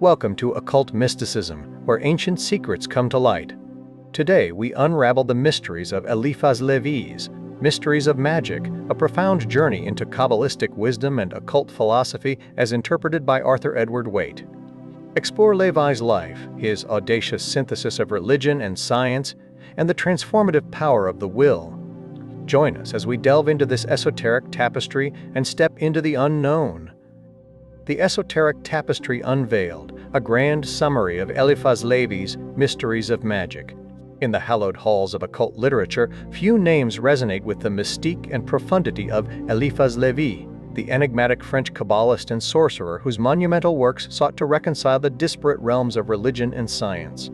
Welcome to Occult Mysticism, where ancient secrets come to light. Today we unravel the mysteries of Éliphas Lévi's Mysteries of Magic, a profound journey into Kabbalistic wisdom and occult philosophy as interpreted by Arthur Edward Waite. Explore Lévi's life, his audacious synthesis of religion and science, and the transformative power of the will. Join us as we delve into this esoteric tapestry and step into the unknown. The Esoteric Tapestry Unveiled, a grand summary of Éliphas Lévi's Mysteries of Magic. In the hallowed halls of occult literature, few names resonate with the mystique and profundity of Éliphas Lévi, the enigmatic French Kabbalist and sorcerer whose monumental works sought to reconcile the disparate realms of religion and science.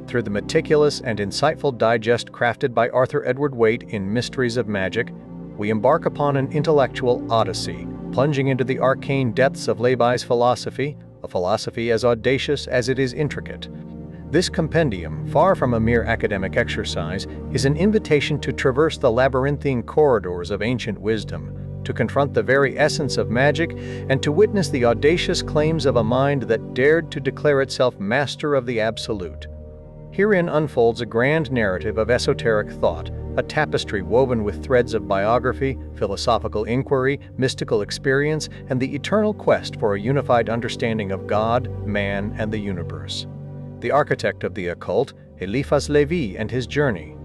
Through the meticulous and insightful digest crafted by Arthur Edward Waite in Mysteries of Magic, we embark upon an intellectual odyssey, plunging into the arcane depths of Lévi's philosophy, a philosophy as audacious as it is intricate. This compendium, far from a mere academic exercise, is an invitation to traverse the labyrinthine corridors of ancient wisdom, to confront the very essence of magic, and to witness the audacious claims of a mind that dared to declare itself master of the absolute. Herein unfolds a grand narrative of esoteric thought, a tapestry woven with threads of biography, philosophical inquiry, mystical experience, and the eternal quest for a unified understanding of God, man, and the universe. The architect of the occult, Éliphas Lévi, and his journey.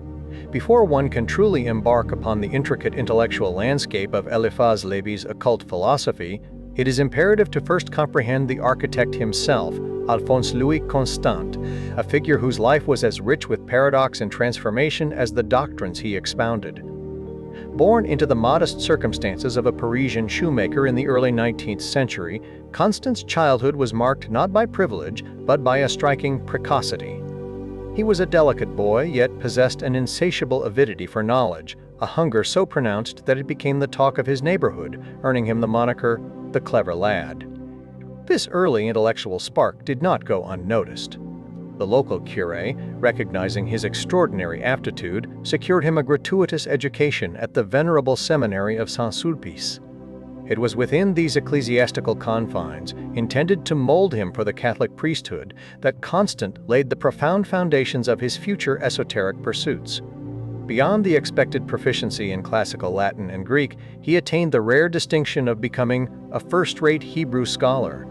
Before one can truly embark upon the intricate intellectual landscape of Éliphas Lévi's occult philosophy, it is imperative to first comprehend the architect himself, Alphonse Louis Constant, a figure whose life was as rich with paradox and transformation as the doctrines he expounded. Born into the modest circumstances of a Parisian shoemaker in the early 19th century, Constant's childhood was marked not by privilege, but by a striking precocity. He was a delicate boy, yet possessed an insatiable avidity for knowledge, a hunger so pronounced that it became the talk of his neighborhood, earning him the moniker, the clever lad. This early intellectual spark did not go unnoticed. The local curé, recognizing his extraordinary aptitude, secured him a gratuitous education at the venerable seminary of Saint-Sulpice. It was within these ecclesiastical confines, intended to mold him for the Catholic priesthood, that Constant laid the profound foundations of his future esoteric pursuits. Beyond the expected proficiency in classical Latin and Greek, he attained the rare distinction of becoming a first-rate Hebrew scholar.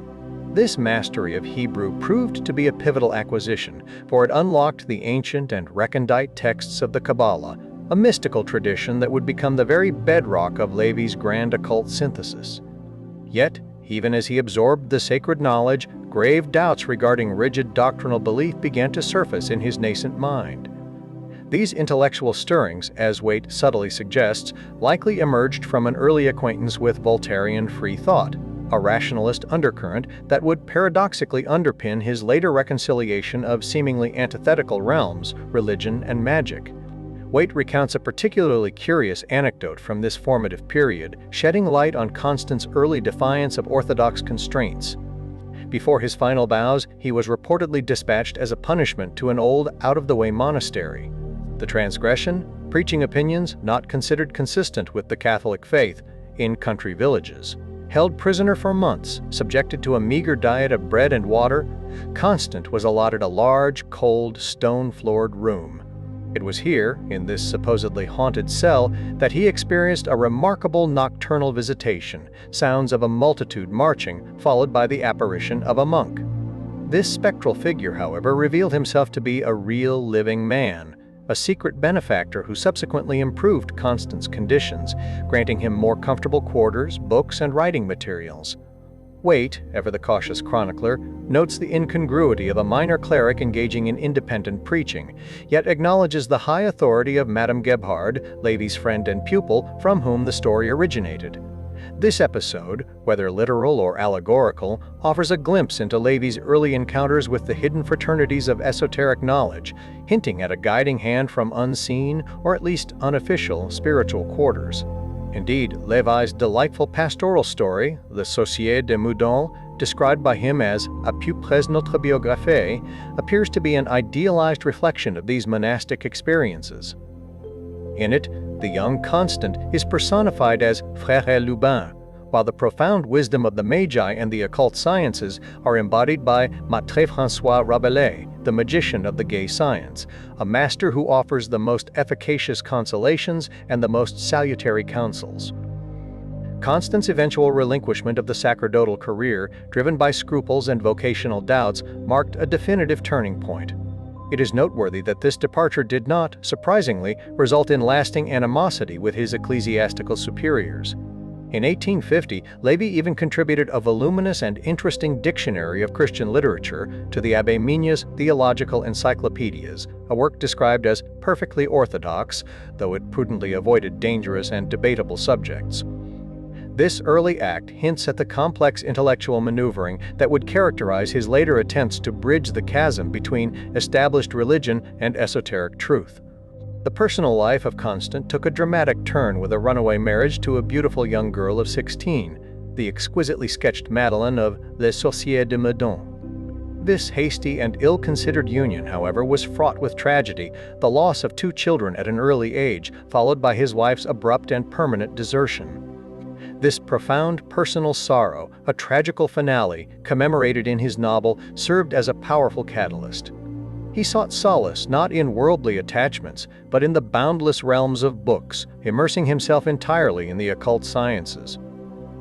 This mastery of Hebrew proved to be a pivotal acquisition, for it unlocked the ancient and recondite texts of the Kabbalah, a mystical tradition that would become the very bedrock of Lévi's grand occult synthesis. Yet, even as he absorbed the sacred knowledge, grave doubts regarding rigid doctrinal belief began to surface in his nascent mind. These intellectual stirrings, as Waite subtly suggests, likely emerged from an early acquaintance with Voltairean free thought, a rationalist undercurrent that would paradoxically underpin his later reconciliation of seemingly antithetical realms, religion and magic. Waite recounts a particularly curious anecdote from this formative period, shedding light on Constant's early defiance of orthodox constraints. Before his final vows, he was reportedly dispatched as a punishment to an old, out-of-the-way monastery. The transgression? Preaching opinions not considered consistent with the Catholic faith in country villages. Held prisoner for months, subjected to a meager diet of bread and water, Constant was allotted a large, cold, stone-floored room. It was here, in this supposedly haunted cell, that he experienced a remarkable nocturnal visitation, sounds of a multitude marching, followed by the apparition of a monk. This spectral figure, however, revealed himself to be a real living man, a secret benefactor who subsequently improved Constant's conditions, granting him more comfortable quarters, books, and writing materials. Waite, ever the cautious chronicler, notes the incongruity of a minor cleric engaging in independent preaching, yet acknowledges the high authority of Madame Gebhard, Lévi's friend and pupil, from whom the story originated. This episode, whether literal or allegorical, offers a glimpse into Lévi's early encounters with the hidden fraternities of esoteric knowledge, hinting at a guiding hand from unseen, or at least unofficial, spiritual quarters. Indeed, Lévi's delightful pastoral story, Le Saucier de Meudon, described by him as a plus près notre biographie, appears to be an idealized reflection of these monastic experiences. In it, the young Constant is personified as Frère Lubin, while the profound wisdom of the Magi and the occult sciences are embodied by Maître François Rabelais, the magician of the gay science, a master who offers the most efficacious consolations and the most salutary counsels. Constant's eventual relinquishment of the sacerdotal career, driven by scruples and vocational doubts, marked a definitive turning point. It is noteworthy that this departure did not, surprisingly, result in lasting animosity with his ecclesiastical superiors. In 1850, Lévi even contributed a voluminous and interesting dictionary of Christian literature to the Abbé Migne's Theological Encyclopedias, a work described as perfectly orthodox, though it prudently avoided dangerous and debatable subjects. This early act hints at the complex intellectual maneuvering that would characterize his later attempts to bridge the chasm between established religion and esoteric truth. The personal life of Constant took a dramatic turn with a runaway marriage to a beautiful young girl of 16, the exquisitely sketched Madeleine of Les Sorciers de Meudon. This hasty and ill-considered union, however, was fraught with tragedy, the loss of 2 children at an early age, followed by his wife's abrupt and permanent desertion. This profound personal sorrow, a tragical finale, commemorated in his novel, served as a powerful catalyst. He sought solace not in worldly attachments, but in the boundless realms of books, immersing himself entirely in the occult sciences.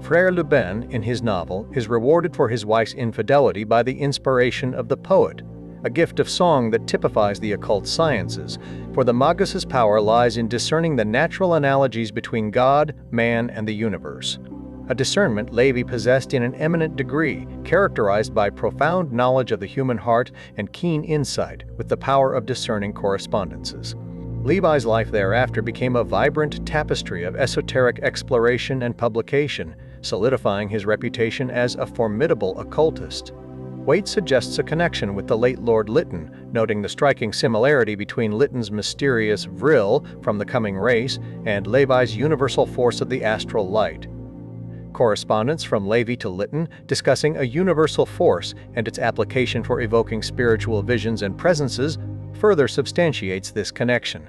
Frère Lubin, in his novel, is rewarded for his wife's infidelity by the inspiration of the poet, a gift of song that typifies the occult sciences, for the magus's power lies in discerning the natural analogies between God, man, and the universe. A discernment Lévi possessed in an eminent degree, characterized by profound knowledge of the human heart and keen insight with the power of discerning correspondences. Lévi's life thereafter became a vibrant tapestry of esoteric exploration and publication, solidifying his reputation as a formidable occultist. Waite suggests a connection with the late Lord Lytton, noting the striking similarity between Lytton's mysterious vril from the coming race and Lévi's universal force of the astral light. Correspondence from Lévi to Lytton discussing a universal force and its application for evoking spiritual visions and presences further substantiates this connection,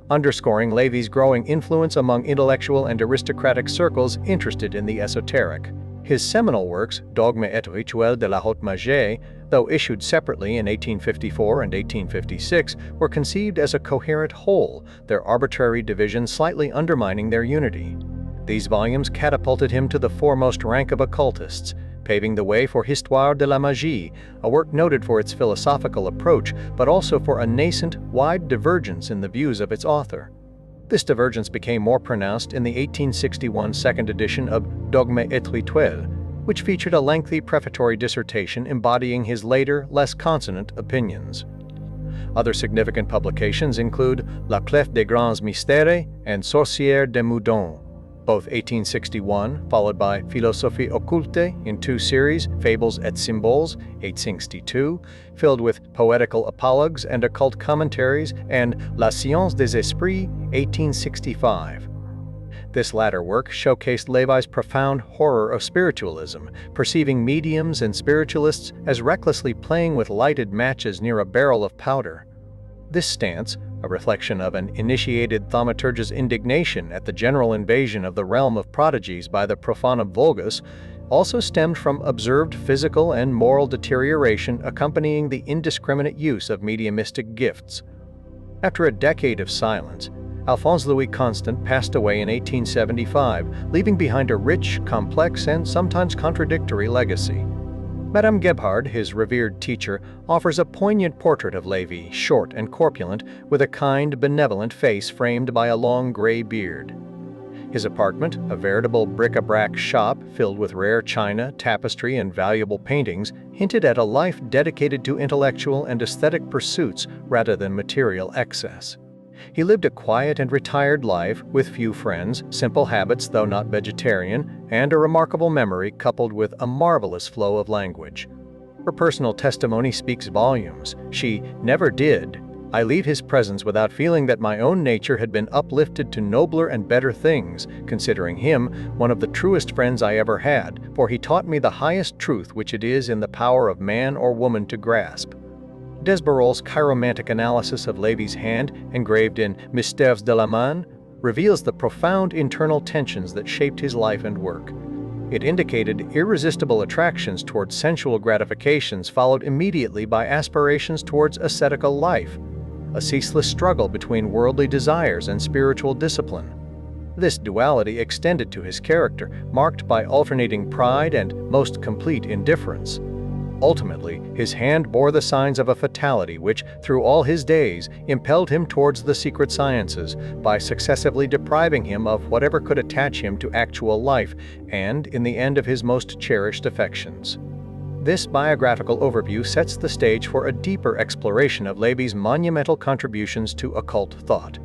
underscoring Lévi's growing influence among intellectual and aristocratic circles interested in the esoteric. His seminal works, Dogmes et Rituels de la Haute Magie, though issued separately in 1854 and 1856, were conceived as a coherent whole, their arbitrary divisions slightly undermining their unity. These volumes catapulted him to the foremost rank of occultists, paving the way for Histoire de la Magie, a work noted for its philosophical approach, but also for a nascent, wide divergence in the views of its author. This divergence became more pronounced in the 1861 second edition of Dogmes et Rituels, which featured a lengthy prefatory dissertation embodying his later, less consonant opinions. Other significant publications include La Clef des Grands Mystères and Sorcières de Meudon, both 1861, followed by Philosophie Occulte in 2 series, Fables et Symboles, 1862, filled with poetical apologues and occult commentaries, and La Science des Esprits, 1865. This latter work showcased Lévi's profound horror of spiritualism, perceiving mediums and spiritualists as recklessly playing with lighted matches near a barrel of powder. This stance, a reflection of an initiated thaumaturge's indignation at the general invasion of the realm of prodigies by the profanum vulgus, also stemmed from observed physical and moral deterioration accompanying the indiscriminate use of mediumistic gifts. After a decade of silence, Alphonse Louis Constant passed away in 1875, leaving behind a rich, complex, and sometimes contradictory legacy. Madame Gebhard, his revered teacher, offers a poignant portrait of Lévi, short and corpulent, with a kind, benevolent face framed by a long gray beard. His apartment, a veritable bric-a-brac shop filled with rare china, tapestry, and valuable paintings, hinted at a life dedicated to intellectual and aesthetic pursuits rather than material excess. He lived a quiet and retired life with few friends, simple habits though not vegetarian, and a remarkable memory coupled with a marvelous flow of language. Her personal testimony speaks volumes. She never did. I leave his presence without feeling that my own nature had been uplifted to nobler and better things, considering him one of the truest friends I ever had, for he taught me the highest truth which it is in the power of man or woman to grasp. Desbarol's chiromantic analysis of Lévi's hand, engraved in Mystères de la Main, reveals the profound internal tensions that shaped his life and work. It indicated irresistible attractions towards sensual gratifications followed immediately by aspirations towards ascetical life, a ceaseless struggle between worldly desires and spiritual discipline. This duality extended to his character, marked by alternating pride and most complete indifference. Ultimately, his hand bore the signs of a fatality which, through all his days, impelled him towards the secret sciences by successively depriving him of whatever could attach him to actual life and, in the end, of his most cherished affections. This biographical overview sets the stage for a deeper exploration of Lévi's monumental contributions to occult thought.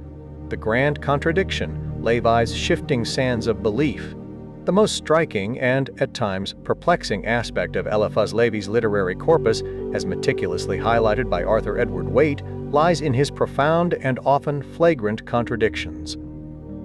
The grand contradiction, Lévi's shifting sands of belief. The most striking and, at times, perplexing aspect of Éliphas Lévi's literary corpus, as meticulously highlighted by Arthur Edward Waite, lies in his profound and often flagrant contradictions.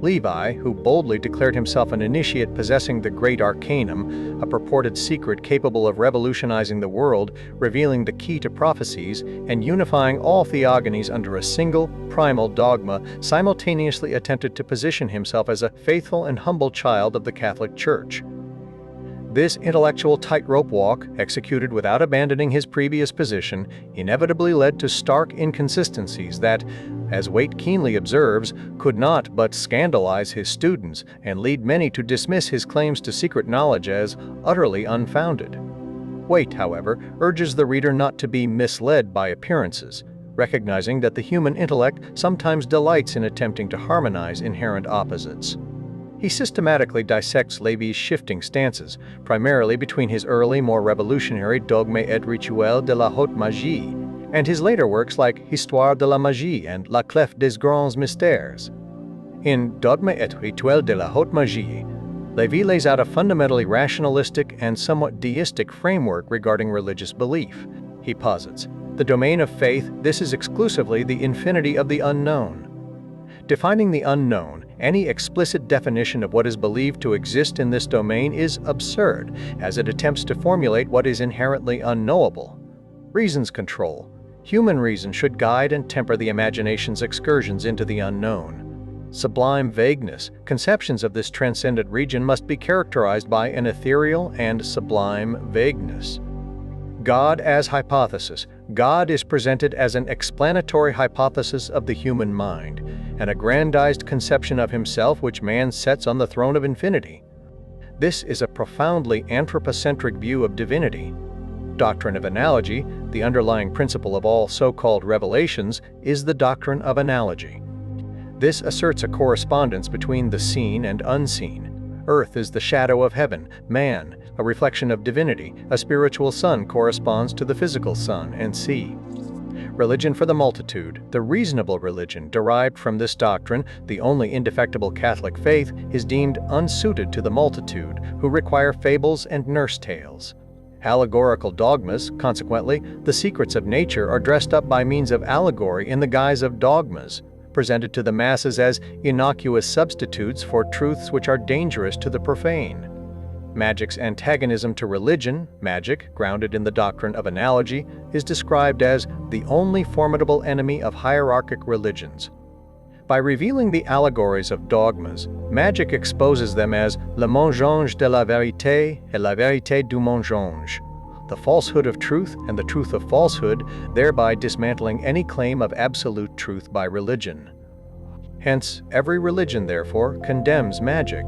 Lévi, who boldly declared himself an initiate possessing the great arcanum, a purported secret capable of revolutionizing the world, revealing the key to prophecies, and unifying all theogonies under a single, primal dogma, simultaneously attempted to position himself as a faithful and humble child of the Catholic Church. This intellectual tightrope walk, executed without abandoning his previous position, inevitably led to stark inconsistencies that, as Waite keenly observes, could not but scandalize his students and lead many to dismiss his claims to secret knowledge as utterly unfounded. Waite, however, urges the reader not to be misled by appearances, recognizing that the human intellect sometimes delights in attempting to harmonize inherent opposites. He systematically dissects Lévi's shifting stances, primarily between his early, more revolutionary Dogmes et rituels de la haute magie and his later works like Histoire de la magie and La clef des grands mystères. In Dogmes et rituels de la haute magie, Lévi lays out a fundamentally rationalistic and somewhat deistic framework regarding religious belief. He posits, the domain of faith, this is exclusively the infinity of the unknown. Defining the unknown, any explicit definition of what is believed to exist in this domain is absurd, as it attempts to formulate what is inherently unknowable. Reason's control. Human reason should guide and temper the imagination's excursions into the unknown. Sublime vagueness. Conceptions of this transcendent region must be characterized by an ethereal and sublime vagueness. God as hypothesis. God is presented as an explanatory hypothesis of the human mind, an aggrandized conception of himself which man sets on the throne of infinity. This is a profoundly anthropocentric view of divinity. Doctrine of analogy, the underlying principle of all so-called revelations, is the doctrine of analogy. This asserts a correspondence between the seen and unseen. Earth is the shadow of heaven, man, a reflection of divinity, a spiritual sun corresponds to the physical sun and sea. Religion for the multitude, the reasonable religion derived from this doctrine, the only indefectible Catholic faith, is deemed unsuited to the multitude, who require fables and nurse tales. Allegorical dogmas, consequently, the secrets of nature are dressed up by means of allegory in the guise of dogmas, presented to the masses as innocuous substitutes for truths which are dangerous to the profane. Magic's antagonism to religion, magic, grounded in the doctrine of analogy, is described as the only formidable enemy of hierarchic religions. By revealing the allegories of dogmas, magic exposes them as le mensonge de la vérité et la vérité du mensonge, the falsehood of truth and the truth of falsehood, thereby dismantling any claim of absolute truth by religion. Hence, every religion, therefore, condemns magic.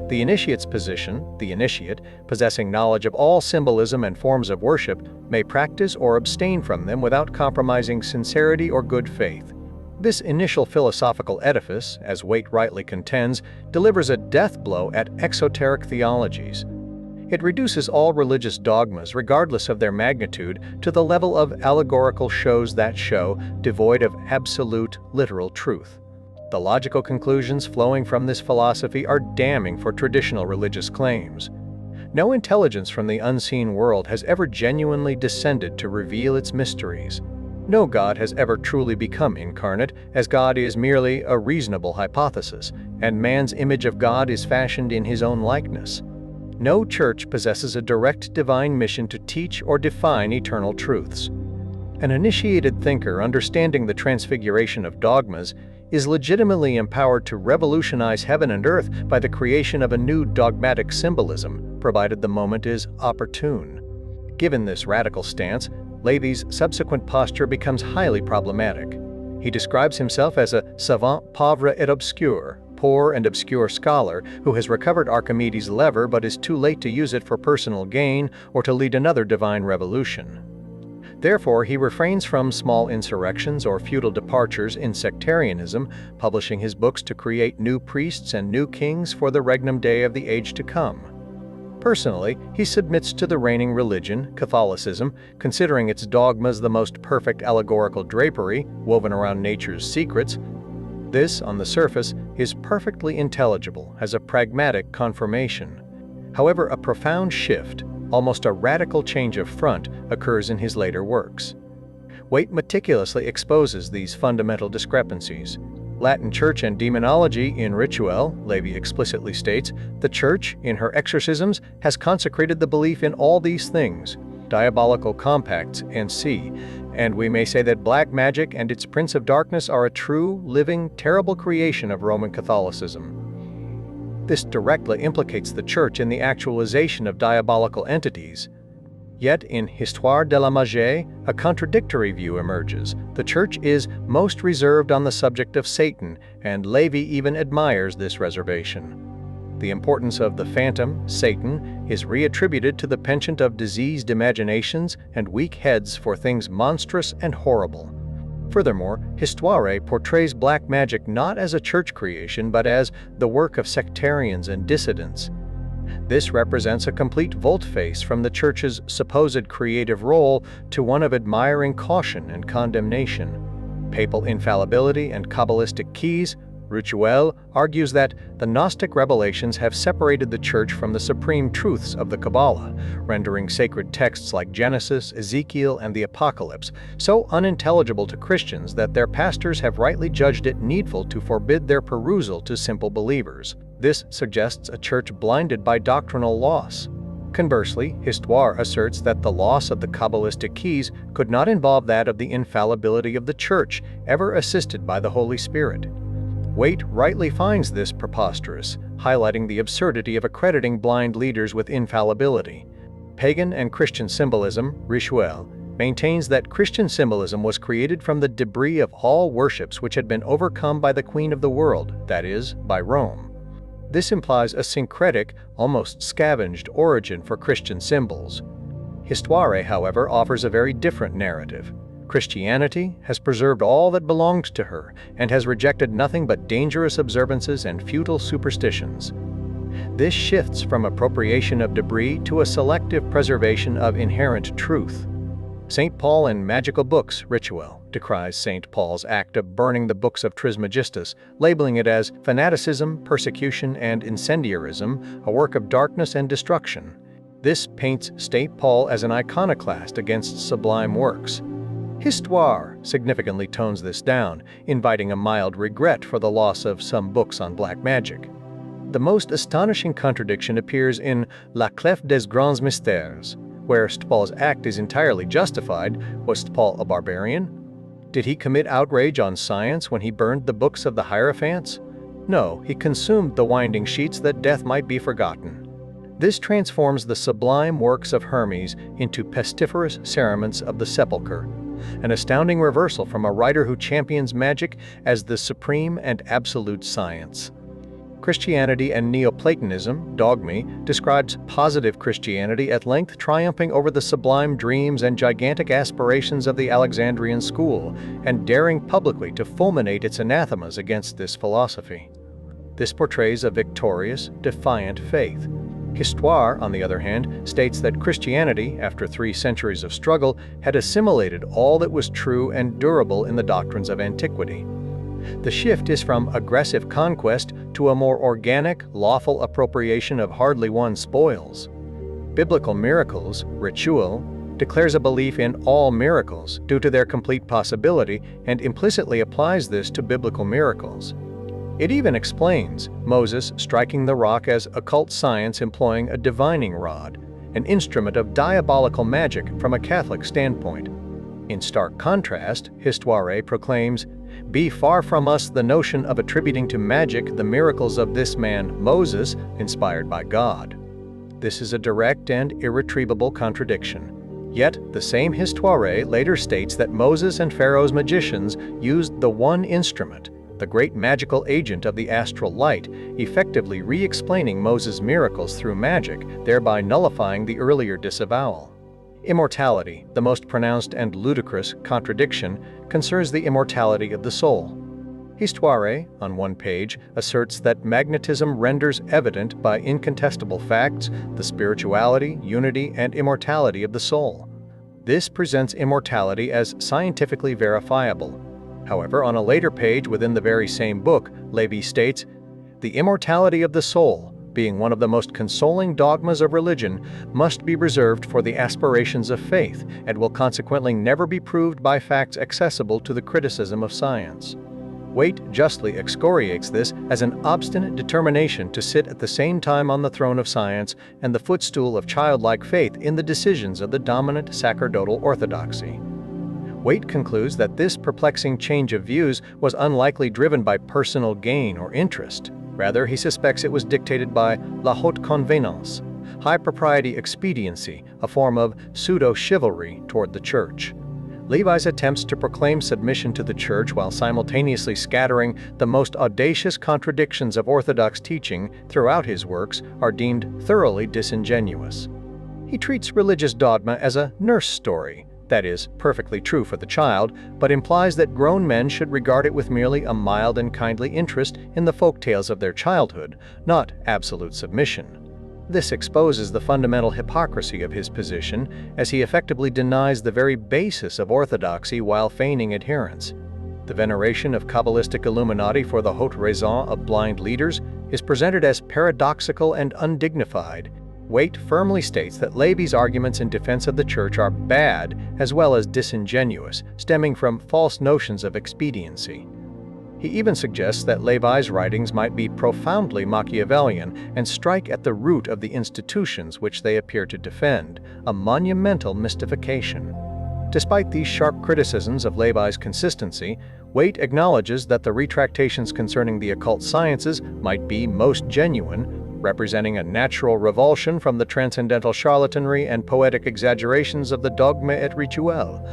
The initiate's position, the initiate, possessing knowledge of all symbolism and forms of worship, may practice or abstain from them without compromising sincerity or good faith. This initial philosophical edifice, as Waite rightly contends, delivers a death blow at exoteric theologies. It reduces all religious dogmas, regardless of their magnitude, to the level of allegorical shows that show, devoid of absolute, literal truth. The logical conclusions flowing from this philosophy are damning for traditional religious claims. No intelligence from the unseen world has ever genuinely descended to reveal its mysteries. No God has ever truly become incarnate, as God is merely a reasonable hypothesis, and man's image of God is fashioned in his own likeness. No church possesses a direct divine mission to teach or define eternal truths. An initiated thinker understanding the transfiguration of dogmas is legitimately empowered to revolutionize heaven and earth by the creation of a new dogmatic symbolism, provided the moment is opportune. Given this radical stance, Lévi's subsequent posture becomes highly problematic. He describes himself as a savant pauvre et obscur, poor and obscure scholar who has recovered Archimedes' lever but is too late to use it for personal gain or to lead another divine revolution. Therefore, he refrains from small insurrections or futile departures in sectarianism, publishing his books to create new priests and new kings for the regnum Dei of the age to come. Personally, he submits to the reigning religion, Catholicism, considering its dogmas the most perfect allegorical drapery woven around nature's secrets. This, on the surface, is perfectly intelligible as a pragmatic confirmation. However, a profound shift, almost a radical change of front, occurs in his later works. Waite meticulously exposes these fundamental discrepancies. Latin Church and Demonology in Ritual, Lévi explicitly states, the Church, in her exorcisms, has consecrated the belief in all these things, diabolical compacts, and see, and we may say that black magic and its prince of darkness are a true, living, terrible creation of Roman Catholicism. This directly implicates the Church in the actualization of diabolical entities. Yet in Histoire de la Magie, a contradictory view emerges. The Church is most reserved on the subject of Satan, and Lévi even admires this reservation. The importance of the phantom, Satan, is reattributed to the penchant of diseased imaginations and weak heads for things monstrous and horrible. Furthermore, Histoire portrays black magic not as a church creation but as the work of sectarians and dissidents. This represents a complete volte-face from the Church's supposed creative role to one of admiring caution and condemnation. Papal infallibility and Kabbalistic keys, Rituel argues that the Gnostic revelations have separated the Church from the supreme truths of the Kabbalah, rendering sacred texts like Genesis, Ezekiel, and the Apocalypse so unintelligible to Christians that their pastors have rightly judged it needful to forbid their perusal to simple believers. This suggests a church blinded by doctrinal loss. Conversely, Histoire asserts that the loss of the Kabbalistic keys could not involve that of the infallibility of the Church, ever assisted by the Holy Spirit. Waite rightly finds this preposterous, highlighting the absurdity of accrediting blind leaders with infallibility. Pagan and Christian symbolism, Rituel, maintains that Christian symbolism was created from the debris of all worships which had been overcome by the Queen of the world, that is, by Rome. This implies a syncretic, almost scavenged origin for Christian symbols. Histoire, however, offers a very different narrative. Christianity has preserved all that belonged to her and has rejected nothing but dangerous observances and futile superstitions. This shifts from appropriation of debris to a selective preservation of inherent truth. St. Paul in Magical Books, Ritual, decries St. Paul's act of burning the books of Trismegistus, labeling it as fanaticism, persecution, and incendiarism, a work of darkness and destruction. This paints St. Paul as an iconoclast against sublime works. Histoire significantly tones this down, inviting a mild regret for the loss of some books on black magic. The most astonishing contradiction appears in La Clef des Grands Mystères, where St. Paul's act is entirely justified. Was St. Paul a barbarian? Did he commit outrage on science when he burned the books of the Hierophants? No, he consumed the winding sheets that death might be forgotten. This transforms the sublime works of Hermes into pestiferous cerements of the sepulchre, an astounding reversal from a writer who champions magic as the supreme and absolute science. Christianity and Neoplatonism, dogmy, describes positive Christianity at length triumphing over the sublime dreams and gigantic aspirations of the Alexandrian school, and daring publicly to fulminate its anathemas against this philosophy. This portrays a victorious, defiant faith. Histoire, on the other hand, states that Christianity, after 3 centuries of struggle, had assimilated all that was true and durable in the doctrines of antiquity. The shift is from aggressive conquest to a more organic, lawful appropriation of hardly won spoils. Biblical miracles, Ritual, declares a belief in all miracles due to their complete possibility and implicitly applies this to biblical miracles. It even explains Moses striking the rock as occult science employing a divining rod, an instrument of diabolical magic from a Catholic standpoint. In stark contrast, Histoire proclaims, "Be far from us the notion of attributing to magic the miracles of this man Moses, inspired by God." this is a direct and irretrievable contradiction. Yet, the same Histoire later states that Moses and Pharaoh's magicians used the one instrument, the great magical agent of the astral light, effectively re-explaining Moses' miracles through magic, thereby nullifying the earlier disavowal. Immortality, the most pronounced and ludicrous contradiction, concerns the immortality of the soul. Histoire, on one page, asserts that magnetism renders evident by incontestable facts the spirituality, unity, and immortality of the soul. This presents immortality as scientifically verifiable. However, on a later page within the very same book, Lévi states, "The immortality of the soul, being one of the most consoling dogmas of religion, must be reserved for the aspirations of faith, and will consequently never be proved by facts accessible to the criticism of science." Waite justly excoriates this as an obstinate determination to sit at the same time on the throne of science and the footstool of childlike faith in the decisions of the dominant sacerdotal orthodoxy. Waite concludes that this perplexing change of views was unlikely driven by personal gain or interest. Rather, he suspects it was dictated by la haute convenance, high propriety expediency, a form of pseudo-chivalry toward the Church. Levi's attempts to proclaim submission to the Church while simultaneously scattering the most audacious contradictions of Orthodox teaching throughout his works are deemed thoroughly disingenuous. He treats religious dogma as a nurse story, that is, perfectly true for the child, but implies that grown men should regard it with merely a mild and kindly interest in the folk tales of their childhood, not absolute submission. This exposes the fundamental hypocrisy of his position, as he effectively denies the very basis of orthodoxy while feigning adherence. The veneration of Kabbalistic Illuminati for the haute raison of blind leaders is presented as paradoxical and undignified. Waite firmly states that Lévi's arguments in defense of the Church are bad as well as disingenuous, stemming from false notions of expediency. He even suggests that Lévi's writings might be profoundly Machiavellian and strike at the root of the institutions which they appear to defend, a monumental mystification. Despite these sharp criticisms of Lévi's consistency, Waite acknowledges that the retractations concerning the occult sciences might be most genuine, representing a natural revulsion from the transcendental charlatanry and poetic exaggerations of the dogme et rituel.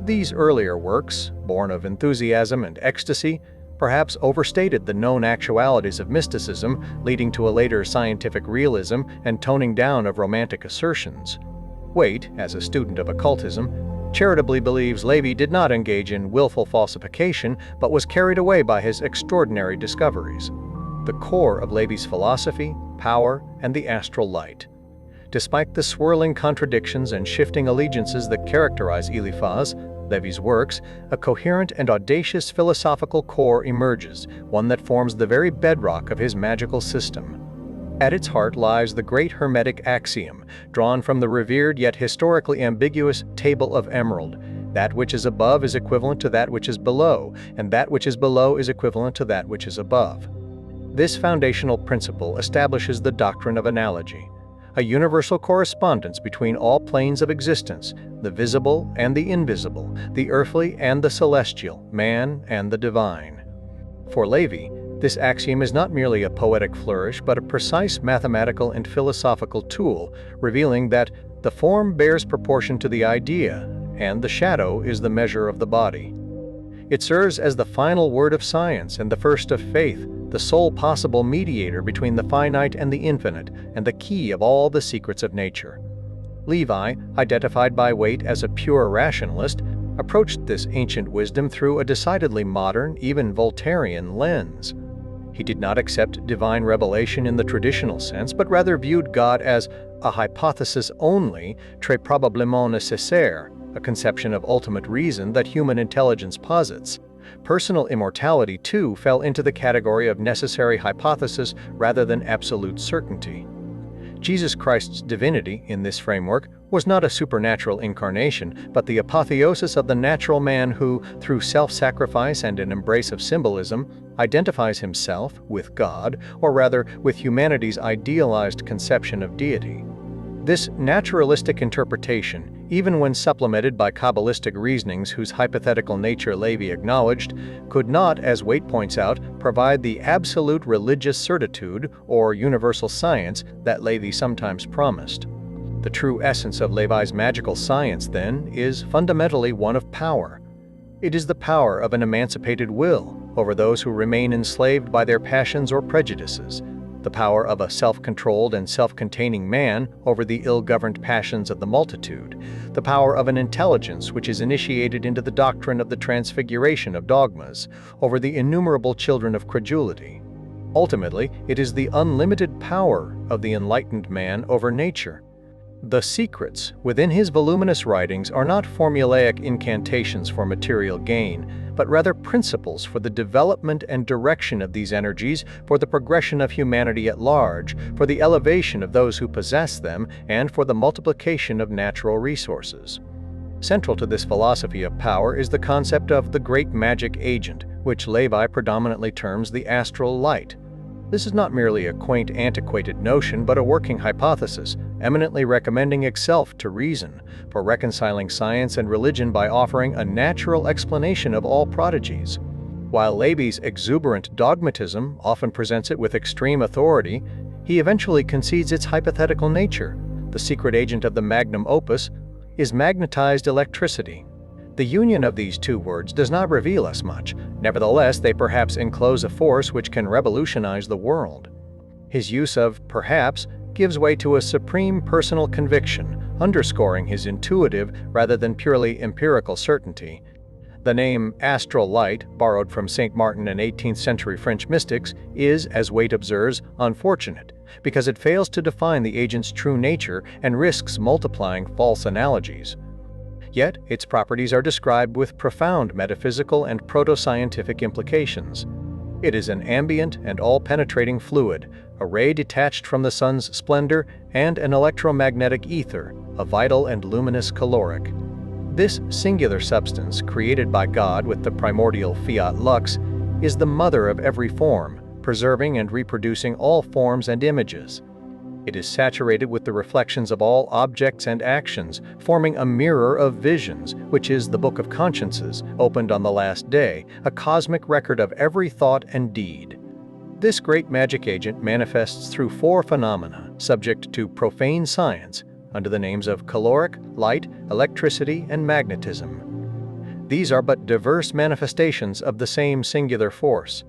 These earlier works, born of enthusiasm and ecstasy, perhaps overstated the known actualities of mysticism, leading to a later scientific realism and toning down of romantic assertions. Waite, as a student of occultism, charitably believes Lévi did not engage in willful falsification, but was carried away by his extraordinary discoveries. The core of Lévi's philosophy, power, and the astral light. Despite the swirling contradictions and shifting allegiances that characterize Éliphas Lévi's works, a coherent and audacious philosophical core emerges, one that forms the very bedrock of his magical system. At its heart lies the great Hermetic axiom, drawn from the revered yet historically ambiguous Table of Emerald: that which is above is equivalent to that which is below, and that which is below is equivalent to that which is above. This foundational principle establishes the doctrine of analogy, a universal correspondence between all planes of existence, the visible and the invisible, the earthly and the celestial, man and the divine. For Lévi, this axiom is not merely a poetic flourish, but a precise mathematical and philosophical tool, revealing that the form bears proportion to the idea, and the shadow is the measure of the body. It serves as the final word of science and the first of faith, the sole possible mediator between the finite and the infinite, and the key of all the secrets of nature. Lévi, identified by Waite as a pure rationalist, approached this ancient wisdom through a decidedly modern, even Voltairean lens. He did not accept divine revelation in the traditional sense, but rather viewed God as a hypothesis only, très probablement nécessaire, a conception of ultimate reason that human intelligence posits. Personal immortality, too, fell into the category of necessary hypothesis rather than absolute certainty. Jesus Christ's divinity, in this framework, was not a supernatural incarnation, but the apotheosis of the natural man who, through self-sacrifice and an embrace of symbolism, identifies himself with God, or rather with humanity's idealized conception of deity. This naturalistic interpretation, even when supplemented by Kabbalistic reasonings whose hypothetical nature Lévi acknowledged, could not, as Waite points out, provide the absolute religious certitude or universal science that Lévi sometimes promised. The true essence of Lévi's magical science, then, is fundamentally one of power. It is the power of an emancipated will over those who remain enslaved by their passions or prejudices, the power of a self-controlled and self-containing man over the ill-governed passions of the multitude, the power of an intelligence which is initiated into the doctrine of the transfiguration of dogmas over the innumerable children of credulity. Ultimately, it is the unlimited power of the enlightened man over nature. The secrets within his voluminous writings are not formulaic incantations for material gain, but rather principles for the development and direction of these energies, for the progression of humanity at large, for the elevation of those who possess them, and for the multiplication of natural resources. Central to this philosophy of power is the concept of the great magic agent, which Lévi predominantly terms the astral light. This is not merely a quaint, antiquated notion, but a working hypothesis, eminently recommending itself to reason, for reconciling science and religion by offering a natural explanation of all prodigies. While Lévi's exuberant dogmatism often presents it with extreme authority, he eventually concedes its hypothetical nature. The secret agent of the magnum opus is magnetized electricity. The union of these two words does not reveal us much. Nevertheless, they perhaps enclose a force which can revolutionize the world. His use of perhaps gives way to a supreme personal conviction, underscoring his intuitive rather than purely empirical certainty. The name astral light, borrowed from Saint Martin and 18th-century French mystics, is, as Waite observes, unfortunate, because it fails to define the agent's true nature and risks multiplying false analogies. Yet, its properties are described with profound metaphysical and proto-scientific implications. It is an ambient and all-penetrating fluid, a ray detached from the sun's splendor, and an electromagnetic ether, a vital and luminous caloric. This singular substance, created by God with the primordial fiat lux, is the mother of every form, preserving and reproducing all forms and images. It is saturated with the reflections of all objects and actions, forming a mirror of visions, which is the book of consciences, opened on the last day, a cosmic record of every thought and deed. This great magic agent manifests through four phenomena, subject to profane science, under the names of caloric, light, electricity, and magnetism. These are but diverse manifestations of the same singular force.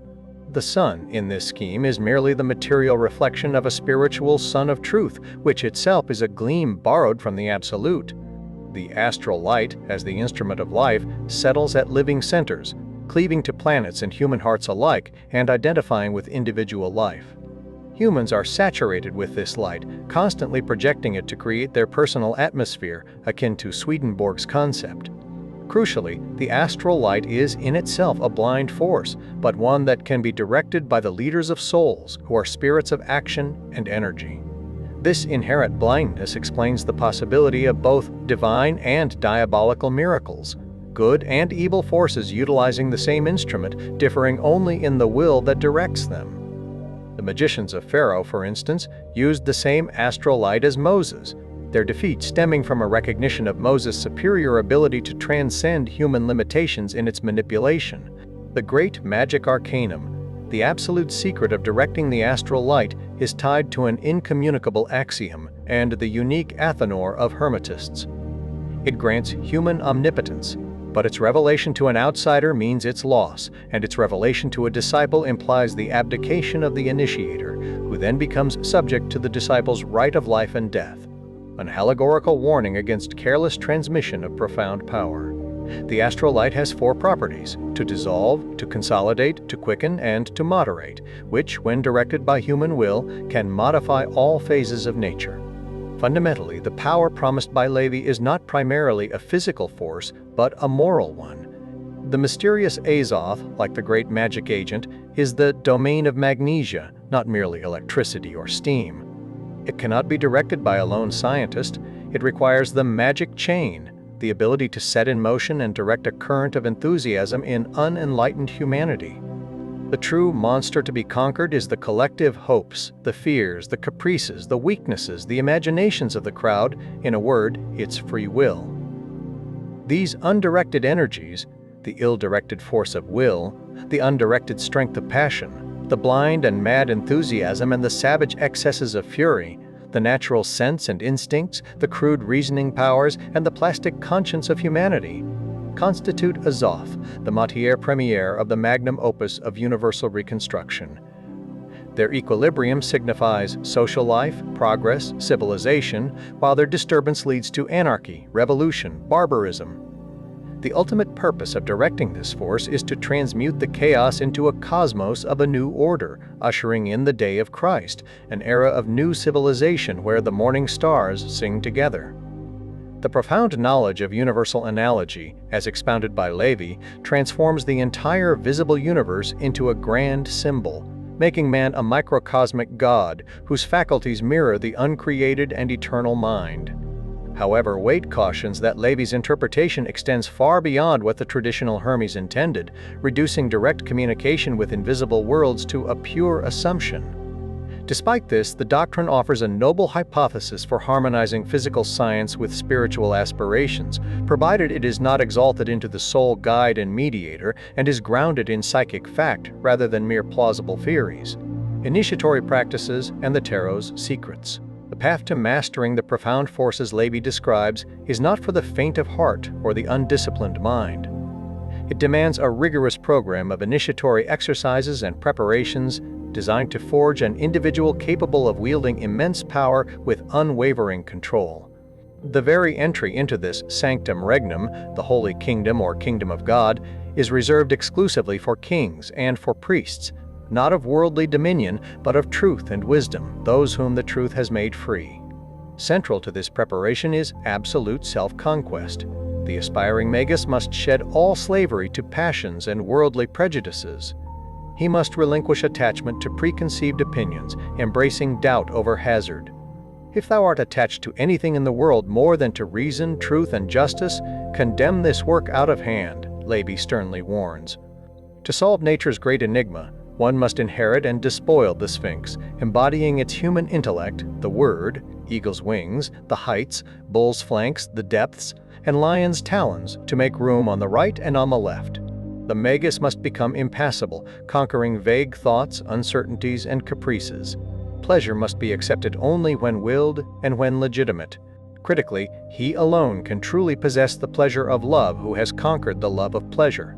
The sun, in this scheme, is merely the material reflection of a spiritual sun of truth, which itself is a gleam borrowed from the absolute. The astral light, as the instrument of life, settles at living centers, cleaving to planets and human hearts alike, and identifying with individual life. Humans are saturated with this light, constantly projecting it to create their personal atmosphere, akin to Swedenborg's concept. Crucially, the astral light is in itself a blind force, but one that can be directed by the leaders of souls, who are spirits of action and energy. This inherent blindness explains the possibility of both divine and diabolical miracles, good and evil forces utilizing the same instrument, differing only in the will that directs them. The magicians of Pharaoh, for instance, used the same astral light as Moses, their defeat stemming from a recognition of Moses' superior ability to transcend human limitations in its manipulation. The great magic arcanum, the absolute secret of directing the astral light, is tied to an incommunicable axiom and the unique athanor of Hermetists. It grants human omnipotence, but its revelation to an outsider means its loss, and its revelation to a disciple implies the abdication of the initiator, who then becomes subject to the disciple's right of life and death. An allegorical warning against careless transmission of profound power. The astral light has four properties: to dissolve, to consolidate, to quicken, and to moderate, which, when directed by human will, can modify all phases of nature. Fundamentally, the power promised by Lévi is not primarily a physical force, but a moral one. The mysterious Azoth, like the great magic agent, is the domain of magnesia, not merely electricity or steam. It cannot be directed by a lone scientist. It requires the magic chain, the ability to set in motion and direct a current of enthusiasm in unenlightened humanity. The true monster to be conquered is the collective hopes, the fears, the caprices, the weaknesses, the imaginations of the crowd, in a word, its free will. These undirected energies, the ill-directed force of will, the undirected strength of passion, the blind and mad enthusiasm and the savage excesses of fury, the natural sense and instincts, the crude reasoning powers, and the plastic conscience of humanity, constitute Azoth, the matière première of the magnum opus of universal reconstruction. Their equilibrium signifies social life, progress, civilization, while their disturbance leads to anarchy, revolution, barbarism. The ultimate purpose of directing this force is to transmute the chaos into a cosmos of a new order, ushering in the day of Christ, an era of new civilization where the morning stars sing together. The profound knowledge of universal analogy, as expounded by Lévi, transforms the entire visible universe into a grand symbol, making man a microcosmic God whose faculties mirror the uncreated and eternal mind. However, Waite cautions that Lévi's interpretation extends far beyond what the traditional Hermes intended, reducing direct communication with invisible worlds to a pure assumption. Despite this, the doctrine offers a noble hypothesis for harmonizing physical science with spiritual aspirations, provided it is not exalted into the sole guide and mediator and is grounded in psychic fact rather than mere plausible theories. Initiatory practices and the tarot's secrets. The path to mastering the profound forces Lévi describes is not for the faint of heart or the undisciplined mind. It demands a rigorous program of initiatory exercises and preparations designed to forge an individual capable of wielding immense power with unwavering control. The very entry into this sanctum regnum, the holy kingdom or kingdom of God, is reserved exclusively for kings and for priests, not of worldly dominion, but of truth and wisdom, those whom the truth has made free. Central to this preparation is absolute self-conquest. The aspiring magus must shed all slavery to passions and worldly prejudices. He must relinquish attachment to preconceived opinions, embracing doubt over hazard. If thou art attached to anything in the world more than to reason, truth, and justice, condemn this work out of hand, Lévi sternly warns. To solve nature's great enigma, one must inherit and despoil the Sphinx, embodying its human intellect, the word, eagle's wings, the heights, bull's flanks, the depths, and lion's talons to make room on the right and on the left. The magus must become impassible, conquering vague thoughts, uncertainties, and caprices. Pleasure must be accepted only when willed and when legitimate. Critically, he alone can truly possess the pleasure of love who has conquered the love of pleasure.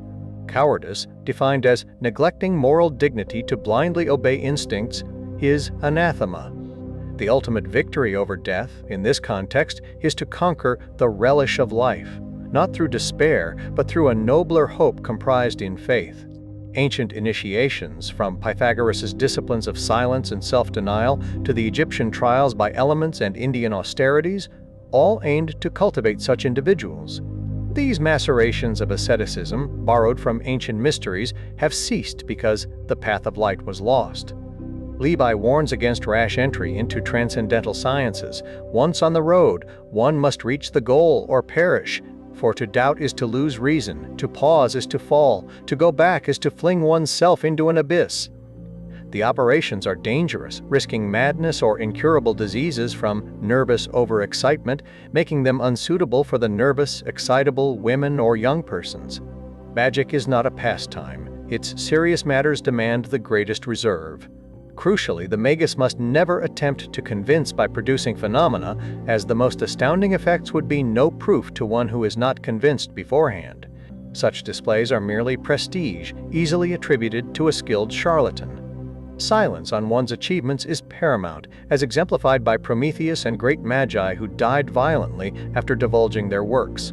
Cowardice, defined as neglecting moral dignity to blindly obey instincts, is anathema. The ultimate victory over death, in this context, is to conquer the relish of life, not through despair, but through a nobler hope comprised in faith. Ancient initiations, from Pythagoras' disciplines of silence and self-denial to the Egyptian trials by elements and Indian austerities, all aimed to cultivate such individuals. These macerations of asceticism, borrowed from ancient mysteries, have ceased because the path of light was lost. Lévi warns against rash entry into transcendental sciences. Once on the road, one must reach the goal or perish, for to doubt is to lose reason, to pause is to fall, to go back is to fling oneself into an abyss. The operations are dangerous, risking madness or incurable diseases from nervous overexcitement, making them unsuitable for the nervous, excitable women or young persons. Magic is not a pastime. Its serious matters demand the greatest reserve. Crucially, the magus must never attempt to convince by producing phenomena, as the most astounding effects would be no proof to one who is not convinced beforehand. Such displays are merely prestige, easily attributed to a skilled charlatan. Silence on one's achievements is paramount, as exemplified by Prometheus and great magi who died violently after divulging their works.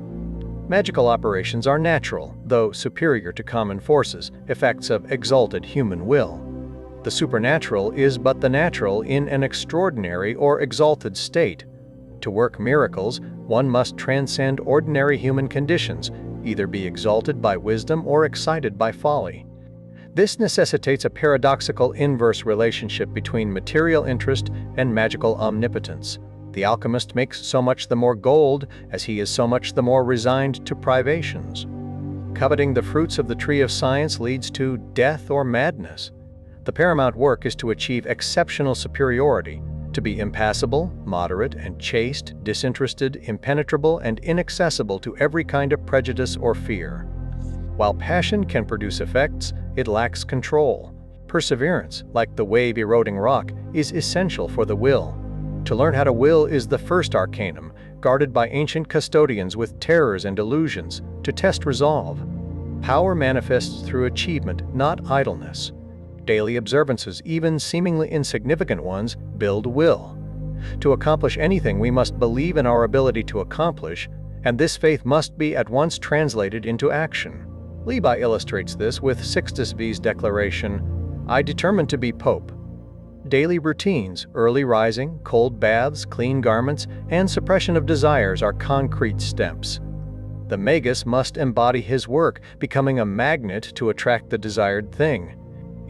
Magical operations are natural, though superior to common forces, effects of exalted human will. The supernatural is but the natural in an extraordinary or exalted state. To work miracles, one must transcend ordinary human conditions, either be exalted by wisdom or excited by folly. This necessitates a paradoxical inverse relationship between material interest and magical omnipotence. The alchemist makes so much the more gold, as he is so much the more resigned to privations. Coveting the fruits of the tree of science leads to death or madness. The paramount work is to achieve exceptional superiority, to be impassible, moderate, and chaste, disinterested, impenetrable, and inaccessible to every kind of prejudice or fear. While passion can produce effects, it lacks control. Perseverance, like the wave eroding rock, is essential for the will. To learn how to will is the first arcanum, guarded by ancient custodians with terrors and illusions, to test resolve. Power manifests through achievement, not idleness. Daily observances, even seemingly insignificant ones, build will. To accomplish anything, we must believe in our ability to accomplish, and this faith must be at once translated into action. Lévi illustrates this with Sixtus V's declaration, "I determined to be Pope." Daily routines, early rising, cold baths, clean garments, and suppression of desires are concrete steps. The magus must embody his work, becoming a magnet to attract the desired thing.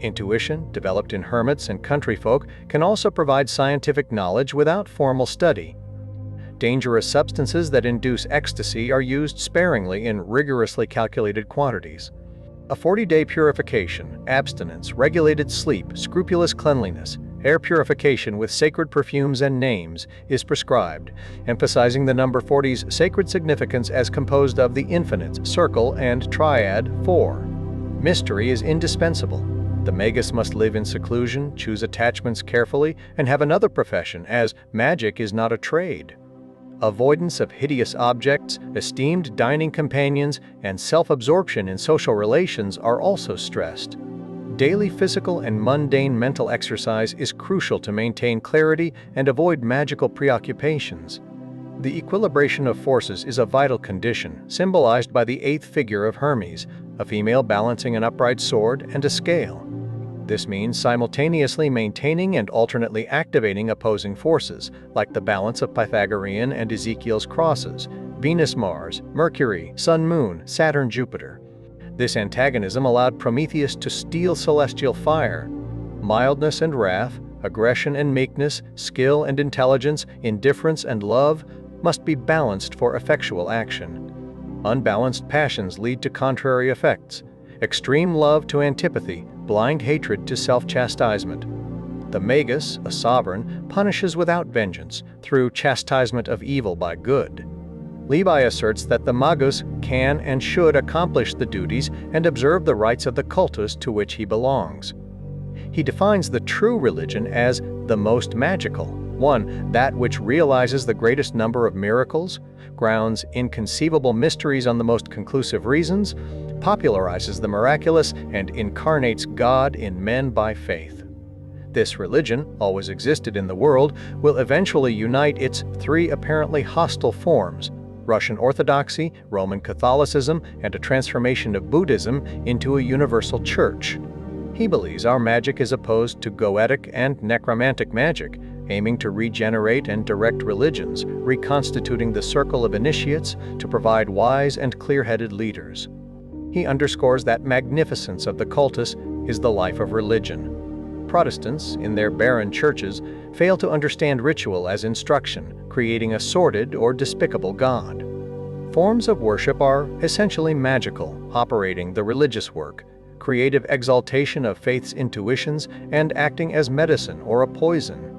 Intuition, developed in hermits and country folk, can also provide scientific knowledge without formal study. Dangerous substances that induce ecstasy are used sparingly in rigorously calculated quantities. A 40-day purification, abstinence, regulated sleep, scrupulous cleanliness, air purification with sacred perfumes and names is prescribed, emphasizing the number 40's sacred significance as composed of the infinites, circle, and triad, 4. Mystery is indispensable. The magus must live in seclusion, choose attachments carefully, and have another profession, as magic is not a trade. Avoidance of hideous objects, esteemed dining companions, and self-absorption in social relations are also stressed. Daily physical and mundane mental exercise is crucial to maintain clarity and avoid magical preoccupations. The equilibration of forces is a vital condition, symbolized by the 8th figure of Hermes, a female balancing an upright sword and a scale. This means simultaneously maintaining and alternately activating opposing forces, like the balance of Pythagorean and Ezekiel's crosses, Venus-Mars, Mercury, Sun-Moon, Saturn-Jupiter. This antagonism allowed Prometheus to steal celestial fire. Mildness and wrath, aggression and meekness, skill and intelligence, indifference and love must be balanced for effectual action. Unbalanced passions lead to contrary effects. Extreme love to antipathy, blind hatred to self-chastisement. The magus, a sovereign, punishes without vengeance, through chastisement of evil by good. Lévi asserts that the magus can and should accomplish the duties and observe the rites of the cultus to which he belongs. He defines the true religion as the most magical, one that which realizes the greatest number of miracles, grounds inconceivable mysteries on the most conclusive reasons, popularizes the miraculous, and incarnates God in men by faith. This religion, always existed in the world, will eventually unite its 3 apparently hostile forms, Russian Orthodoxy, Roman Catholicism, and a transformation of Buddhism, into a universal church. He believes our magic is opposed to goetic and necromantic magic, aiming to regenerate and direct religions, reconstituting the circle of initiates to provide wise and clear-headed leaders. He underscores that magnificence of the cultus is the life of religion. Protestants, in their barren churches, fail to understand ritual as instruction, creating a sordid or despicable God. Forms of worship are essentially magical, operating the religious work, creative exaltation of faith's intuitions, and acting as medicine or a poison.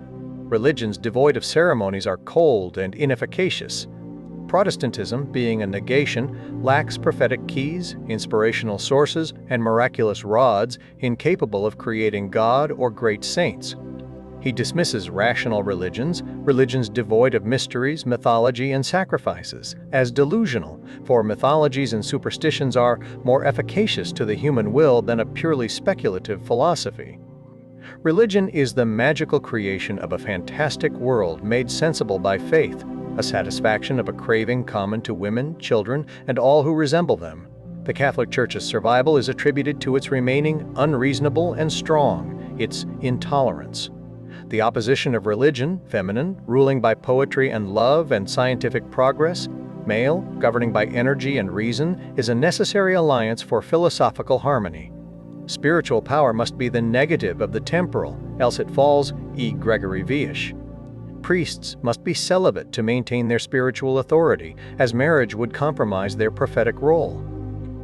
Religions devoid of ceremonies are cold and inefficacious. Protestantism, being a negation, lacks prophetic keys, inspirational sources, and miraculous rods, incapable of creating God or great saints. He dismisses rational religions, religions devoid of mysteries, mythology, and sacrifices, as delusional, for mythologies and superstitions are more efficacious to the human will than a purely speculative philosophy. Religion is the magical creation of a fantastic world made sensible by faith, a satisfaction of a craving common to women, children, and all who resemble them. The Catholic Church's survival is attributed to its remaining unreasonable and strong, its intolerance. The opposition of religion, feminine, ruling by poetry and love and scientific progress, male, governing by energy and reason, is a necessary alliance for philosophical harmony. Spiritual power must be the negative of the temporal, else it falls e Gregory Viish. Priests must be celibate to maintain their spiritual authority, as marriage would compromise their prophetic role.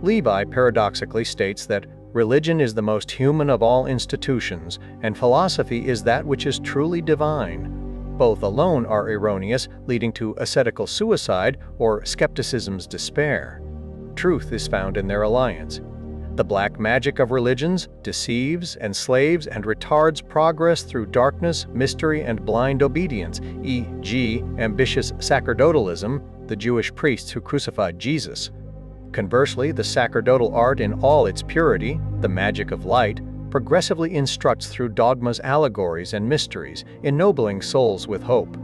Lévi paradoxically states that religion is the most human of all institutions, and philosophy is that which is truly divine. Both alone are erroneous, leading to ascetical suicide or skepticism's despair. Truth is found in their alliance. The black magic of religions deceives, enslaves, and retards progress through darkness, mystery, and blind obedience, e.g., ambitious sacerdotalism, the Jewish priests who crucified Jesus. Conversely, the sacerdotal art in all its purity, the magic of light, progressively instructs through dogmas, allegories, and mysteries, ennobling souls with hope.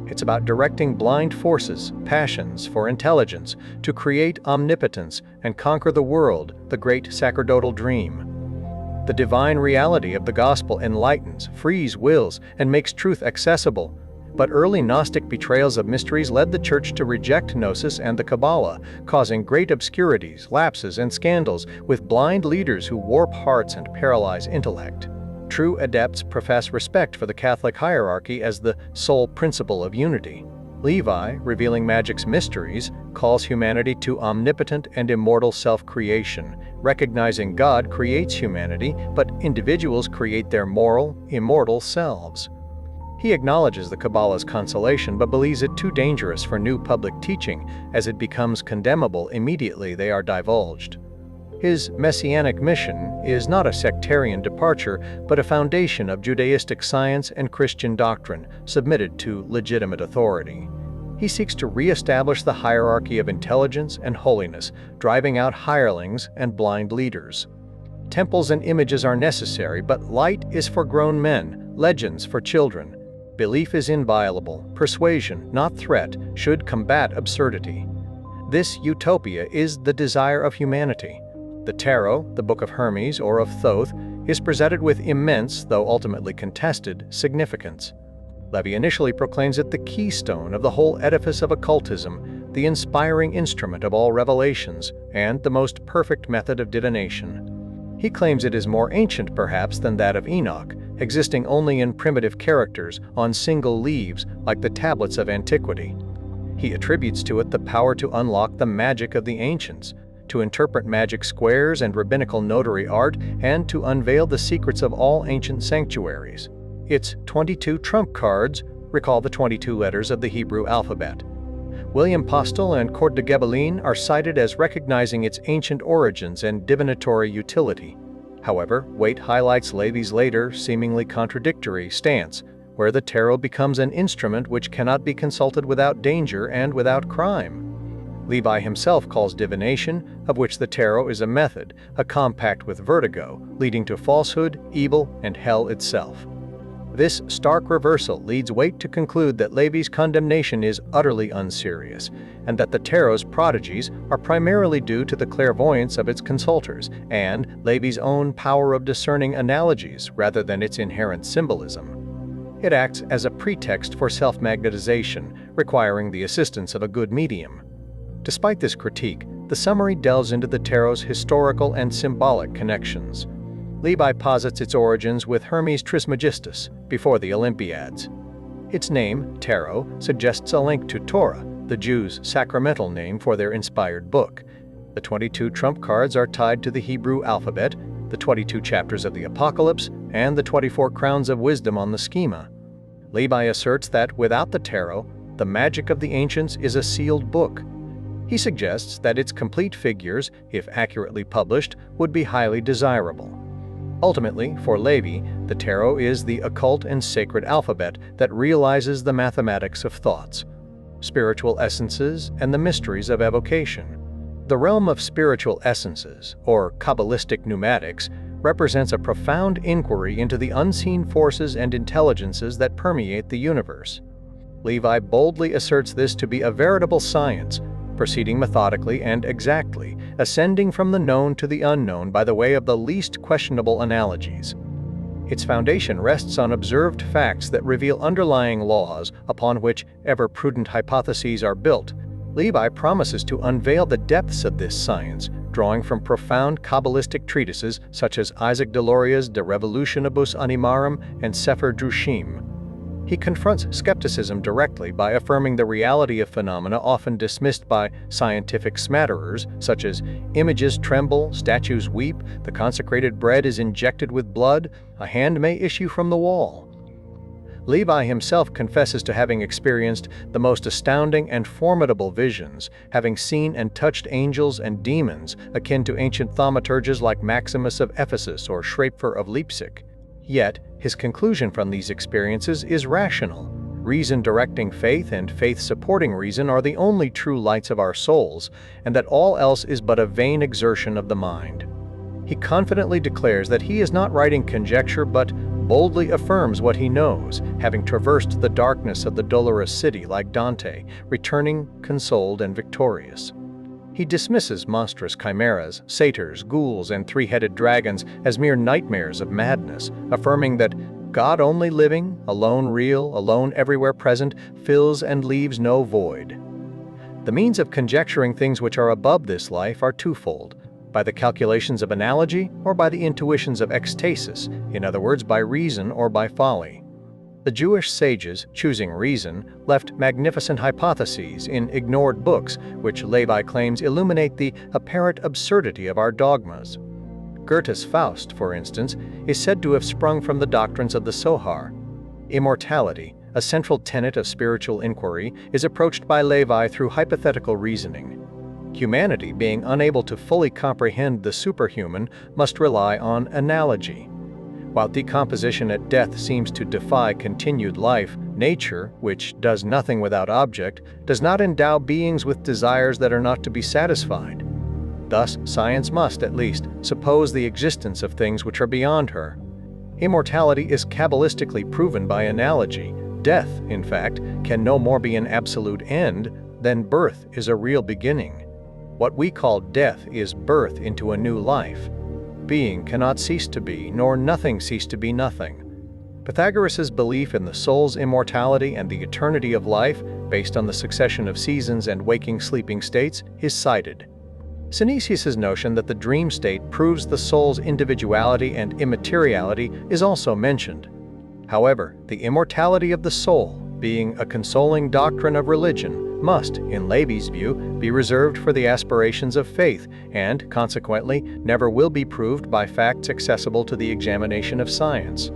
It's about directing blind forces, passions, for intelligence, to create omnipotence and conquer the world, the great sacerdotal dream. The divine reality of the gospel enlightens, frees wills, and makes truth accessible. But early Gnostic betrayals of mysteries led the Church to reject Gnosis and the Kabbalah, causing great obscurities, lapses, and scandals, with blind leaders who warp hearts and paralyze intellect. True adepts profess respect for the Catholic hierarchy as the sole principle of unity. Levi, revealing magic's mysteries, calls humanity to omnipotent and immortal self-creation, recognizing God creates humanity, but individuals create their moral, immortal selves. He acknowledges the Kabbalah's consolation but believes it too dangerous for new public teaching, as it becomes condemnable immediately they are divulged. His messianic mission is not a sectarian departure, but a foundation of Judaistic science and Christian doctrine, submitted to legitimate authority. He seeks to re-establish the hierarchy of intelligence and holiness, driving out hirelings and blind leaders. Temples and images are necessary, but light is for grown men, legends for children. Belief is inviolable. Persuasion, not threat, should combat absurdity. This utopia is the desire of humanity. The tarot, the Book of Hermes or of Thoth, is presented with immense, though ultimately contested, significance. Lévi initially proclaims it the keystone of the whole edifice of occultism, the inspiring instrument of all revelations, and the most perfect method of divination. He claims it is more ancient, perhaps, than that of Enoch, existing only in primitive characters on single leaves like the tablets of antiquity. He attributes to it the power to unlock the magic of the ancients, to interpret magic squares and rabbinical notary art, and to unveil the secrets of all ancient sanctuaries. Its 22 trump cards recall the 22 letters of the Hebrew alphabet. William Postel and Court de Gebelin are cited as recognizing its ancient origins and divinatory utility. However, Waite highlights Lévi's later, seemingly contradictory stance, where the tarot becomes an instrument which cannot be consulted without danger and without crime. Lévi himself calls divination, of which the tarot is a method, a compact with vertigo, leading to falsehood, evil, and hell itself. This stark reversal leads Waite to conclude that Lévi's condemnation is utterly unserious, and that the tarot's prodigies are primarily due to the clairvoyance of its consultors and Lévi's own power of discerning analogies rather than its inherent symbolism. It acts as a pretext for self-magnetization, requiring the assistance of a good medium. Despite this critique, the summary delves into the tarot's historical and symbolic connections. Lévi posits its origins with Hermes Trismegistus, before the Olympiads. Its name, tarot, suggests a link to Torah, the Jews' sacramental name for their inspired book. The 22 trump cards are tied to the Hebrew alphabet, the 22 chapters of the Apocalypse, and the 24 crowns of wisdom on the schema. Lévi asserts that without the tarot, the magic of the ancients is a sealed book. He suggests that its complete figures, if accurately published, would be highly desirable. Ultimately, for Lévi, the tarot is the occult and sacred alphabet that realizes the mathematics of thoughts, spiritual essences, and the mysteries of evocation. The realm of spiritual essences, or Kabbalistic pneumatics, represents a profound inquiry into the unseen forces and intelligences that permeate the universe. Lévi boldly asserts this to be a veritable science, proceeding methodically and exactly, ascending from the known to the unknown by the way of the least questionable analogies. Its foundation rests on observed facts that reveal underlying laws upon which ever-prudent hypotheses are built. Lévi promises to unveil the depths of this science, drawing from profound Kabbalistic treatises such as Isaac Deloria's De Revolutionibus Animarum and Sefer Drushim. He confronts skepticism directly by affirming the reality of phenomena often dismissed by scientific smatterers, such as images tremble, statues weep, the consecrated bread is injected with blood, a hand may issue from the wall. Lévi himself confesses to having experienced the most astounding and formidable visions, having seen and touched angels and demons akin to ancient thaumaturges like Maximus of Ephesus or Schraepfer of Leipzig. Yet, his conclusion from these experiences is rational. Reason directing faith and faith supporting reason are the only true lights of our souls, and that all else is but a vain exertion of the mind. He confidently declares that he is not writing conjecture but boldly affirms what he knows, having traversed the darkness of the dolorous city like Dante, returning consoled and victorious. He dismisses monstrous chimeras, satyrs, ghouls, and three-headed dragons as mere nightmares of madness, affirming that God only living, alone real, alone everywhere present, fills and leaves no void. The means of conjecturing things which are above this life are twofold: by the calculations of analogy or by the intuitions of ecstasis, in other words, by reason or by folly. The Jewish sages, choosing reason, left magnificent hypotheses in ignored books, which Lévi claims illuminate the apparent absurdity of our dogmas. Goethe's Faust, for instance, is said to have sprung from the doctrines of the Zohar. Immortality, a central tenet of spiritual inquiry, is approached by Lévi through hypothetical reasoning. Humanity, being unable to fully comprehend the superhuman, must rely on analogy. While decomposition at death seems to defy continued life, nature, which does nothing without object, does not endow beings with desires that are not to be satisfied. Thus, science must, at least, suppose the existence of things which are beyond her. Immortality is Kabbalistically proven by analogy. Death, in fact, can no more be an absolute end than birth is a real beginning. What we call death is birth into a new life. Being cannot cease to be, nor nothing cease to be nothing. Pythagoras's belief in the soul's immortality and the eternity of life, based on the succession of seasons and waking-sleeping states, is cited. Synesius's notion that the dream state proves the soul's individuality and immateriality is also mentioned. However, the immortality of the soul, being a consoling doctrine of religion, must, in Lévi's view, be reserved for the aspirations of faith and, consequently, never will be proved by facts accessible to the examination of science.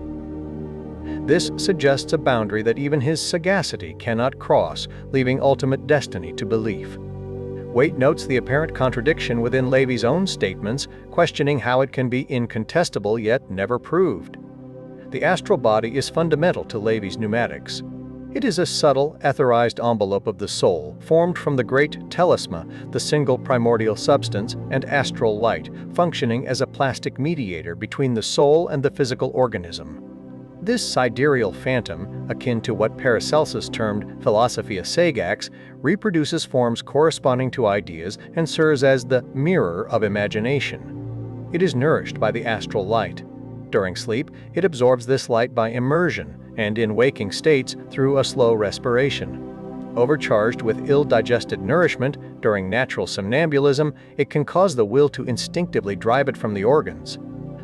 This suggests a boundary that even his sagacity cannot cross, leaving ultimate destiny to belief. Waite notes the apparent contradiction within Lévi's own statements, questioning how it can be incontestable yet never proved. The astral body is fundamental to Lévi's pneumatics. It is a subtle, etherized envelope of the soul, formed from the great telesma, the single primordial substance, and astral light, functioning as a plastic mediator between the soul and the physical organism. This sidereal phantom, akin to what Paracelsus termed philosophia sagax, reproduces forms corresponding to ideas and serves as the mirror of imagination. It is nourished by the astral light. During sleep, it absorbs this light by immersion, and in waking states through a slow respiration. Overcharged with ill-digested nourishment during natural somnambulism, it can cause the will to instinctively drive it from the organs.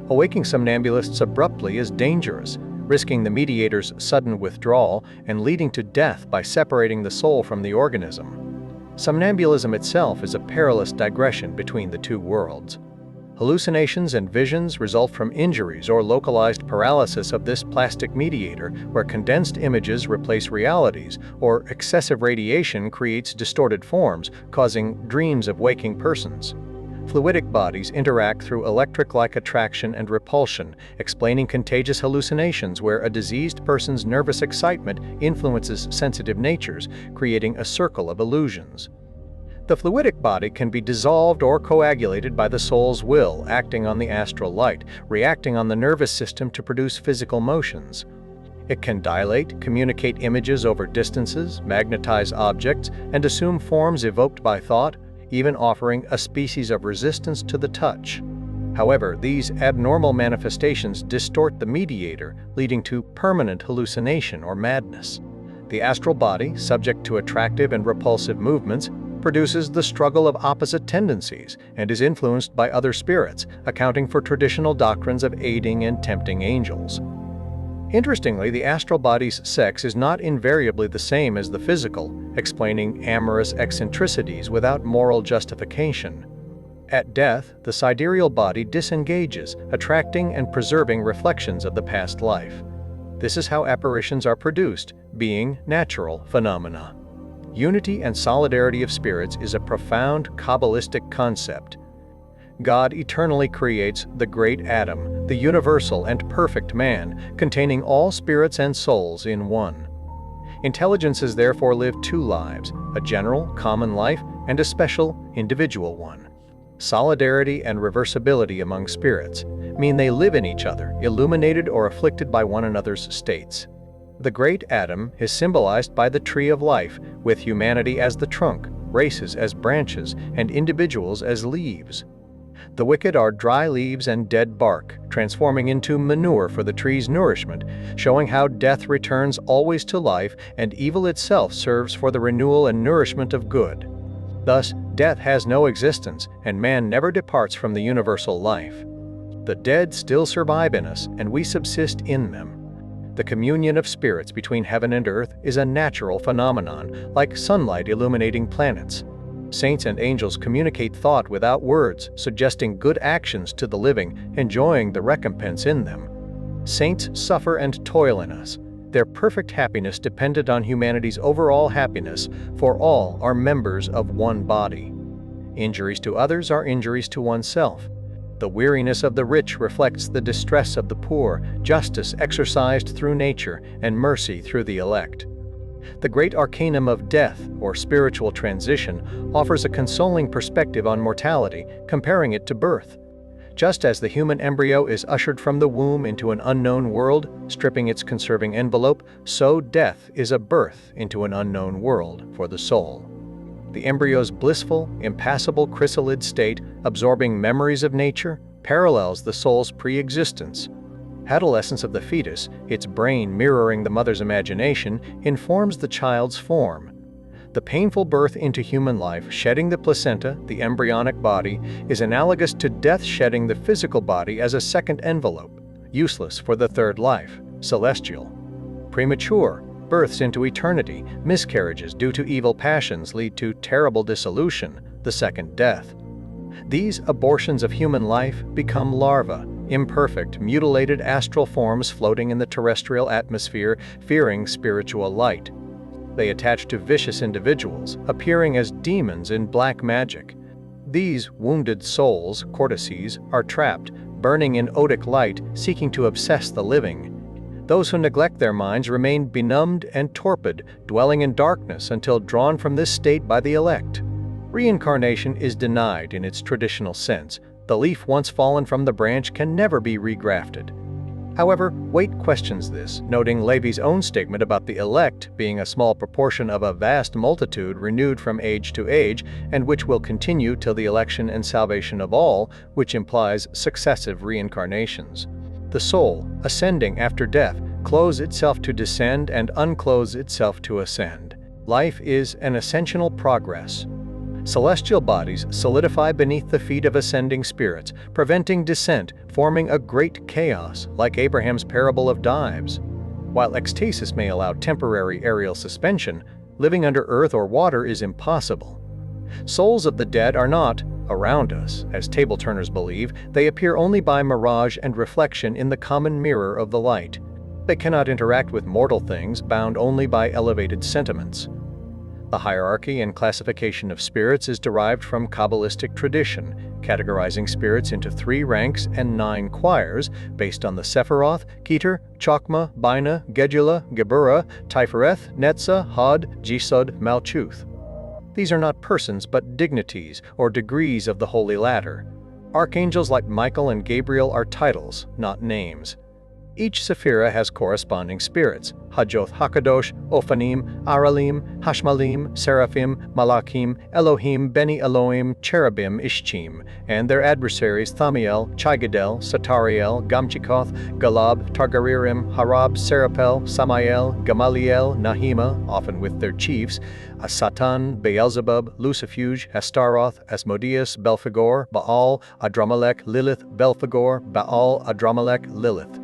Awaking somnambulists abruptly is dangerous, risking the mediator's sudden withdrawal and leading to death by separating the soul from the organism. Somnambulism itself is a perilous digression between the two worlds. Hallucinations and visions result from injuries or localized paralysis of this plastic mediator, where condensed images replace realities, or excessive radiation creates distorted forms, causing dreams of waking persons. Fluidic bodies interact through electric-like attraction and repulsion, explaining contagious hallucinations where a diseased person's nervous excitement influences sensitive natures, creating a circle of illusions. The fluidic body can be dissolved or coagulated by the soul's will, acting on the astral light, reacting on the nervous system to produce physical motions. It can dilate, communicate images over distances, magnetize objects, and assume forms evoked by thought, even offering a species of resistance to the touch. However, these abnormal manifestations distort the mediator, leading to permanent hallucination or madness. The astral body, subject to attractive and repulsive movements, produces the struggle of opposite tendencies and is influenced by other spirits, accounting for traditional doctrines of aiding and tempting angels. Interestingly, the astral body's sex is not invariably the same as the physical, explaining amorous eccentricities without moral justification. At death, the sidereal body disengages, attracting and preserving reflections of the past life. This is how apparitions are produced, being natural phenomena. Unity and solidarity of spirits is a profound Kabbalistic concept. God eternally creates the great Adam, the universal and perfect man, containing all spirits and souls in one. Intelligences therefore live two lives, a general, common life, and a special, individual one. Solidarity and reversibility among spirits mean they live in each other, illuminated or afflicted by one another's states. The great Adam is symbolized by the tree of life, with humanity as the trunk, races as branches, and individuals as leaves. The wicked are dry leaves and dead bark, transforming into manure for the tree's nourishment, showing how death returns always to life and evil itself serves for the renewal and nourishment of good. Thus, death has no existence, and man never departs from the universal life. The dead still survive in us, and we subsist in them. The communion of spirits between heaven and earth is a natural phenomenon, like sunlight illuminating planets. Saints and angels communicate thought without words, suggesting good actions to the living, enjoying the recompense in them. Saints suffer and toil in us, their perfect happiness dependent on humanity's overall happiness, for all are members of one body. Injuries to others are injuries to oneself. The weariness of the rich reflects the distress of the poor, justice exercised through nature, and mercy through the elect. The great arcanum of death, or spiritual transition, offers a consoling perspective on mortality, comparing it to birth. Just as the human embryo is ushered from the womb into an unknown world, stripping its conserving envelope, so death is a birth into an unknown world for the soul. The embryo's blissful, impassible chrysalid state, absorbing memories of nature, parallels the soul's pre-existence. Adolescence of the fetus, its brain mirroring the mother's imagination, informs the child's form. The painful birth into human life, shedding the placenta, the embryonic body, is analogous to death shedding the physical body as a second envelope, useless for the third life, celestial. Premature births into eternity, miscarriages due to evil passions lead to terrible dissolution, the second death. These abortions of human life become larvae, imperfect, mutilated astral forms floating in the terrestrial atmosphere, fearing spiritual light. They attach to vicious individuals, appearing as demons in black magic. These wounded souls, cortices, are trapped, burning in odic light, seeking to obsess the living. Those who neglect their minds remain benumbed and torpid, dwelling in darkness until drawn from this state by the elect. Reincarnation is denied in its traditional sense. The leaf once fallen from the branch can never be regrafted. However, Waite questions this, noting Lévi's own statement about the elect being a small proportion of a vast multitude renewed from age to age, and which will continue till the election and salvation of all, which implies successive reincarnations. The soul, ascending after death, clothes itself to descend and unclothes itself to ascend. Life is an ascensional progress. Celestial bodies solidify beneath the feet of ascending spirits, preventing descent, forming a great chaos, like Abraham's parable of Dives. While ecstasis may allow temporary aerial suspension, living under earth or water is impossible. Souls of the dead are not around us, as table-turners believe. They appear only by mirage and reflection in the common mirror of the light. They cannot interact with mortal things, bound only by elevated sentiments. The hierarchy and classification of spirits is derived from Kabbalistic tradition, categorizing spirits into 3 ranks and 9 choirs based on the Sephiroth, Keter, Chokmah, Bina, Gedula, Geburah, Tifereth, Netzah, Hod, Jesod, Malchuth. These are not persons but dignities or degrees of the holy ladder. Archangels like Michael and Gabriel are titles, not names. Each sephira has corresponding spirits: Hajoth Hakadosh, Ophanim, Aralim, Hashmalim, Seraphim, Malachim, Elohim, Beni Elohim, Cherubim, Ishchim, and their adversaries Thamiel, Chigadel, Satariel, Gamchikoth, Galab, Targaririm, Harab, Serapel, Samael, Gamaliel, Nahima, often with their chiefs, Satan, Beelzebub, Lucifuge, Astaroth, Asmodeus, Belphegor, Baal, Adramelech, Lilith, Belphegor, Baal, Adramelech, Lilith.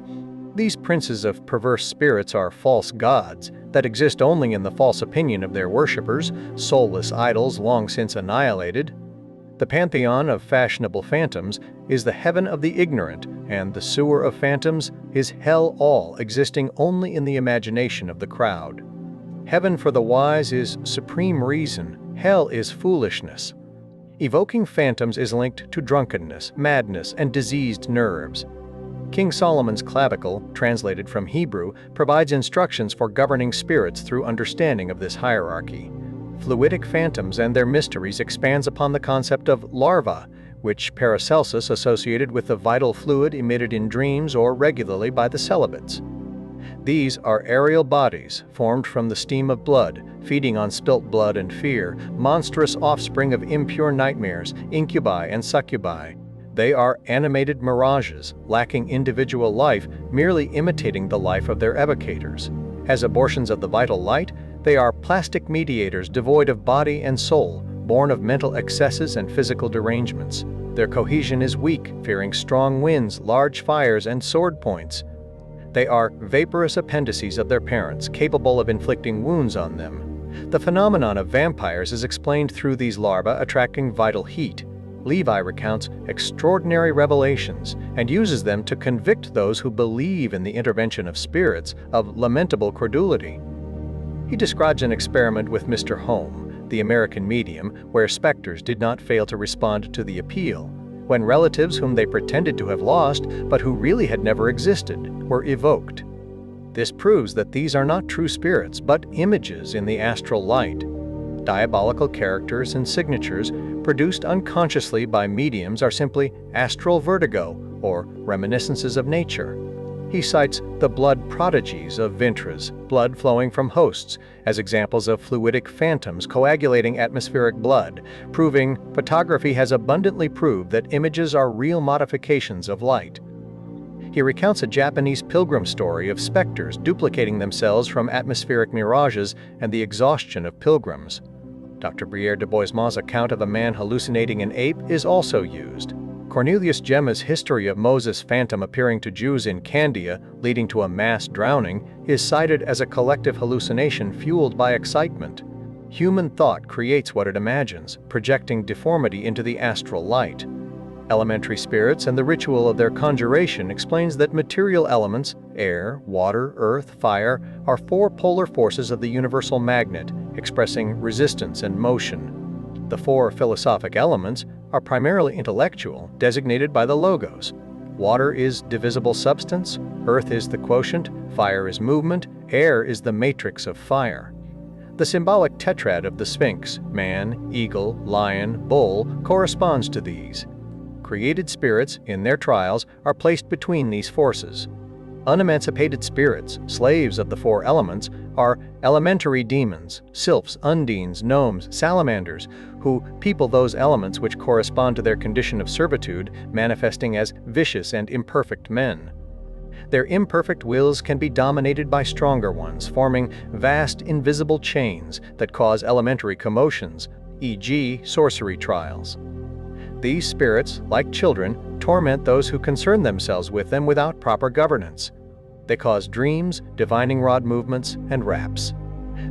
These princes of perverse spirits are false gods that exist only in the false opinion of their worshippers, soulless idols long since annihilated. The pantheon of fashionable phantoms is the heaven of the ignorant, and the sewer of phantoms is hell, all existing only in the imagination of the crowd. Heaven for the wise is supreme reason, hell is foolishness. Evoking phantoms is linked to drunkenness, madness, and diseased nerves. King Solomon's clavicle, translated from Hebrew, provides instructions for governing spirits through understanding of this hierarchy. Fluidic phantoms and their mysteries expands upon the concept of larva, which Paracelsus associated with the vital fluid emitted in dreams or regularly by the celibates. These are aerial bodies, formed from the steam of blood, feeding on spilt blood and fear, monstrous offspring of impure nightmares, incubi and succubi. They are animated mirages, lacking individual life, merely imitating the life of their evocators. As abortions of the vital light, they are plastic mediators devoid of body and soul, born of mental excesses and physical derangements. Their cohesion is weak, fearing strong winds, large fires, and sword points. They are vaporous appendices of their parents, capable of inflicting wounds on them. The phenomenon of vampires is explained through these larvae attracting vital heat. Levi recounts extraordinary revelations and uses them to convict those who believe in the intervention of spirits of lamentable credulity. He describes an experiment with Mr. Home, the American medium, where specters did not fail to respond to the appeal, when relatives whom they pretended to have lost, but who really had never existed, were evoked. This proves that these are not true spirits, but images in the astral light. Diabolical characters and signatures produced unconsciously by mediums are simply astral vertigo, or reminiscences of nature. He cites the blood prodigies of Vintras, blood flowing from hosts, as examples of fluidic phantoms coagulating atmospheric blood, proving photography has abundantly proved that images are real modifications of light. He recounts a Japanese pilgrim story of specters duplicating themselves from atmospheric mirages and the exhaustion of pilgrims. Dr. Briere de Boismont's account of a man hallucinating an ape is also used. Cornelius Gemma's history of Moses' phantom appearing to Jews in Candia, leading to a mass drowning, is cited as a collective hallucination fueled by excitement. Human thought creates what it imagines, projecting deformity into the astral light. Elementary spirits and the ritual of their conjuration explains that material elements, air, water, earth, fire, are four polar forces of the universal magnet, expressing resistance and motion. The four philosophic elements are primarily intellectual, designated by the logos. Water is divisible substance, earth is the quotient, fire is movement, air is the matrix of fire. The symbolic tetrad of the Sphinx, man, eagle, lion, bull, corresponds to these. Created spirits, in their trials, are placed between these forces. Unemancipated spirits, slaves of the four elements, are elementary demons, sylphs, undines, gnomes, salamanders, who people those elements which correspond to their condition of servitude, manifesting as vicious and imperfect men. Their imperfect wills can be dominated by stronger ones, forming vast invisible chains that cause elementary commotions, e.g., sorcery trials. These spirits, like children, torment those who concern themselves with them without proper governance. They cause dreams, divining rod movements, and raps.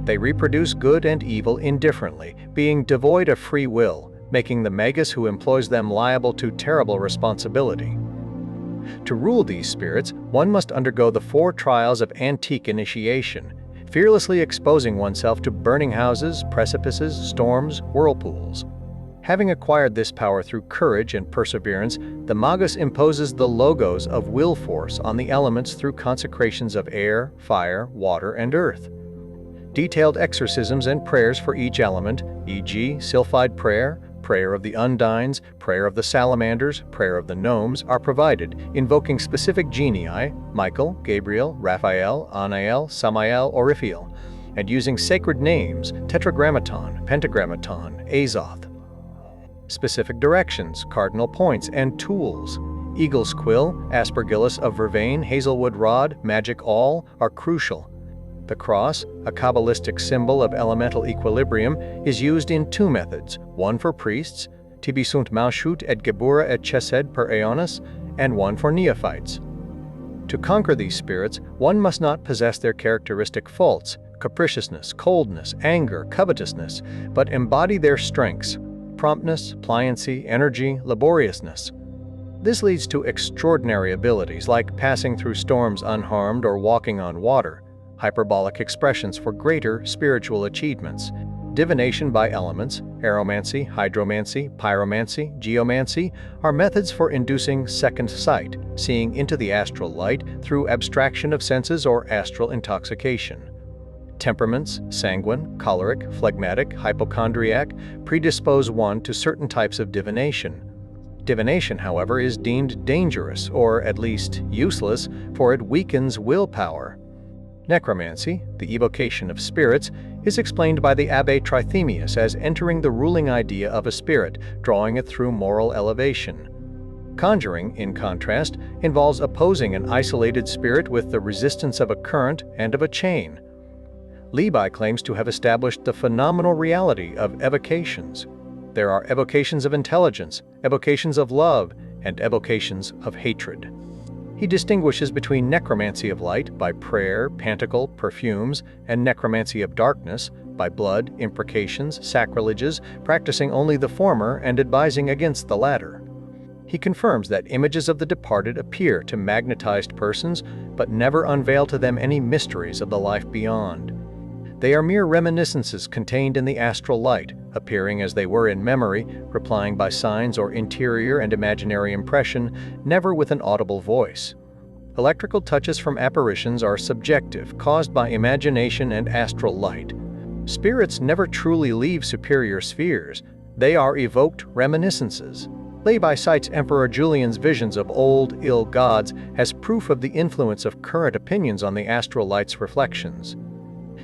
They reproduce good and evil indifferently, being devoid of free will, making the magus who employs them liable to terrible responsibility. To rule these spirits, one must undergo the four trials of antique initiation, fearlessly exposing oneself to burning houses, precipices, storms, whirlpools. Having acquired this power through courage and perseverance, the magus imposes the logos of will force on the elements through consecrations of air, fire, water, and earth. Detailed exorcisms and prayers for each element, e.g., Sylphide prayer, prayer of the undines, prayer of the salamanders, prayer of the gnomes, are provided, invoking specific genii, Michael, Gabriel, Raphael, Anael, Samael, or Raphael, and using sacred names, Tetragrammaton, Pentagrammaton, Azoth. Specific directions, cardinal points, and tools, eagle's quill, aspergillus of vervain, hazelwood rod, magic awl, are crucial. The cross, a Kabbalistic symbol of elemental equilibrium, is used in two methods, one for priests, tibi sunt malchut et gebura et chesed per aeonis, and one for neophytes. To conquer these spirits, one must not possess their characteristic faults, capriciousness, coldness, anger, covetousness, but embody their strengths, promptness, pliancy, energy, laboriousness. This leads to extraordinary abilities like passing through storms unharmed or walking on water, hyperbolic expressions for greater spiritual achievements, divination by elements, aeromancy, hydromancy, pyromancy, geomancy are methods for inducing second sight, seeing into the astral light through abstraction of senses or astral intoxication. Temperaments, sanguine, choleric, phlegmatic, hypochondriac, predispose one to certain types of divination. Divination, however, is deemed dangerous, or at least useless, for it weakens willpower. Necromancy, the evocation of spirits, is explained by the Abbé Trithemius as entering the ruling idea of a spirit, drawing it through moral elevation. Conjuring, in contrast, involves opposing an isolated spirit with the resistance of a current and of a chain. Lévi claims to have established the phenomenal reality of evocations. There are evocations of intelligence, evocations of love, and evocations of hatred. He distinguishes between necromancy of light by prayer, pantacle, perfumes, and necromancy of darkness by blood, imprecations, sacrileges, practicing only the former and advising against the latter. He confirms that images of the departed appear to magnetized persons, but never unveil to them any mysteries of the life beyond. They are mere reminiscences contained in the astral light, appearing as they were in memory, replying by signs or interior and imaginary impression, never with an audible voice. Electrical touches from apparitions are subjective, caused by imagination and astral light. Spirits never truly leave superior spheres. They are evoked reminiscences. Lévi cites Emperor Julian's visions of old, ill gods as proof of the influence of current opinions on the astral light's reflections.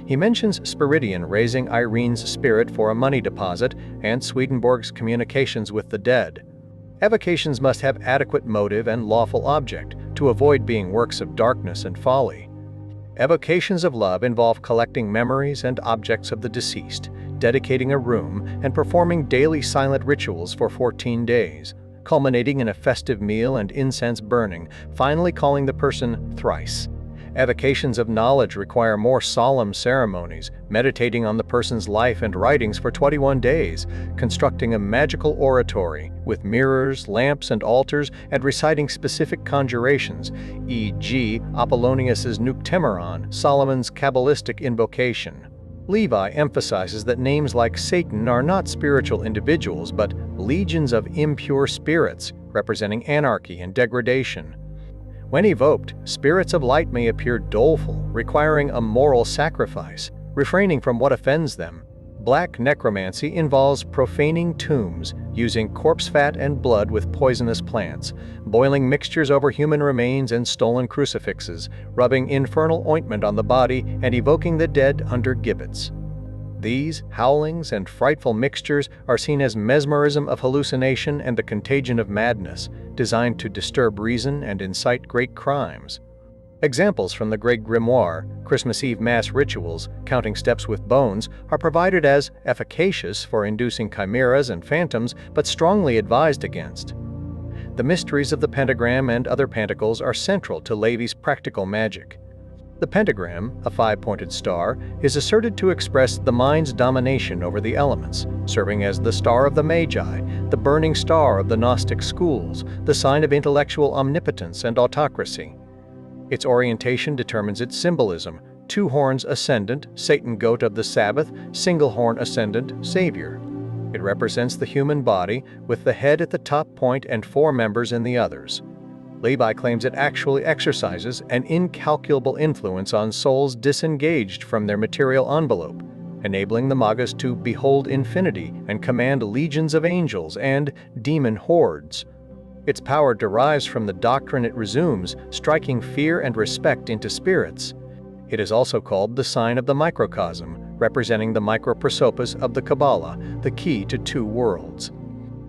He mentions Spiridion raising Irene's spirit for a money deposit and Swedenborg's communications with the dead. Evocations must have adequate motive and lawful object to avoid being works of darkness and folly. Evocations of love involve collecting memories and objects of the deceased, dedicating a room, and performing daily silent rituals for 14 days, culminating in a festive meal and incense burning, finally calling the person thrice. Evocations of knowledge require more solemn ceremonies, meditating on the person's life and writings for 21 days, constructing a magical oratory with mirrors, lamps, and altars, and reciting specific conjurations, e.g. Apollonius's Nuktemeron, Solomon's Kabbalistic invocation. Lévi emphasizes that names like Satan are not spiritual individuals, but legions of impure spirits, representing anarchy and degradation. When evoked, spirits of light may appear doleful, requiring a moral sacrifice, refraining from what offends them. Black necromancy involves profaning tombs, using corpse fat and blood with poisonous plants, boiling mixtures over human remains and stolen crucifixes, rubbing infernal ointment on the body, and evoking the dead under gibbets. These howlings and frightful mixtures are seen as mesmerism of hallucination and the contagion of madness, designed to disturb reason and incite great crimes. Examples from the Great Grimoire, Christmas Eve Mass rituals, counting steps with bones, are provided as efficacious for inducing chimeras and phantoms, but strongly advised against. The mysteries of the pentagram and other pentacles are central to Lévi's practical magic. The pentagram, a 5-pointed star, is asserted to express the mind's domination over the elements, serving as the star of the Magi, the burning star of the Gnostic schools, the sign of intellectual omnipotence and autocracy. Its orientation determines its symbolism: 2 horns ascendant, Satan goat of the Sabbath, single horn ascendant, Savior. It represents the human body, with the head at the top point and 4 members in the others. Lévi claims it actually exercises an incalculable influence on souls disengaged from their material envelope, enabling the Magas to behold infinity and command legions of angels and demon hordes. Its power derives from the doctrine it resumes, striking fear and respect into spirits. It is also called the sign of the microcosm, representing the microprosopis of the Kabbalah, the key to 2 worlds.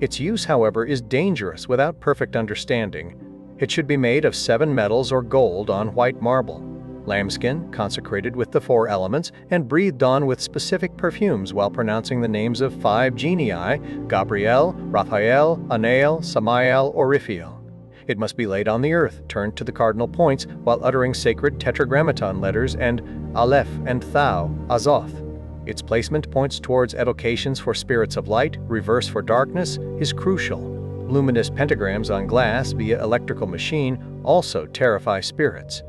Its use, however, is dangerous without perfect understanding. It should be made of 7 metals or gold on white marble, lambskin consecrated with the 4 elements, and breathed on with specific perfumes while pronouncing the names of 5 genii: Gabriel, Raphael, Anael, Samael, or Raphael. It must be laid on the earth, turned to the cardinal points, while uttering sacred tetragrammaton letters and Aleph and Thau, Azoth. Its placement points towards evocations for spirits of light, reverse for darkness, is crucial. Luminous pentagrams on glass via electrical machine also terrify spirits.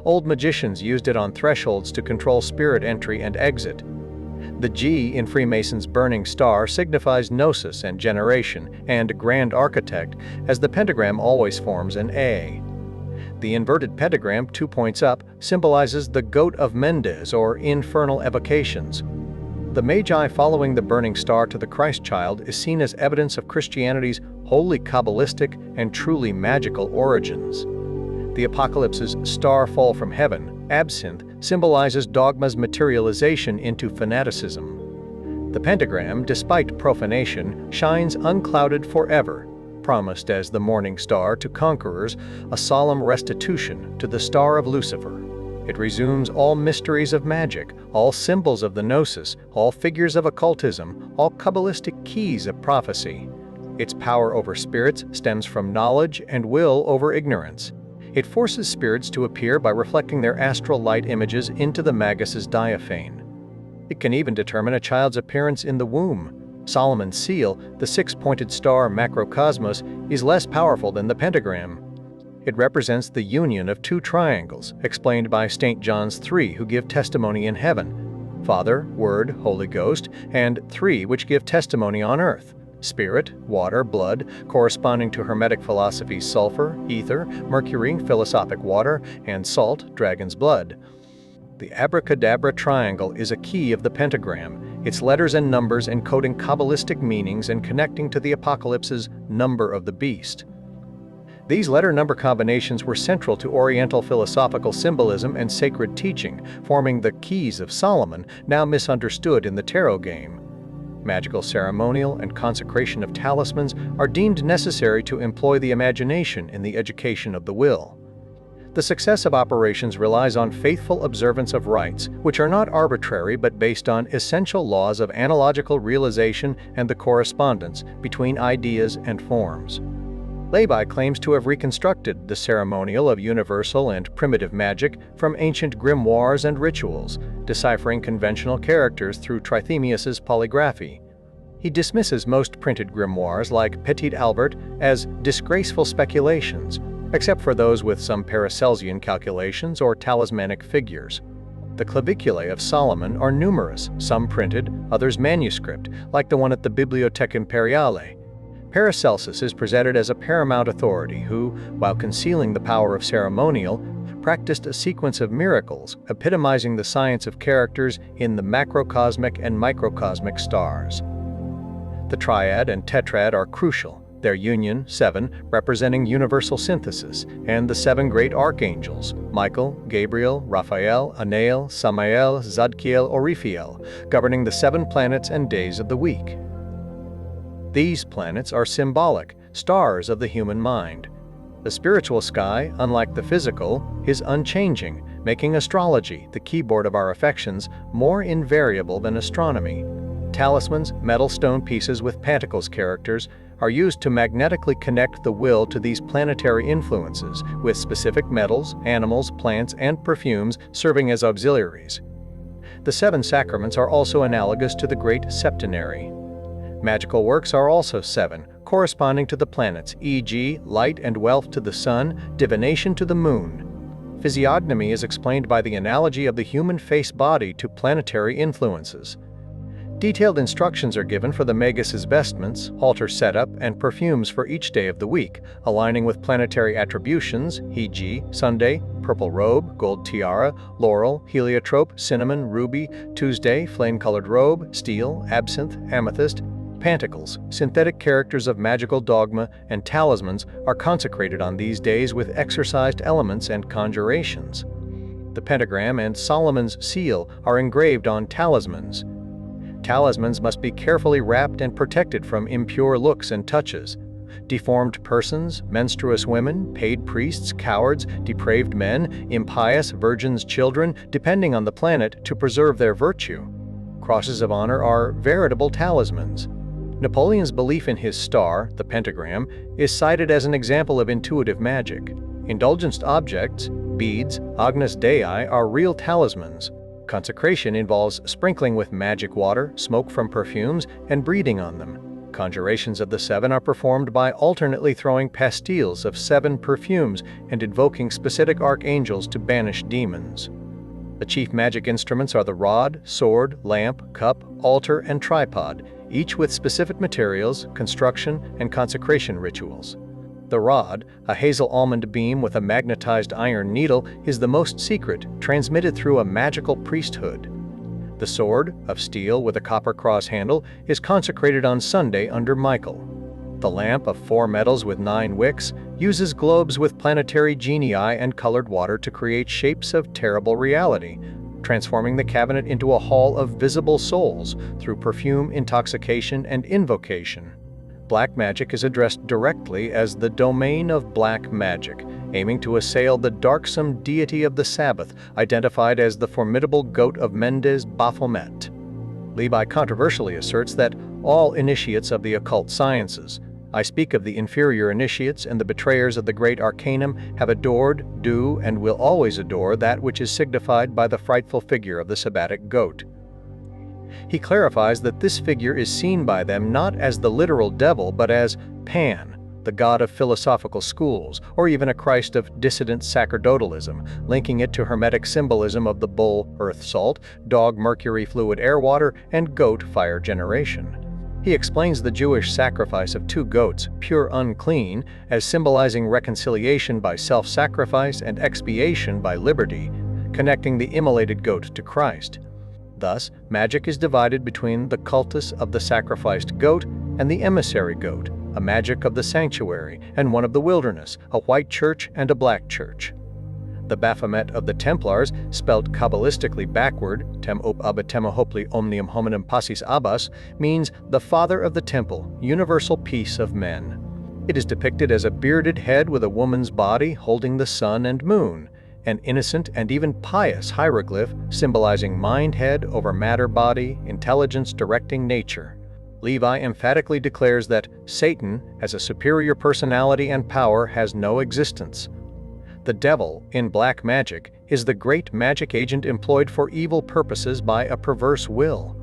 Old magicians used it on thresholds to control spirit entry and exit. The G in Freemason's burning star signifies gnosis and generation and grand architect, as the pentagram always forms an A. The inverted pentagram, 2 points up, symbolizes the goat of Mendes or infernal evocations. The Magi following the burning star to the Christ child is seen as evidence of Christianity's wholly Kabbalistic and truly magical origins. The Apocalypse's star fall from heaven, absinthe, symbolizes dogma's materialization into fanaticism. The pentagram, despite profanation, shines unclouded forever, promised as the morning star to conquerors, a solemn restitution to the star of Lucifer. It resumes all mysteries of magic, all symbols of the gnosis, all figures of occultism, all Kabbalistic keys of prophecy. Its power over spirits stems from knowledge and will over ignorance. It forces spirits to appear by reflecting their astral light images into the magus's diaphane. It can even determine a child's appearance in the womb. Solomon's seal, the 6-pointed star macrocosmos, is less powerful than the pentagram. It represents the union of 2 triangles, explained by St. John's 3, who give testimony in heaven: Father, Word, Holy Ghost, and 3 which give testimony on earth: spirit, water, blood, corresponding to Hermetic philosophy's sulfur, ether, mercury, philosophic water, and salt, dragon's blood. The abracadabra triangle is a key of the pentagram, its letters and numbers encoding Kabbalistic meanings and connecting to the Apocalypse's number of the beast. These letter-number combinations were central to Oriental philosophical symbolism and sacred teaching, forming the keys of Solomon, now misunderstood in the tarot game. Magical ceremonial and consecration of talismans are deemed necessary to employ the imagination in the education of the will. The success of operations relies on faithful observance of rites, which are not arbitrary but based on essential laws of analogical realization and the correspondence between ideas and forms. Lévi claims to have reconstructed the ceremonial of universal and primitive magic from ancient grimoires and rituals, deciphering conventional characters through Trithemius's polygraphy. He dismisses most printed grimoires like Petit Albert as disgraceful speculations, except for those with some Paracelsian calculations or talismanic figures. The claviculae of Solomon are numerous, some printed, others manuscript, like the one at the Bibliotheca Imperiale. Paracelsus is presented as a paramount authority who, while concealing the power of ceremonial, practiced a sequence of miracles, epitomizing the science of characters in the macrocosmic and microcosmic stars. The triad and tetrad are crucial, their union, 7, representing universal synthesis, and the 7 great archangels, Michael, Gabriel, Raphael, Anael, Samael, Zadkiel, Orifiel, governing the 7 planets and days of the week. These planets are symbolic, stars of the human mind. The spiritual sky, unlike the physical, is unchanging, making astrology, the keyboard of our affections, more invariable than astronomy. Talismans, metal stone pieces with pentacles characters, are used to magnetically connect the will to these planetary influences, with specific metals, animals, plants, and perfumes serving as auxiliaries. The 7 sacraments are also analogous to the great septenary. Magical works are also 7, corresponding to the planets, e.g., light and wealth to the sun, divination to the moon. Physiognomy is explained by the analogy of the human face-body to planetary influences. Detailed instructions are given for the magus's vestments, altar setup, and perfumes for each day of the week, aligning with planetary attributions, e.g., Sunday, purple robe, gold tiara, laurel, heliotrope, cinnamon, ruby; Tuesday, flame-colored robe, steel, absinthe, amethyst. Pentacles, synthetic characters of magical dogma, and talismans are consecrated on these days with exorcised elements and conjurations. The pentagram and Solomon's seal are engraved on talismans. Talismans must be carefully wrapped and protected from impure looks and touches. Deformed persons, menstruous women, paid priests, cowards, depraved men, impious, virgins, children, depending on the planet to preserve their virtue. Crosses of honor are veritable talismans. Napoleon's belief in his star, the pentagram, is cited as an example of intuitive magic. Indulgenced objects, beads, Agnus Dei, are real talismans. Consecration involves sprinkling with magic water, smoke from perfumes, and breathing on them. Conjurations of the seven are performed by alternately throwing pastilles of 7 perfumes and invoking specific archangels to banish demons. The chief magic instruments are the rod, sword, lamp, cup, altar, and tripod, each with specific materials, construction, and consecration rituals. The rod, a hazel almond beam with a magnetized iron needle, is the most secret, transmitted through a magical priesthood. The sword, of steel with a copper cross handle, is consecrated on Sunday under Michael. The lamp, of 4 metals with 9 wicks, uses globes with planetary genii and colored water to create shapes of terrible reality, transforming the cabinet into a hall of visible souls through perfume, intoxication, and invocation. Black magic is addressed directly as the domain of black magic, aiming to assail the darksome deity of the Sabbath, identified as the formidable goat of Mendes Baphomet. Lévi controversially asserts that all initiates of the occult sciences, I speak of the inferior initiates and the betrayers of the great arcanum, have adored, do, and will always adore that which is signified by the frightful figure of the Sabbatic goat. He clarifies that this figure is seen by them not as the literal devil but as Pan, the god of philosophical schools, or even a Christ of dissident sacerdotalism, linking it to Hermetic symbolism of the bull, earth salt, dog, mercury, fluid, air, water, and goat, fire generation. He explains the Jewish sacrifice of 2 goats, pure unclean, as symbolizing reconciliation by self-sacrifice and expiation by liberty, connecting the immolated goat to Christ. Thus, magic is divided between the cultus of the sacrificed goat and the emissary goat, a magic of the sanctuary, and one of the wilderness, a white church and a black church. The Baphomet of the Templars, spelled Kabbalistically backward, Tem op abba temahopli omnium hominum passis abbas, means the father of the temple, universal peace of men. It is depicted as a bearded head with a woman's body holding the sun and moon, an innocent and even pious hieroglyph symbolizing mind head over matter body, intelligence directing nature. Lévi emphatically declares that Satan, as a superior personality and power, has no existence. The devil, in black magic, is the great magic agent employed for evil purposes by a perverse will.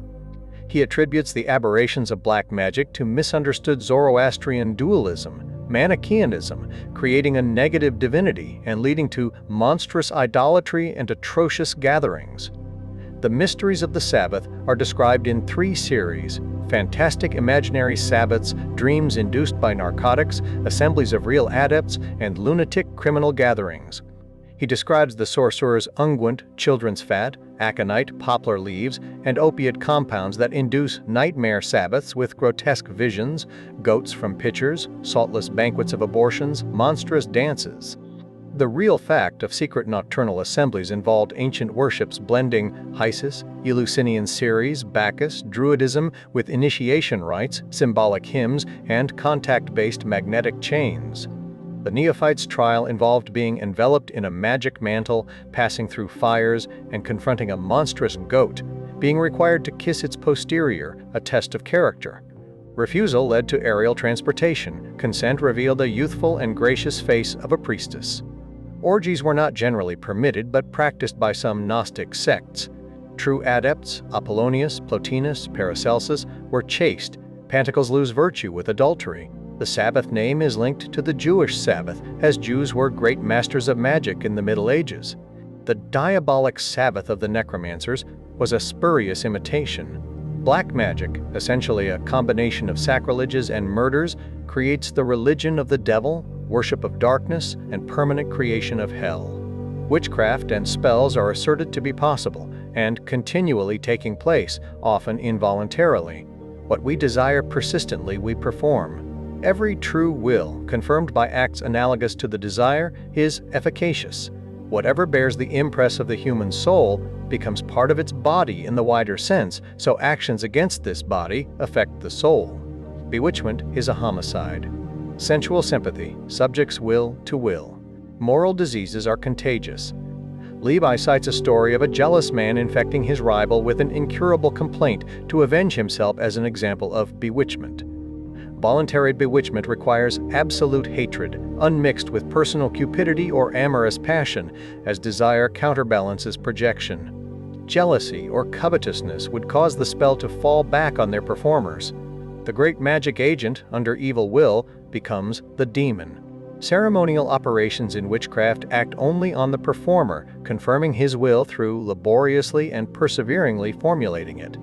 He attributes the aberrations of black magic to misunderstood Zoroastrian dualism, Manichaeanism, creating a negative divinity and leading to monstrous idolatry and atrocious gatherings. The mysteries of the Sabbath are described in 3 series: fantastic imaginary Sabbaths, dreams induced by narcotics, assemblies of real adepts, and lunatic criminal gatherings. He describes the sorcerer's unguent, children's fat, aconite, poplar leaves, and opiate compounds that induce nightmare Sabbaths with grotesque visions, goats from pitchers, saltless banquets of abortions, monstrous dances. The real fact of secret nocturnal assemblies involved ancient worships blending Isis, Eleusinian Ceres, Bacchus, Druidism with initiation rites, symbolic hymns, and contact-based magnetic chains. The neophyte's trial involved being enveloped in a magic mantle, passing through fires, and confronting a monstrous goat, being required to kiss its posterior, a test of character. Refusal led to aerial transportation. Consent revealed a youthful and gracious face of a priestess. Orgies were not generally permitted but practiced by some Gnostic sects. True adepts, Apollonius, Plotinus, Paracelsus, were chaste. Pentacles lose virtue with adultery. The Sabbath name is linked to the Jewish Sabbath, as Jews were great masters of magic in the Middle Ages. The diabolic Sabbath of the necromancers was a spurious imitation. Black magic, essentially a combination of sacrileges and murders, creates the religion of the devil, worship of darkness, and permanent creation of hell. Witchcraft and spells are asserted to be possible and continually taking place, often involuntarily. What we desire persistently we perform. Every true will, confirmed by acts analogous to the desire, is efficacious. Whatever bears the impress of the human soul becomes part of its body in the wider sense, so actions against this body affect the soul. Bewitchment is a homicide. Sensual sympathy, subjects will to will. Moral diseases are contagious. Lévi cites a story of a jealous man infecting his rival with an incurable complaint to avenge himself as an example of bewitchment. Voluntary bewitchment requires absolute hatred, unmixed with personal cupidity or amorous passion, as desire counterbalances projection. jealousy, or covetousness would cause the spell to fall back on their performers. The great magic agent, under evil will, becomes the demon. Ceremonial operations in witchcraft act only on the performer, confirming his will through laboriously and perseveringly formulating it.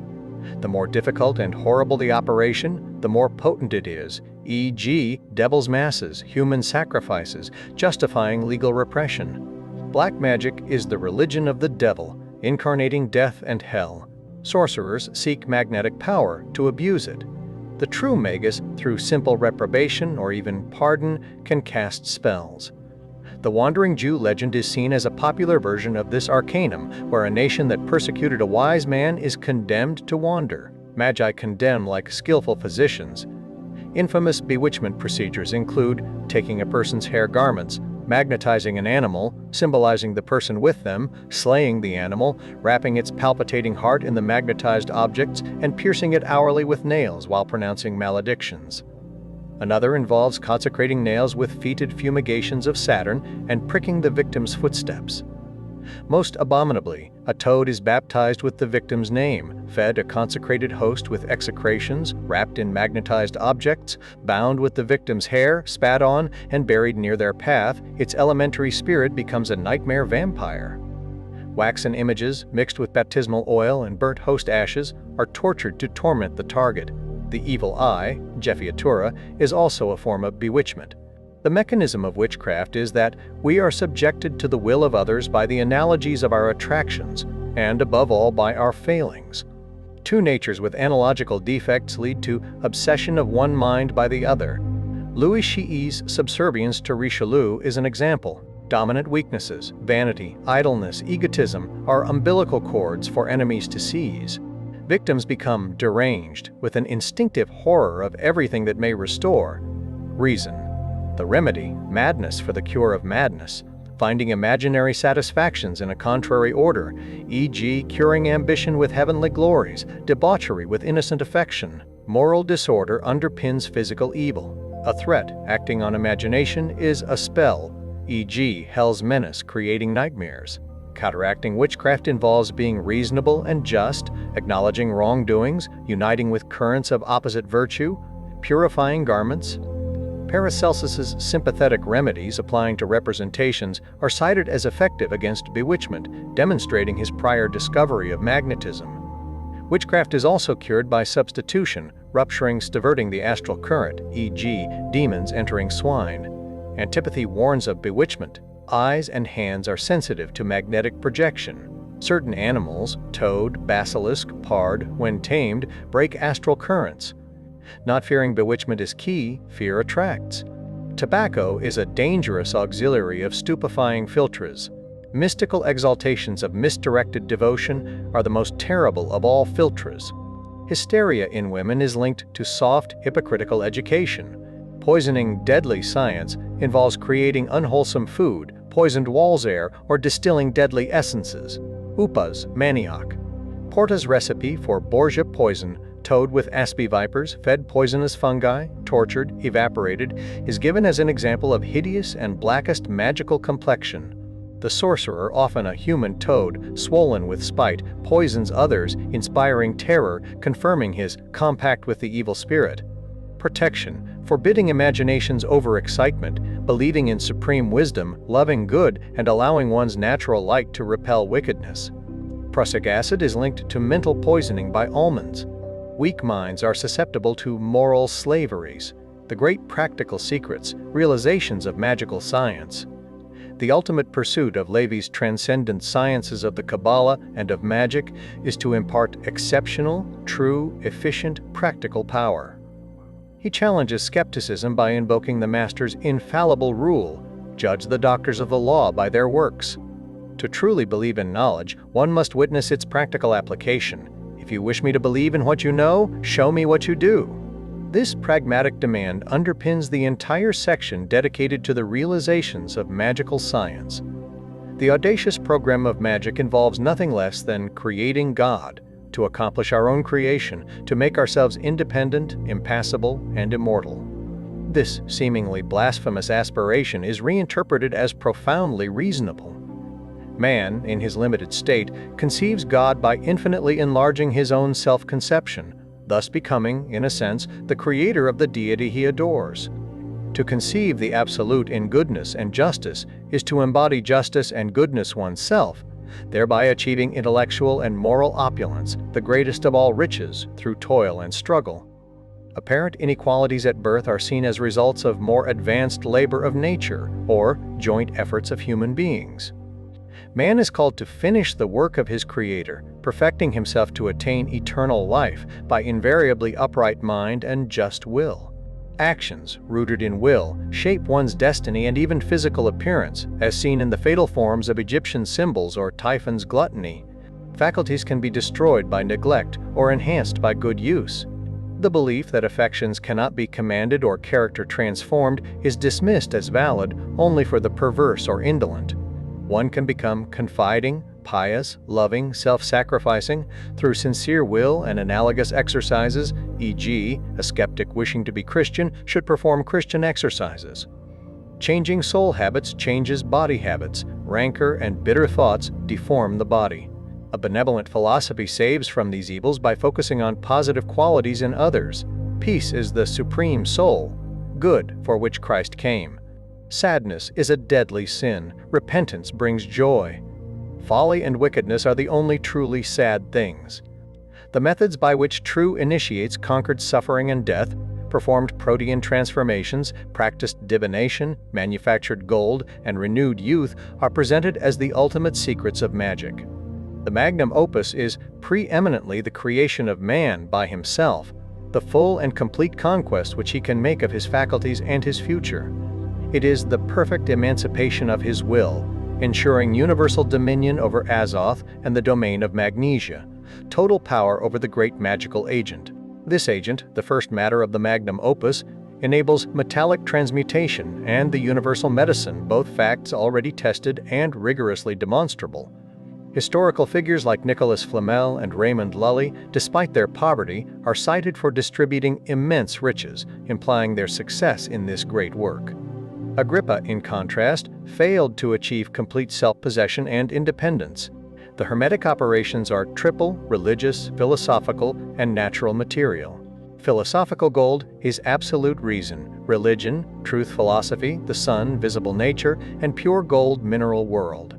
The more difficult and horrible the operation, the more potent it is, e.g., devil's masses, human sacrifices, justifying legal repression. Black magic is the religion of the devil, incarnating death and hell. Sorcerers seek magnetic power to abuse it. The true magus, through simple reprobation or even pardon, can cast spells. The Wandering Jew legend is seen as a popular version of this arcanum, where a nation that persecuted a wise man is condemned to wander. Magi condemn like skillful physicians. Infamous bewitchment procedures include taking a person's hair garments, magnetizing an animal, symbolizing the person with them, slaying the animal, wrapping its palpitating heart in the magnetized objects, and piercing it hourly with nails while pronouncing maledictions. Another involves consecrating nails with fetid fumigations of Saturn and pricking the victim's footsteps. Most abominably, a toad is baptized with the victim's name, fed a consecrated host with execrations, wrapped in magnetized objects, bound with the victim's hair, spat on, and buried near their path. Its elementary spirit becomes a nightmare vampire. Waxen images, mixed with baptismal oil and burnt host ashes, are tortured to torment the target. The evil eye, Jeffiatura, is also a form of bewitchment. The mechanism of witchcraft is that we are subjected to the will of others by the analogies of our attractions, and above all by our failings. Two natures with analogical defects lead to obsession of one mind by the other. Louis Chii's subservience to Richelieu is an example. Dominant weaknesses, vanity, idleness, egotism are umbilical cords for enemies to seize. Victims become deranged, with an instinctive horror of everything that may restore reason. The remedy, madness for the cure of madness, finding imaginary satisfactions in a contrary order, e.g., curing ambition with heavenly glories, debauchery with innocent affection. Moral disorder underpins physical evil. A threat acting on imagination is a spell, e.g., hell's menace creating nightmares. Counteracting witchcraft involves being reasonable and just, acknowledging wrongdoings, uniting with currents of opposite virtue, purifying garments. Paracelsus's sympathetic remedies applying to representations are cited as effective against bewitchment, demonstrating his prior discovery of magnetism. Witchcraft is also cured by substitution, rupturing, diverting the astral current, e.g., demons entering swine. Antipathy warns of bewitchment. Eyes and hands are sensitive to magnetic projection. Certain animals, toad, basilisk, pard, when tamed, break astral currents. Not fearing bewitchment is key, fear attracts. Tobacco is a dangerous auxiliary of stupefying philtres. Mystical exaltations of misdirected devotion are the most terrible of all philtres. Hysteria in women is linked to soft, hypocritical education. Poisoning deadly science involves creating unwholesome food, poisoned walls air, or distilling deadly essences. Upas, manioc. Porta's recipe for Borgia poison, toad with aspi vipers, fed poisonous fungi, tortured, evaporated, is given as an example of hideous and blackest magical complexion. The sorcerer, often a human toad, swollen with spite, poisons others, inspiring terror, confirming his compact with the evil spirit. Protection, forbidding imagination's overexcitement, believing in supreme wisdom, loving good, and allowing one's natural light to repel wickedness. Prussic acid is linked to mental poisoning by almonds. Weak minds are susceptible to moral slaveries. The great practical secrets, realizations of magical science. The ultimate pursuit of Lévi's transcendent sciences of the Kabbalah and of magic is to impart exceptional, true, efficient, practical power. He challenges skepticism by invoking the Master's infallible rule: judge the doctors of the law by their works. To truly believe in knowledge, one must witness its practical application. If you wish me to believe in what you know, show me what you do. This pragmatic demand underpins the entire section dedicated to the realizations of magical science. The audacious program of magic involves nothing less than creating God, to accomplish our own creation, to make ourselves independent, impassible, and immortal. This seemingly blasphemous aspiration is reinterpreted as profoundly reasonable. Man, in his limited state, conceives God by infinitely enlarging his own self-conception, thus becoming, in a sense, the creator of the deity he adores. To conceive the Absolute in goodness and justice is to embody justice and goodness oneself, thereby achieving intellectual and moral opulence, the greatest of all riches, through toil and struggle. Apparent inequalities at birth are seen as results of more advanced labor of nature, or joint efforts of human beings. Man is called to finish the work of his Creator, perfecting himself to attain eternal life by invariably upright mind and just will. Actions, rooted in will, shape one's destiny and even physical appearance, as seen in the fatal forms of Egyptian symbols or Typhon's gluttony. Faculties can be destroyed by neglect or enhanced by good use. The belief that affections cannot be commanded or character transformed is dismissed as valid only for the perverse or indolent. One can become confiding, pious, loving, self-sacrificing through sincere will and analogous exercises, e.g., a skeptic wishing to be Christian should perform Christian exercises. Changing soul habits changes body habits. Rancor and bitter thoughts deform the body. A benevolent philosophy saves from these evils by focusing on positive qualities in others. Peace is the supreme soul, good for which Christ came. Sadness is a deadly sin. Repentance brings joy. Folly and wickedness are the only truly sad things. The methods by which true initiates conquered suffering and death, performed protean transformations, practiced divination, manufactured gold, and renewed youth are presented as the ultimate secrets of magic. The magnum opus is preeminently the creation of man by himself, the full and complete conquest which he can make of his faculties and his future. It is the perfect emancipation of his will, ensuring universal dominion over Azoth and the domain of Magnesia, total power over the great magical agent. This agent, the first matter of the magnum opus, enables metallic transmutation and the universal medicine, both facts already tested and rigorously demonstrable. Historical figures like Nicholas Flamel and Raymond Lully, despite their poverty, are cited for distributing immense riches, implying their success in this great work. Agrippa, in contrast, failed to achieve complete self-possession and independence. The Hermetic operations are triple, religious, philosophical, and natural material. Philosophical gold is absolute reason, religion, truth philosophy, the sun, visible nature, and pure gold mineral world.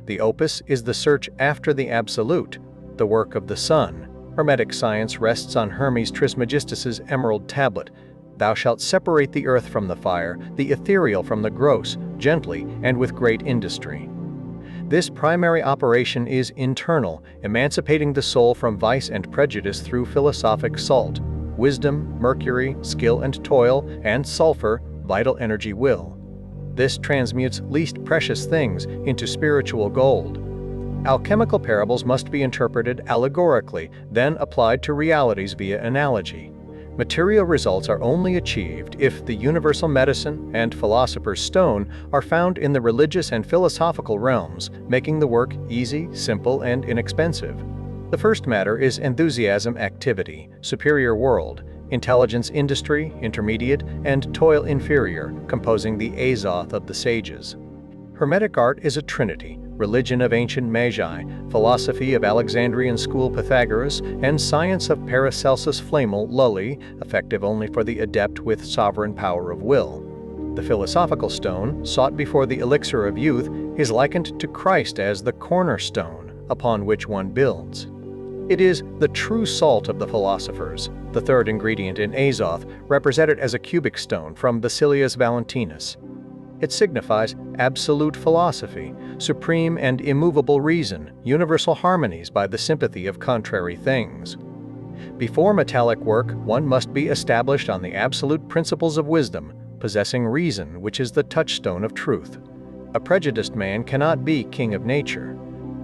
The opus is the search after the absolute, the work of the sun. Hermetic science rests on Hermes Trismegistus's emerald tablet. Thou shalt separate the earth from the fire, the ethereal from the gross, gently and with great industry. This primary operation is internal, emancipating the soul from vice and prejudice through philosophic salt, wisdom, mercury, skill and toil, and sulfur, vital energy will. This transmutes least precious things into spiritual gold. Alchemical parables must be interpreted allegorically, then applied to realities via analogy. Material results are only achieved if the universal medicine and philosopher's stone are found in the religious and philosophical realms, making the work easy, simple, and inexpensive. The first matter is enthusiasm activity, superior world, intelligence industry, intermediate, and toil inferior, composing the Azoth of the sages. Hermetic art is a trinity, religion of ancient Magi, philosophy of Alexandrian school Pythagoras, and science of Paracelsus Flamel Lully, effective only for the adept with sovereign power of will. The philosophical stone, sought before the elixir of youth, is likened to Christ as the cornerstone upon which one builds. It is the true salt of the philosophers, the third ingredient in Azoth, represented as a cubic stone from Basilius Valentinus. It signifies absolute philosophy, supreme and immovable reason, universal harmonies by the sympathy of contrary things. Before metallic work, one must be established on the absolute principles of wisdom, possessing reason, which is the touchstone of truth. A prejudiced man cannot be king of nature.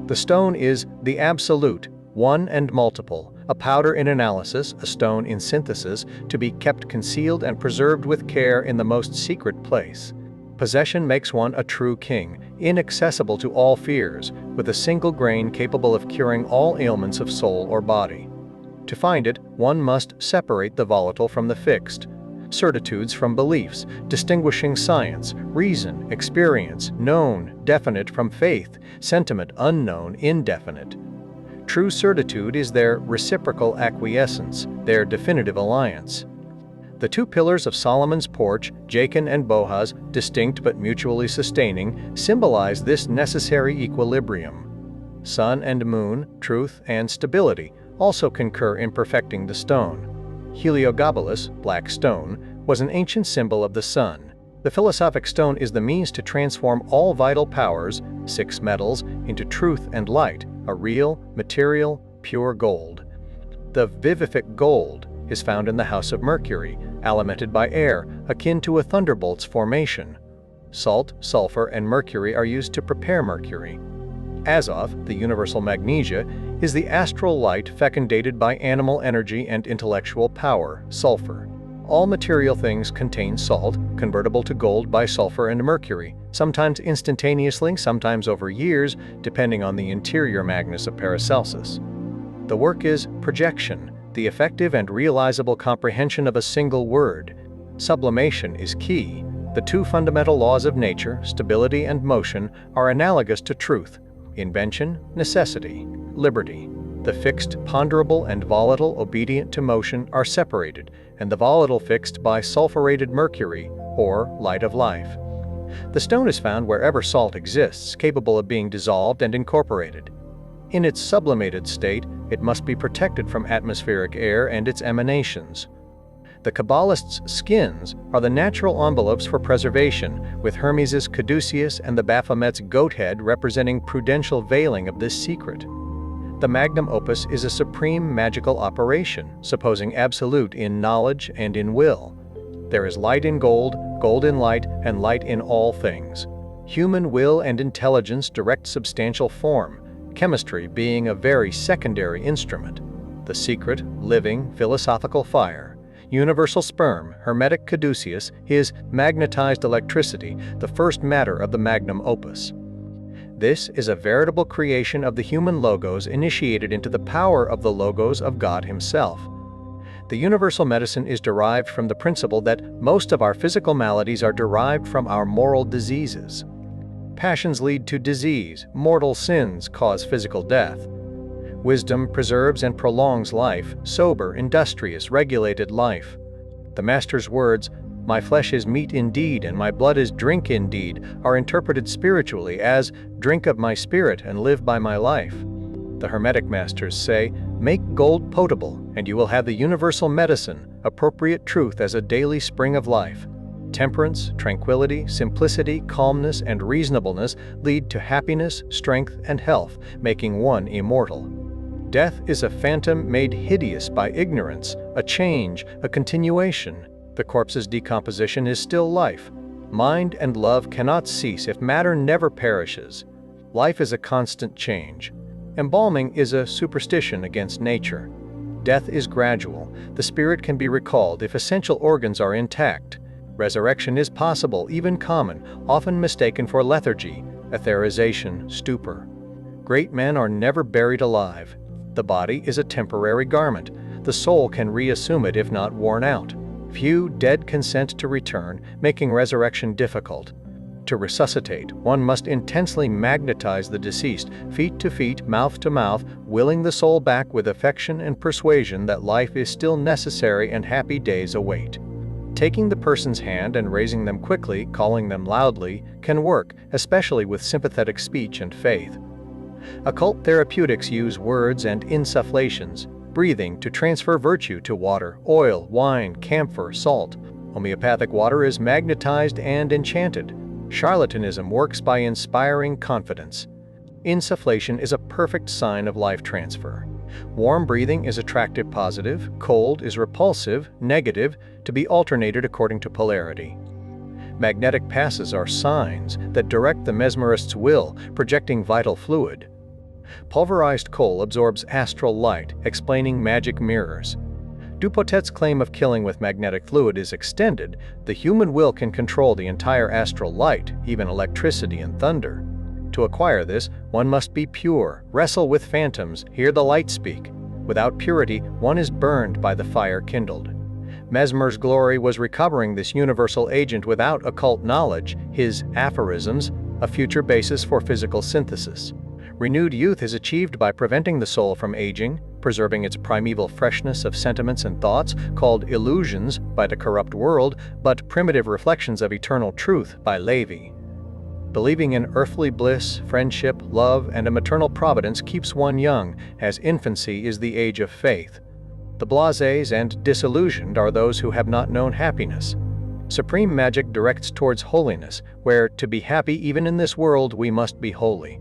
The stone is the absolute, one and multiple, a powder in analysis, a stone in synthesis, to be kept concealed and preserved with care in the most secret place. Possession makes one a true king, inaccessible to all fears, with a single grain capable of curing all ailments of soul or body. To find it, one must separate the volatile from the fixed. certitudes from beliefs, distinguishing science, reason, experience, known, definite from faith, sentiment, unknown, indefinite. True certitude is their reciprocal acquiescence, their definitive alliance. The two pillars of Solomon's porch, Jachin and Boaz, distinct but mutually sustaining, symbolize this necessary equilibrium. Sun and moon, truth and stability, also concur in perfecting the stone. Heliogabalus, black stone, was an ancient symbol of the sun. The philosophic stone is the means to transform all vital powers, 6 metals, into truth and light, a real, material, pure gold. The vivific gold is found in the house of Mercury, alimented by air, akin to a thunderbolt's formation. Salt, sulfur, and mercury are used to prepare mercury. Azoth, the universal magnesia, is the astral light fecundated by animal energy and intellectual power, sulfur. All material things contain salt, convertible to gold by sulfur and mercury, sometimes instantaneously, sometimes over years, depending on the interior Magnus of Paracelsus. The work is projection, the effective and realizable comprehension of a single word. Sublimation is key. The two fundamental laws of nature, stability and motion, are analogous to truth. Invention, necessity, liberty. The fixed, ponderable, and volatile, obedient to motion, are separated, and the volatile fixed by sulfurated mercury, or light of life. The stone is found wherever salt exists, capable of being dissolved and incorporated. In its sublimated state, it must be protected from atmospheric air and its emanations. The Kabbalists' skins are the natural envelopes for preservation, with Hermes's caduceus and the Baphomet's goat head representing prudential veiling of this secret. The magnum opus is a supreme magical operation, supposing absolute in knowledge and in will. There is light in gold, gold in light, and light in all things. Human will and intelligence direct substantial form, chemistry being a very secondary instrument. The secret, living, philosophical fire. Universal sperm, hermetic caduceus, is magnetized electricity, the first matter of the magnum opus. This is a veritable creation of the human logos initiated into the power of the logos of God Himself. The universal medicine is derived from the principle that most of our physical maladies are derived from our moral diseases. Passions lead to disease, mortal sins cause physical death. Wisdom preserves and prolongs life, sober, industrious, regulated life. The Master's words, "My flesh is meat indeed, and my blood is drink indeed," are interpreted spiritually as, "Drink of my spirit and live by my life." The Hermetic Masters say, "Make gold potable, and you will have the universal medicine, appropriate truth as a daily spring of life." Temperance, tranquility, simplicity, calmness, and reasonableness lead to happiness, strength, and health, making one immortal. Death is a phantom made hideous by ignorance, a change, a continuation. The corpse's decomposition is still life. Mind and love cannot cease if matter never perishes. Life is a constant change. Embalming is a superstition against nature. Death is gradual. The spirit can be recalled if essential organs are intact. Resurrection is possible, even common, often mistaken for lethargy, etherization, stupor. Great men are never buried alive. The body is a temporary garment. The soul can reassume it if not worn out. Few dead consent to return, making resurrection difficult. To resuscitate, one must intensely magnetize the deceased, feet to feet, mouth to mouth, willing the soul back with affection and persuasion that life is still necessary and happy days await. Taking the person's hand and raising them quickly, calling them loudly, can work, especially with sympathetic speech and faith. Occult therapeutics use words and insufflations, breathing to transfer virtue to water, oil, wine, camphor, salt. Homeopathic water is magnetized and enchanted. Charlatanism works by inspiring confidence. Insufflation is a perfect sign of life transfer. Warm breathing is attractive positive, cold is repulsive, negative, to be alternated according to polarity. Magnetic passes are signs that direct the mesmerist's will, projecting vital fluid. Pulverized coal absorbs astral light, explaining magic mirrors. Dupotet's claim of killing with magnetic fluid is extended. The human will can control the entire astral light, even electricity and thunder. To acquire this, one must be pure, wrestle with phantoms, hear the light speak. Without purity, one is burned by the fire kindled. Mesmer's glory was recovering this universal agent without occult knowledge, his aphorisms, a future basis for physical synthesis. Renewed youth is achieved by preventing the soul from aging, preserving its primeval freshness of sentiments and thoughts, called illusions by the corrupt world, but primitive reflections of eternal truth by Lévi. Believing in earthly bliss, friendship, love, and a maternal providence keeps one young, as infancy is the age of faith. The blasés and disillusioned are those who have not known happiness. Supreme magic directs towards holiness, where to be happy even in this world we must be holy.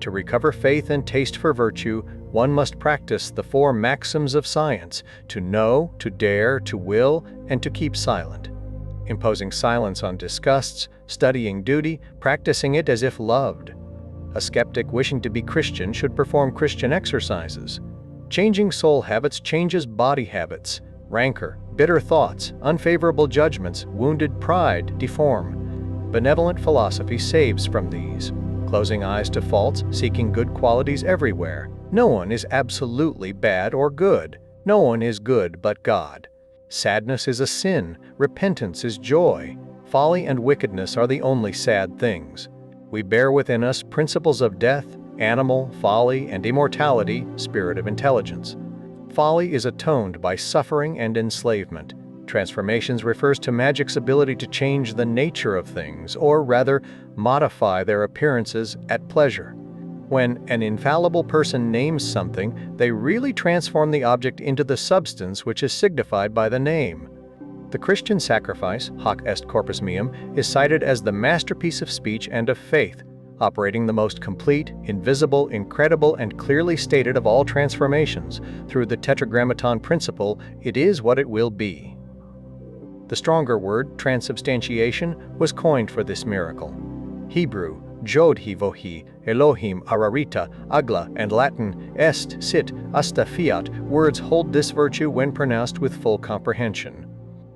To recover faith and taste for virtue, one must practice the 4 maxims of science: to know, to dare, to will, and to keep silent. Imposing silence on disgusts, studying duty, practicing it as if loved. A skeptic wishing to be Christian should perform Christian exercises. Changing soul habits changes body habits. Rancor, bitter thoughts, unfavorable judgments, wounded pride deform. Benevolent philosophy saves from these. Closing eyes to faults, seeking good qualities everywhere. No one is absolutely bad or good. No one is good but God. Sadness is a sin, repentance is joy. Folly and wickedness are the only sad things. We bear within us principles of death, animal, folly, and immortality, spirit of intelligence. Folly is atoned by suffering and enslavement. Transformations refers to magic's ability to change the nature of things, or rather, modify their appearances at pleasure. When an infallible person names something, they really transform the object into the substance which is signified by the name. The Christian sacrifice, hoc est corpus meum, is cited as the masterpiece of speech and of faith, operating the most complete, invisible, incredible, and clearly stated of all transformations. Through the tetragrammaton principle, it is what it will be. The stronger word, transubstantiation, was coined for this miracle. Hebrew, Jod-hi vohi, Elohim ararita, agla, and Latin, est, sit, asta fiat, words hold this virtue when pronounced with full comprehension.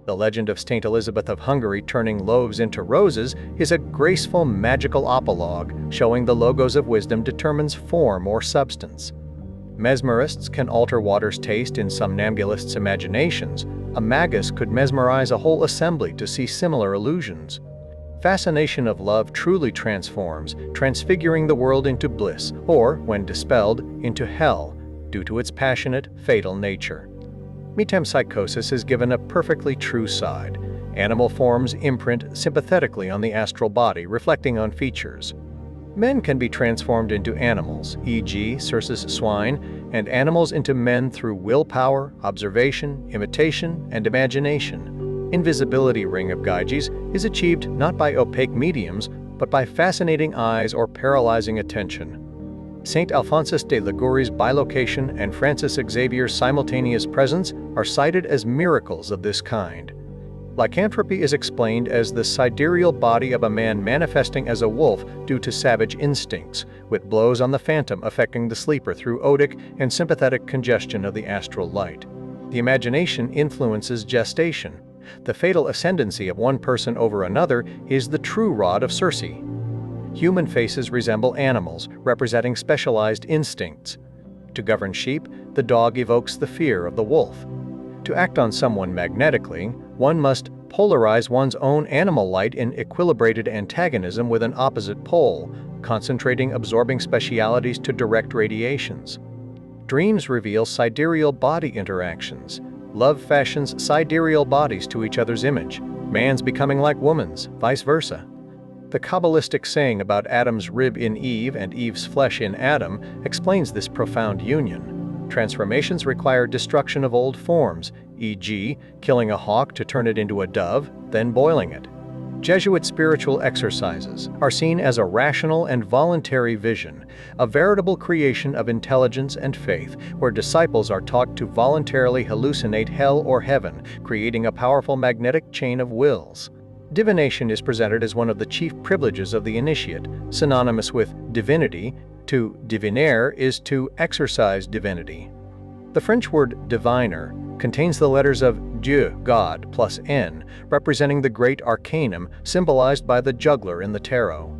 The legend of Saint Elizabeth of Hungary turning loaves into roses is a graceful magical apologue showing the logos of wisdom determines form or substance. Mesmerists can alter water's taste in somnambulists' imaginations. A magus could mesmerize a whole assembly to see similar illusions. Fascination of love truly transforms, transfiguring the world into bliss, or, when dispelled, into hell, due to its passionate, fatal nature. Metempsychosis is given a perfectly true side. Animal forms imprint sympathetically on the astral body, reflecting on features. Men can be transformed into animals, e.g., Circe's swine, and animals into men through willpower, observation, imitation, and imagination. Invisibility ring of Gyges is achieved not by opaque mediums, but by fascinating eyes or paralyzing attention. Saint Alphonsus de Liguori's bilocation and Francis Xavier's simultaneous presence are cited as miracles of this kind. Lycanthropy is explained as the sidereal body of a man manifesting as a wolf due to savage instincts, with blows on the phantom affecting the sleeper through odic and sympathetic congestion of the astral light. The imagination influences gestation. The fatal ascendancy of one person over another is the true rod of Circe. Human faces resemble animals, representing specialized instincts. To govern sheep, the dog evokes the fear of the wolf. To act on someone magnetically, one must polarize one's own animal light in equilibrated antagonism with an opposite pole, concentrating absorbing specialities to direct radiations. Dreams reveal sidereal body interactions. Love fashions sidereal bodies to each other's image, man's becoming like woman's, vice versa. The Kabbalistic saying about Adam's rib in Eve and Eve's flesh in Adam explains this profound union. Transformations require destruction of old forms, e.g., killing a hawk to turn it into a dove, then boiling it. Jesuit spiritual exercises are seen as a rational and voluntary vision, a veritable creation of intelligence and faith, where disciples are taught to voluntarily hallucinate hell or heaven, creating a powerful magnetic chain of wills. Divination is presented as one of the chief privileges of the initiate, synonymous with divinity. To diviner is to exercise divinity. The French word diviner contains the letters of Dieu, God, plus N, representing the great arcanum symbolized by the juggler in the tarot.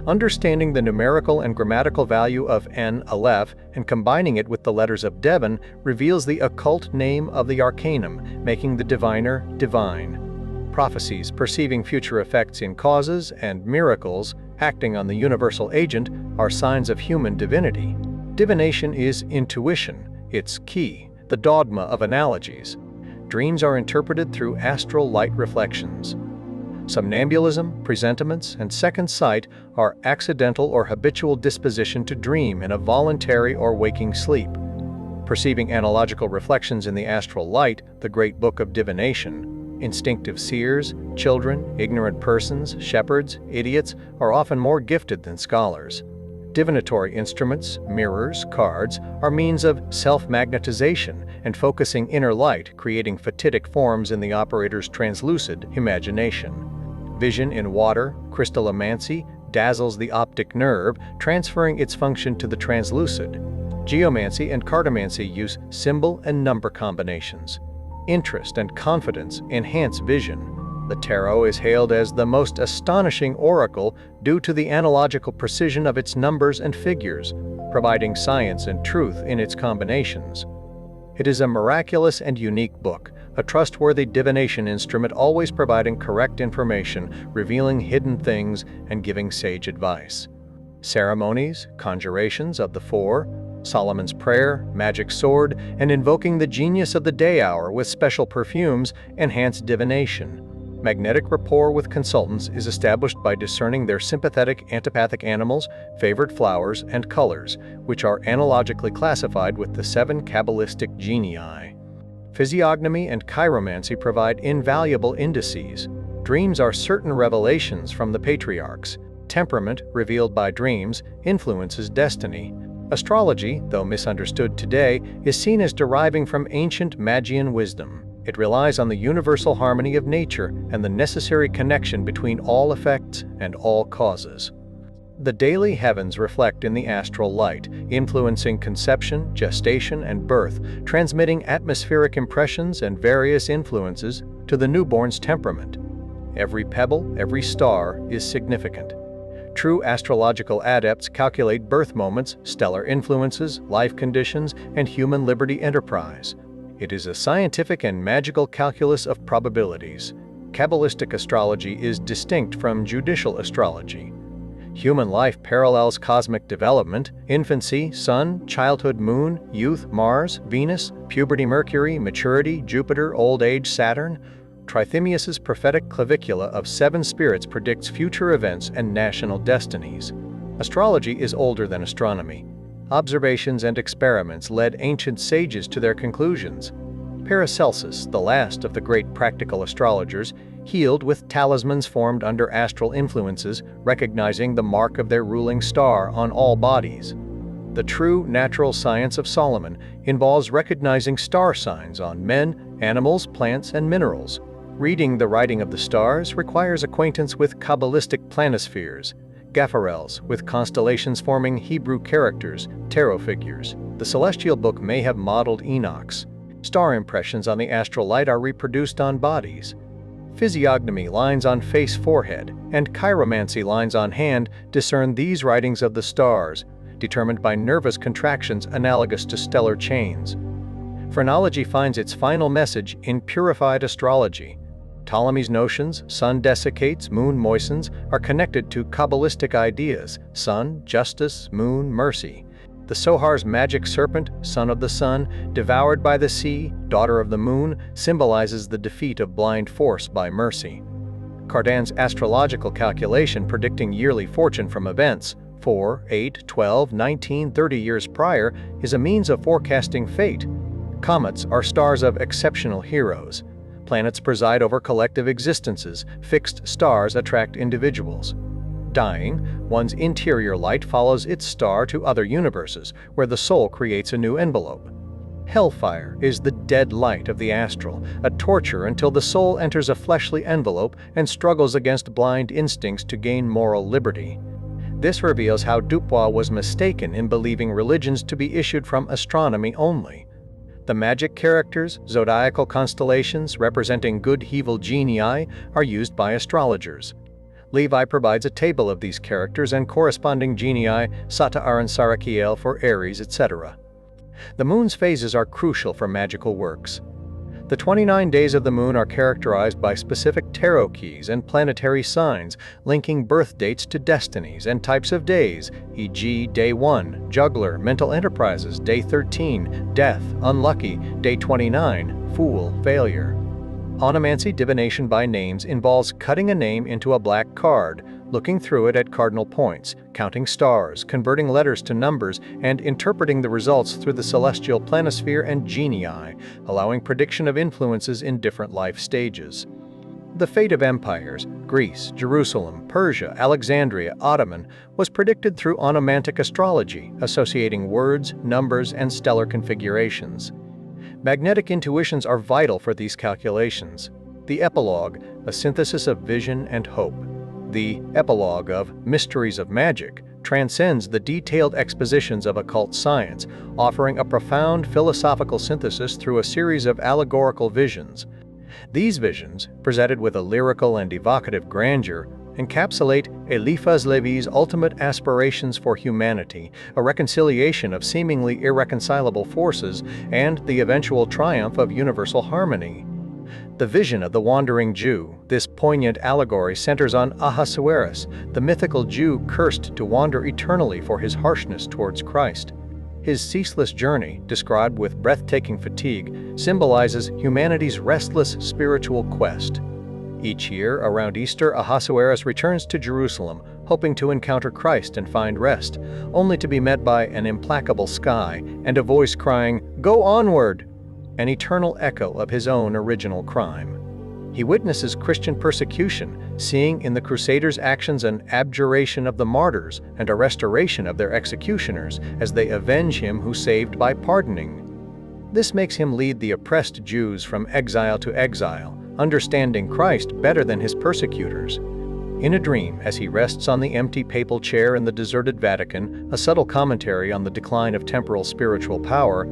Understanding the numerical and grammatical value of N, Aleph, and combining it with the letters of Devon reveals the occult name of the arcanum, making the diviner divine. Prophecies perceiving future effects in causes and miracles acting on the universal agent are signs of human divinity. Divination is intuition, its key, the dogma of analogies. Dreams are interpreted through astral light reflections. Somnambulism, presentiments, and second sight are accidental or habitual disposition to dream in a voluntary or waking sleep. Perceiving analogical reflections in the astral light, the great book of divination. Instinctive seers, children, ignorant persons, shepherds, idiots are often more gifted than scholars. Divinatory instruments, mirrors, cards, are means of self-magnetization and focusing inner light, creating fatidic forms in the operator's translucid imagination. Vision in water, crystallomancy, dazzles the optic nerve, transferring its function to the translucid. Geomancy and cartomancy use symbol and number combinations. Interest and confidence enhance vision. The tarot is hailed as the most astonishing oracle due to the analogical precision of its numbers and figures, providing science and truth in its combinations. It is a miraculous and unique book, a trustworthy divination instrument always providing correct information, revealing hidden things, and giving sage advice. Ceremonies, conjurations of the four, Solomon's Prayer, Magic Sword, and invoking the genius of the day hour with special perfumes enhance divination. Magnetic rapport with consultants is established by discerning their sympathetic antipathic animals, favorite flowers, and colors, which are analogically classified with the 7 Kabbalistic genii. Physiognomy and chiromancy provide invaluable indices. Dreams are certain revelations from the patriarchs. Temperament, revealed by dreams, influences destiny. Astrology, though misunderstood today, is seen as deriving from ancient Magian wisdom. It relies on the universal harmony of nature and the necessary connection between all effects and all causes. The daily heavens reflect in the astral light, influencing conception, gestation, and birth, transmitting atmospheric impressions and various influences to the newborn's temperament. Every pebble, every star is significant. True astrological adepts calculate birth moments, stellar influences, life conditions, and human liberty enterprise. It is a scientific and magical calculus of probabilities. Kabbalistic astrology is distinct from judicial astrology. Human life parallels cosmic development, infancy, sun, childhood, moon, youth, Mars, Venus, puberty, Mercury, maturity, Jupiter, old age, Saturn. Trithemius's prophetic clavicula of 7 spirits predicts future events and national destinies. Astrology is older than astronomy. Observations and experiments led ancient sages to their conclusions. Paracelsus, the last of the great practical astrologers, healed with talismans formed under astral influences, recognizing the mark of their ruling star on all bodies. The true natural science of Solomon involves recognizing star signs on men, animals, plants, and minerals. Reading the writing of the stars requires acquaintance with Kabbalistic planispheres, gaffarels, with constellations forming Hebrew characters, tarot figures. The celestial book may have modeled Enoch's. Star impressions on the astral light are reproduced on bodies. Physiognomy lines on face forehead and chiromancy lines on hand discern these writings of the stars, determined by nervous contractions analogous to stellar chains. Phrenology finds its final message in purified astrology. Ptolemy's notions, sun desiccates, moon moistens, are connected to Kabbalistic ideas, sun, justice, moon, mercy. The Sohar's magic serpent, son of the sun, devoured by the sea, daughter of the moon, symbolizes the defeat of blind force by mercy. Cardan's astrological calculation predicting yearly fortune from events, 4, 8, 12, 19, 30 years prior, is a means of forecasting fate. Comets are stars of exceptional heroes. Planets preside over collective existences. Fixed stars attract individuals. Dying, one's interior light follows its star to other universes, where the soul creates a new envelope. Hellfire is the dead light of the astral, a torture until the soul enters a fleshly envelope and struggles against blind instincts to gain moral liberty. This reveals how Dupois was mistaken in believing religions to be issued from astronomy only. The magic characters, zodiacal constellations representing good-evil genii, are used by astrologers. Levi provides a table of these characters and corresponding genii, Sata Aran Sarakiel for Aries, etc. The moon's phases are crucial for magical works. The 29 days of the moon are characterized by specific tarot keys and planetary signs linking birth dates to destinies and types of days, e.g. Day 1, Juggler, Mental Enterprises, Day 13, Death, Unlucky, Day 29, Fool, Failure. Onomancy divination by names involves cutting a name into a black card, looking through it at cardinal points, counting stars, converting letters to numbers, and interpreting the results through the celestial planisphere and genii, allowing prediction of influences in different life stages. The fate of empires, Greece, Jerusalem, Persia, Alexandria, Ottoman, was predicted through onomantic astrology, associating words, numbers, and stellar configurations. Magnetic intuitions are vital for these calculations. The epilogue, a synthesis of vision and hope. The epilogue of Mysteries of Magic transcends the detailed expositions of occult science, offering a profound philosophical synthesis through a series of allegorical visions. These visions, presented with a lyrical and evocative grandeur, encapsulate Éliphas Lévi's ultimate aspirations for humanity, a reconciliation of seemingly irreconcilable forces, and the eventual triumph of universal harmony. The vision of the wandering Jew, this poignant allegory centers on Ahasuerus, the mythical Jew cursed to wander eternally for his harshness towards Christ. His ceaseless journey, described with breathtaking fatigue, symbolizes humanity's restless spiritual quest. Each year, around Easter, Ahasuerus returns to Jerusalem, hoping to encounter Christ and find rest, only to be met by an implacable sky and a voice crying, "Go onward!" an eternal echo of his own original crime. He witnesses Christian persecution, seeing in the Crusaders' actions an abjuration of the martyrs and a restoration of their executioners as they avenge him who saved by pardoning. This makes him lead the oppressed Jews from exile to exile, understanding Christ better than his persecutors. In a dream, as he rests on the empty papal chair in the deserted Vatican, a subtle commentary on the decline of temporal spiritual power,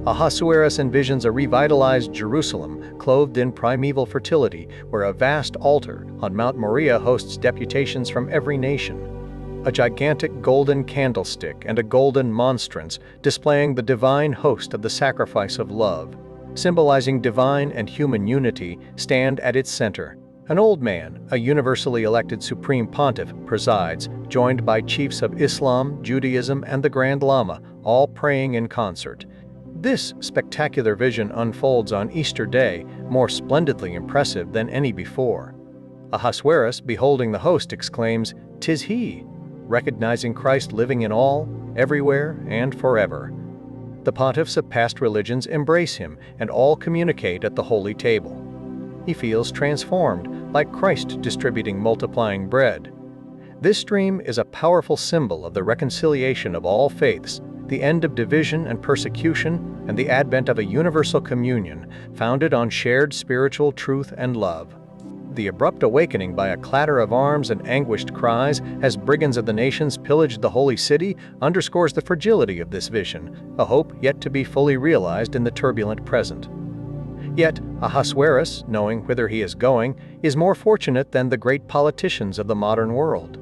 Ahasuerus envisions a revitalized Jerusalem, clothed in primeval fertility, where a vast altar on Mount Moriah hosts deputations from every nation. A gigantic golden candlestick and a golden monstrance displaying the divine host of the sacrifice of love, symbolizing divine and human unity, stand at its center. An old man, a universally elected supreme pontiff, presides, joined by chiefs of Islam, Judaism, and the Grand Lama, all praying in concert. This spectacular vision unfolds on Easter Day, more splendidly impressive than any before. Ahasuerus, beholding the host, exclaims, "'Tis he!" recognizing Christ living in all, everywhere, and forever. The pontiffs of past religions embrace him, and all communicate at the holy table. He feels transformed, like Christ distributing multiplying bread. This dream is a powerful symbol of the reconciliation of all faiths, the end of division and persecution, and the advent of a universal communion founded on shared spiritual truth and love. The abrupt awakening by a clatter of arms and anguished cries as brigands of the nations pillaged the holy city underscores the fragility of this vision, a hope yet to be fully realized in the turbulent present. Yet, Ahasuerus, knowing whither he is going, is more fortunate than the great politicians of the modern world.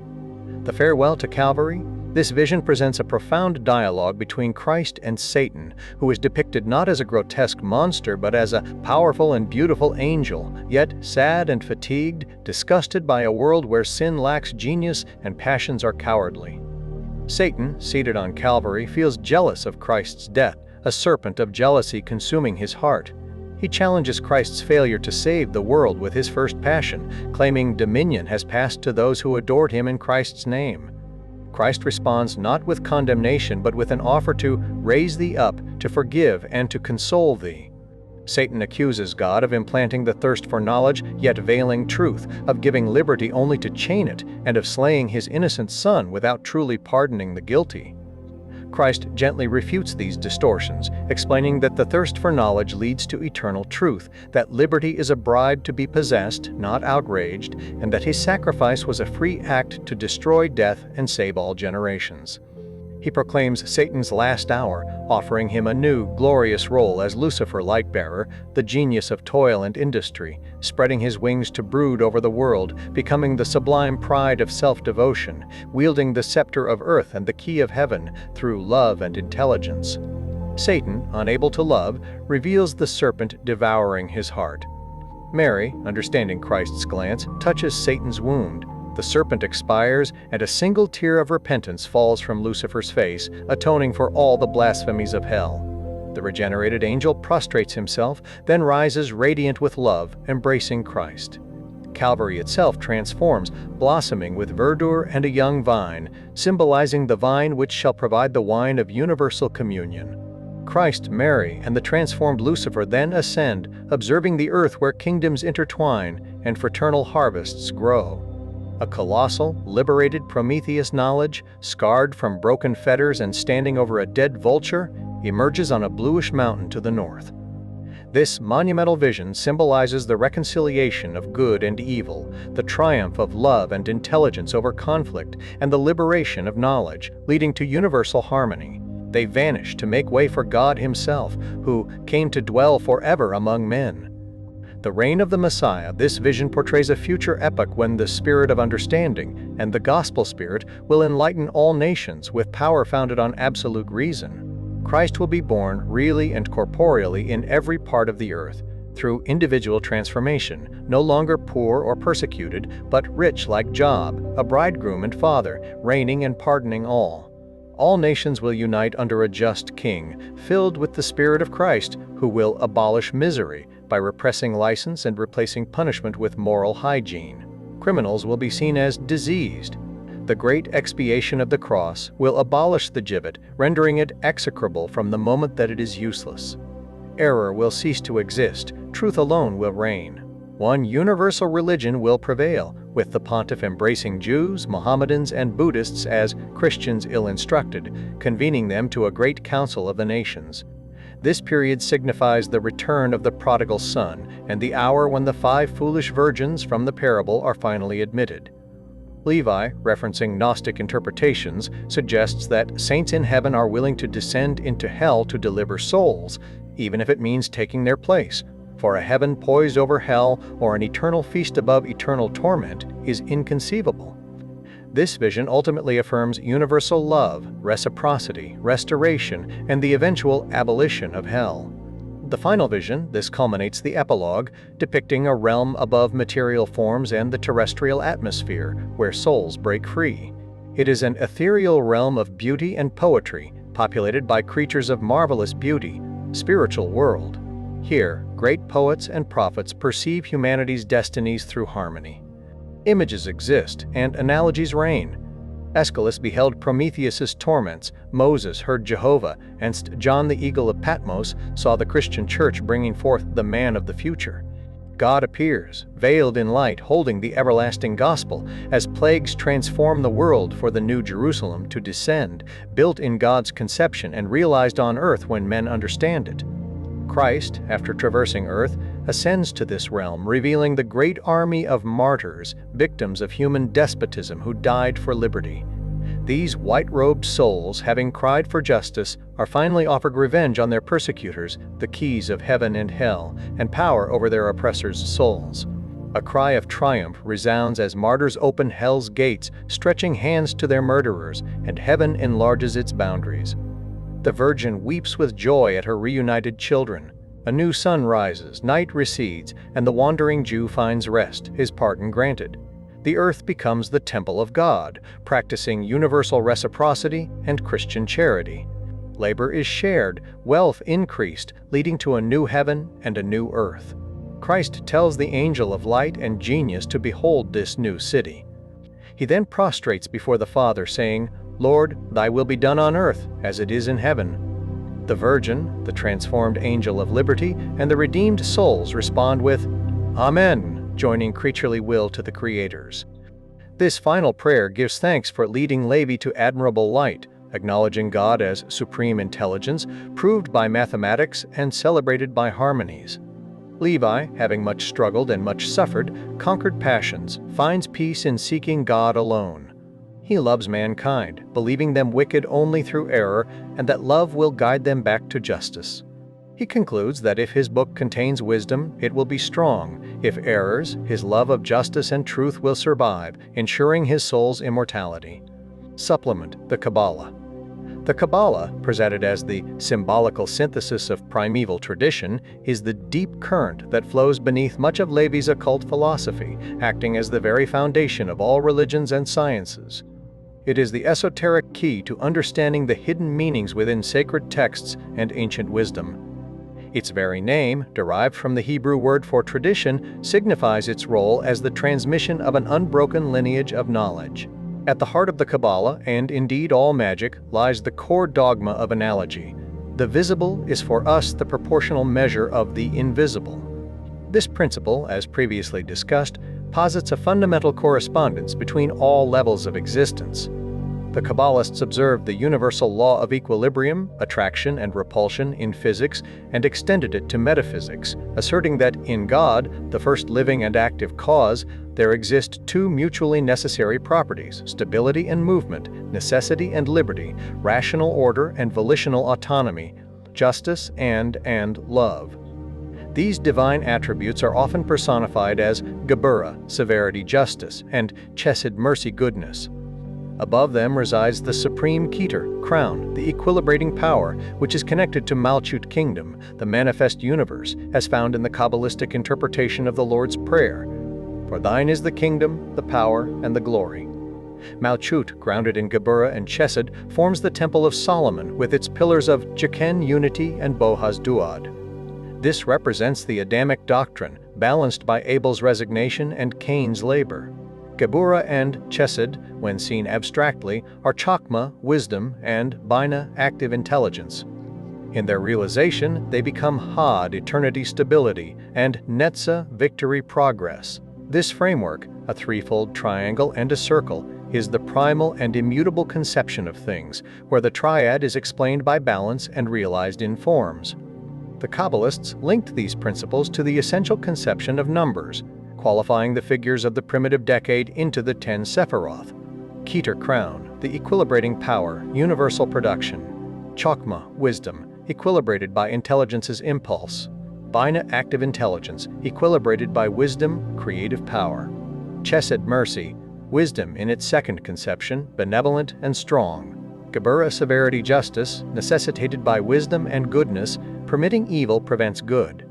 The farewell to Calvary? This vision presents a profound dialogue between Christ and Satan, who is depicted not as a grotesque monster but as a powerful and beautiful angel, yet sad and fatigued, disgusted by a world where sin lacks genius and passions are cowardly. Satan, seated on Calvary, feels jealous of Christ's death, a serpent of jealousy consuming his heart. He challenges Christ's failure to save the world with his first passion, claiming dominion has passed to those who adored him in Christ's name. Christ responds not with condemnation but with an offer to raise thee up, to forgive, and to console thee. Satan accuses God of implanting the thirst for knowledge, yet veiling truth, of giving liberty only to chain it, and of slaying his innocent son without truly pardoning the guilty. Christ gently refutes these distortions, explaining that the thirst for knowledge leads to eternal truth, that liberty is a bride to be possessed, not outraged, and that his sacrifice was a free act to destroy death and save all generations. He proclaims Satan's last hour, offering him a new, glorious role as Lucifer light-bearer, the genius of toil and industry, spreading his wings to brood over the world, becoming the sublime pride of self-devotion, wielding the scepter of earth and the key of heaven through love and intelligence. Satan, unable to love, reveals the serpent devouring his heart. Mary, understanding Christ's glance, touches Satan's wound. The serpent expires, and a single tear of repentance falls from Lucifer's face, atoning for all the blasphemies of hell. The regenerated angel prostrates himself, then rises radiant with love, embracing Christ. Calvary itself transforms, blossoming with verdure and a young vine, symbolizing the vine which shall provide the wine of universal communion. Christ, Mary, and the transformed Lucifer then ascend, observing the earth where kingdoms intertwine and fraternal harvests grow. A colossal, liberated Prometheus knowledge, scarred from broken fetters and standing over a dead vulture, emerges on a bluish mountain to the north. This monumental vision symbolizes the reconciliation of good and evil, the triumph of love and intelligence over conflict, and the liberation of knowledge, leading to universal harmony. They vanish to make way for God Himself, who came to dwell forever among men. The reign of the Messiah, this vision portrays a future epoch when the spirit of understanding and the gospel spirit will enlighten all nations with power founded on absolute reason. Christ will be born really and corporeally in every part of the earth, through individual transformation, no longer poor or persecuted, but rich like Job, a bridegroom and father, reigning and pardoning all. All nations will unite under a just king, filled with the Spirit of Christ, who will abolish misery by repressing license and replacing punishment with moral hygiene. Criminals will be seen as diseased. The great expiation of the cross will abolish the gibbet, rendering it execrable from the moment that it is useless. Error will cease to exist, truth alone will reign. One universal religion will prevail, with the pontiff embracing Jews, Mohammedans, and Buddhists as Christians ill-instructed, convening them to a great council of the nations. This period signifies the return of the prodigal son and the hour when the 5 foolish virgins from the parable are finally admitted. Levi, referencing Gnostic interpretations, suggests that saints in heaven are willing to descend into hell to deliver souls, even if it means taking their place, for a heaven poised over hell or an eternal feast above eternal torment is inconceivable. This vision ultimately affirms universal love, reciprocity, restoration, and the eventual abolition of hell. The final vision, this culminates the epilogue, depicting a realm above material forms and the terrestrial atmosphere, where souls break free. It is an ethereal realm of beauty and poetry, populated by creatures of marvelous beauty, spiritual world. Here, great poets and prophets perceive humanity's destinies through harmony. Images exist, and analogies reign. Aeschylus beheld Prometheus's torments, Moses heard Jehovah, and John the Eagle of Patmos saw the Christian church bringing forth the man of the future. God appears, veiled in light, holding the everlasting gospel, as plagues transform the world for the new Jerusalem to descend, built in God's conception and realized on earth when men understand it. Christ, after traversing earth, ascends to this realm, revealing the great army of martyrs, victims of human despotism who died for liberty. These white-robed souls, having cried for justice, are finally offered revenge on their persecutors, the keys of heaven and hell, and power over their oppressors' souls. A cry of triumph resounds as martyrs open hell's gates, stretching hands to their murderers, and heaven enlarges its boundaries. The Virgin weeps with joy at her reunited children. A new sun rises, night recedes, and the wandering Jew finds rest, his pardon granted. The earth becomes the temple of God, practicing universal reciprocity and Christian charity. Labor is shared, wealth increased, leading to a new heaven and a new earth. Christ tells the angel of light and genius to behold this new city. He then prostrates before the Father, saying, "Lord, thy will be done on earth as it is in heaven." The Virgin, the transformed angel of liberty, and the redeemed souls respond with, "Amen," joining creaturely will to the Creator's. This final prayer gives thanks for leading Lévi to admirable light, acknowledging God as supreme intelligence, proved by mathematics and celebrated by harmonies. Levi, having much struggled and much suffered, conquered passions, finds peace in seeking God alone. He loves mankind, believing them wicked only through error, and that love will guide them back to justice. He concludes that if his book contains wisdom, it will be strong. If errors, his love of justice and truth will survive, ensuring his soul's immortality. Supplement: the Kabbalah. The Kabbalah, presented as the symbolical synthesis of primeval tradition, is the deep current that flows beneath much of Lévi's occult philosophy, acting as the very foundation of all religions and sciences. It is the esoteric key to understanding the hidden meanings within sacred texts and ancient wisdom. Its very name, derived from the Hebrew word for tradition, signifies its role as the transmission of an unbroken lineage of knowledge. At the heart of the Kabbalah, and indeed all magic, lies the core dogma of analogy. The visible is for us the proportional measure of the invisible. This principle, as previously discussed, posits a fundamental correspondence between all levels of existence. The Kabbalists observed the universal law of equilibrium, attraction and repulsion in physics, and extended it to metaphysics, asserting that in God, the first living and active cause, there exist two mutually necessary properties: stability and movement, necessity and liberty, rational order and volitional autonomy, justice and love. These divine attributes are often personified as Geburah, severity, justice, and Chesed, mercy, goodness. Above them resides the supreme Keter, crown, the equilibrating power, which is connected to Malchut kingdom, the manifest universe, as found in the Kabbalistic interpretation of the Lord's Prayer. For thine is the kingdom, the power, and the glory. Malchut, grounded in Geburah and Chesed, forms the Temple of Solomon with its pillars of Jeken, unity, and Bohaz, duad. This represents the Adamic doctrine, balanced by Abel's resignation and Cain's labor. Geburah and Chesed, when seen abstractly, are Chokmah, wisdom, and Bina, active intelligence. In their realization, they become Had, eternity, stability, and Netzah, victory, progress. This framework, a threefold triangle and a circle, is the primal and immutable conception of things, where the triad is explained by balance and realized in forms. The Kabbalists linked these principles to the essential conception of numbers, qualifying the figures of the primitive decade into the 10 Sephiroth. Keter, crown, the equilibrating power, universal production. Chokmah, wisdom, equilibrated by intelligence's impulse. Bina, active intelligence, equilibrated by wisdom, creative power. Chesed, mercy, wisdom in its second conception, benevolent and strong. Geburah, severity, justice, necessitated by wisdom and goodness, permitting evil prevents good.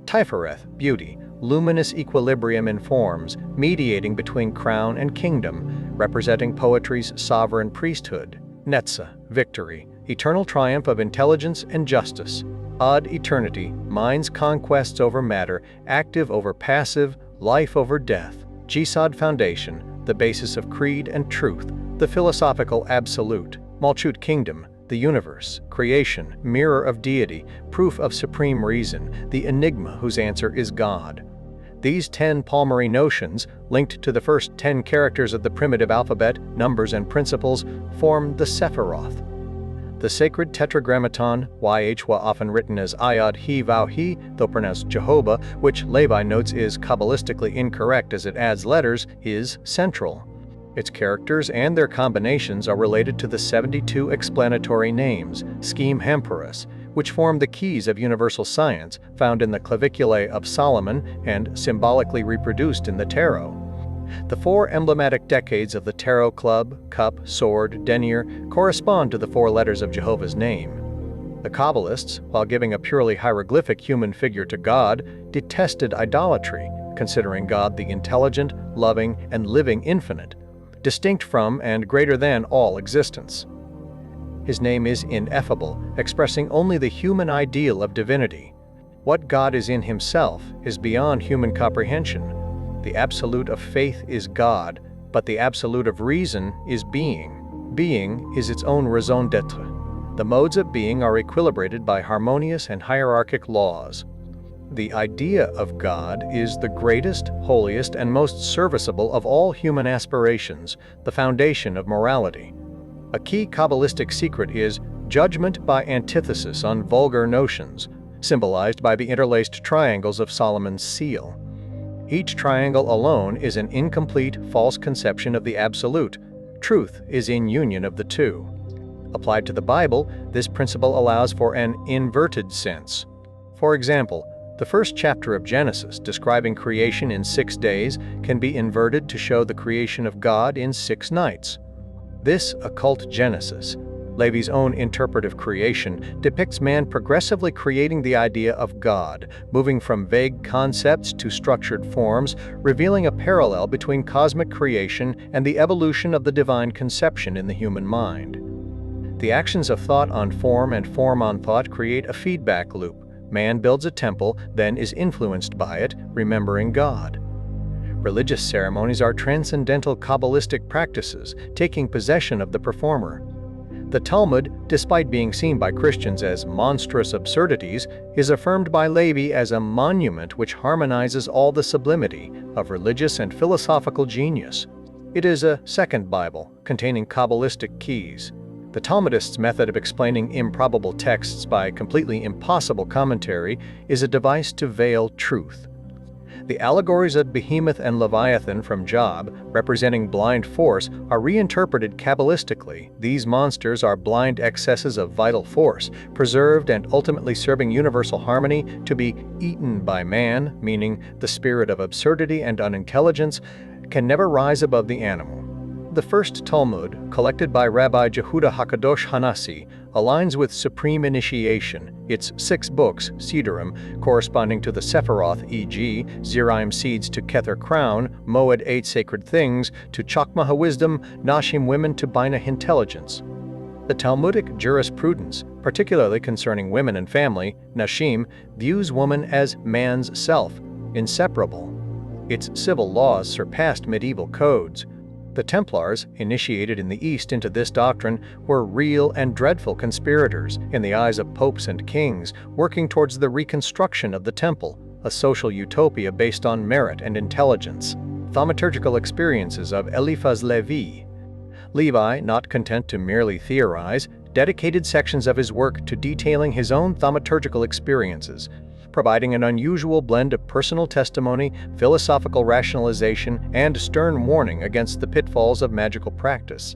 Tifereth, beauty, luminous equilibrium in forms, mediating between crown and kingdom, representing poetry's sovereign priesthood. Netzah, victory, eternal triumph of intelligence and justice. Ad, eternity, mind's conquests over matter, active over passive, life over death. Jesod, foundation, the basis of creed and truth, the philosophical absolute. Malchut kingdom, the universe, creation, mirror of deity, proof of supreme reason, the enigma whose answer is God. These 10 palmary notions, linked to the first 10 characters of the primitive alphabet, numbers and principles, form the Sephiroth. The sacred tetragrammaton, YHWH, often written as Ayad He Vau He, though pronounced Jehovah, which Lévi notes is Kabbalistically incorrect as it adds letters, is central. Its characters and their combinations are related to the 72 explanatory names, Scheme Hamperos, which form the keys of universal science, found in the Claviculae of Solomon and symbolically reproduced in the Tarot. The 4 emblematic decades of the Tarot club, cup, sword, denier correspond to the 4 letters of Jehovah's name. The Kabbalists, while giving a purely hieroglyphic human figure to God, detested idolatry, considering God the intelligent, loving, and living infinite, distinct from and greater than all existence. His name is ineffable, expressing only the human ideal of divinity. What God is in himself is beyond human comprehension. The absolute of faith is God, but the absolute of reason is being. Being is its own raison d'être. The modes of being are equilibrated by harmonious and hierarchic laws. The idea of God is the greatest, holiest, and most serviceable of all human aspirations, the foundation of morality. A key Kabbalistic secret is judgment by antithesis on vulgar notions, symbolized by the interlaced triangles of Solomon's seal. Each triangle alone is an incomplete, false conception of the absolute, Truth is in union of the two. Applied to the Bible, this principle allows for an inverted sense. For example, the first chapter of Genesis, describing creation in 6 days, can be inverted to show the creation of God in 6 nights. This occult Genesis, Lévi's own interpretive creation, depicts man progressively creating the idea of God, moving from vague concepts to structured forms, revealing a parallel between cosmic creation and the evolution of the divine conception in the human mind. The actions of thought on form and form on thought create a feedback loop. Man builds a temple, then is influenced by it, remembering God. Religious ceremonies are transcendental Kabbalistic practices, taking possession of the performer. The Talmud, despite being seen by Christians as monstrous absurdities, is affirmed by Lévi as a monument which harmonizes all the sublimity of religious and philosophical genius. It is a second Bible, containing Kabbalistic keys. The Talmudists' method of explaining improbable texts by completely impossible commentary is a device to veil truth. The allegories of Behemoth and Leviathan from Job, representing blind force, are reinterpreted Kabbalistically. These monsters are blind excesses of vital force, preserved and ultimately serving universal harmony, to be eaten by man, meaning the spirit of absurdity and unintelligence can never rise above the animal. The first Talmud, collected by Rabbi Jehuda HaKadosh Hanassi, aligns with Supreme Initiation, its 6 books, Sidurim, corresponding to the Sephiroth, e.g., Zeraim seeds to Kether crown, Moed 8 sacred things, to Chokmah wisdom, Nashim women to Binah intelligence. The Talmudic jurisprudence, particularly concerning women and family, Nashim, views woman as man's self, inseparable. Its civil laws surpassed medieval codes. The Templars, initiated in the East into this doctrine, were real and dreadful conspirators in the eyes of popes and kings, working towards the reconstruction of the temple, a social utopia based on merit and intelligence. Thaumaturgical experiences of Éliphas Lévi. Levi, not content to merely theorize, dedicated sections of his work to detailing his own thaumaturgical experiences, providing an unusual blend of personal testimony, philosophical rationalization, and stern warning against the pitfalls of magical practice.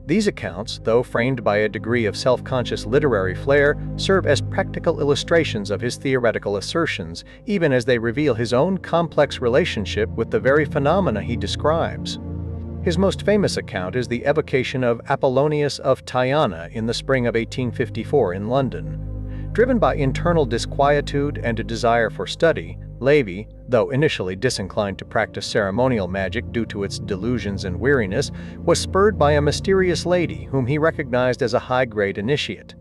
These accounts, though framed by a degree of self-conscious literary flair, serve as practical illustrations of his theoretical assertions, even as they reveal his own complex relationship with the very phenomena he describes. His most famous account is the evocation of Apollonius of Tyana in the spring of 1854 in London. Driven by internal disquietude and a desire for study, Lévi, though initially disinclined to practice ceremonial magic due to its delusions and weariness, was spurred by a mysterious lady whom he recognized as a high-grade initiate.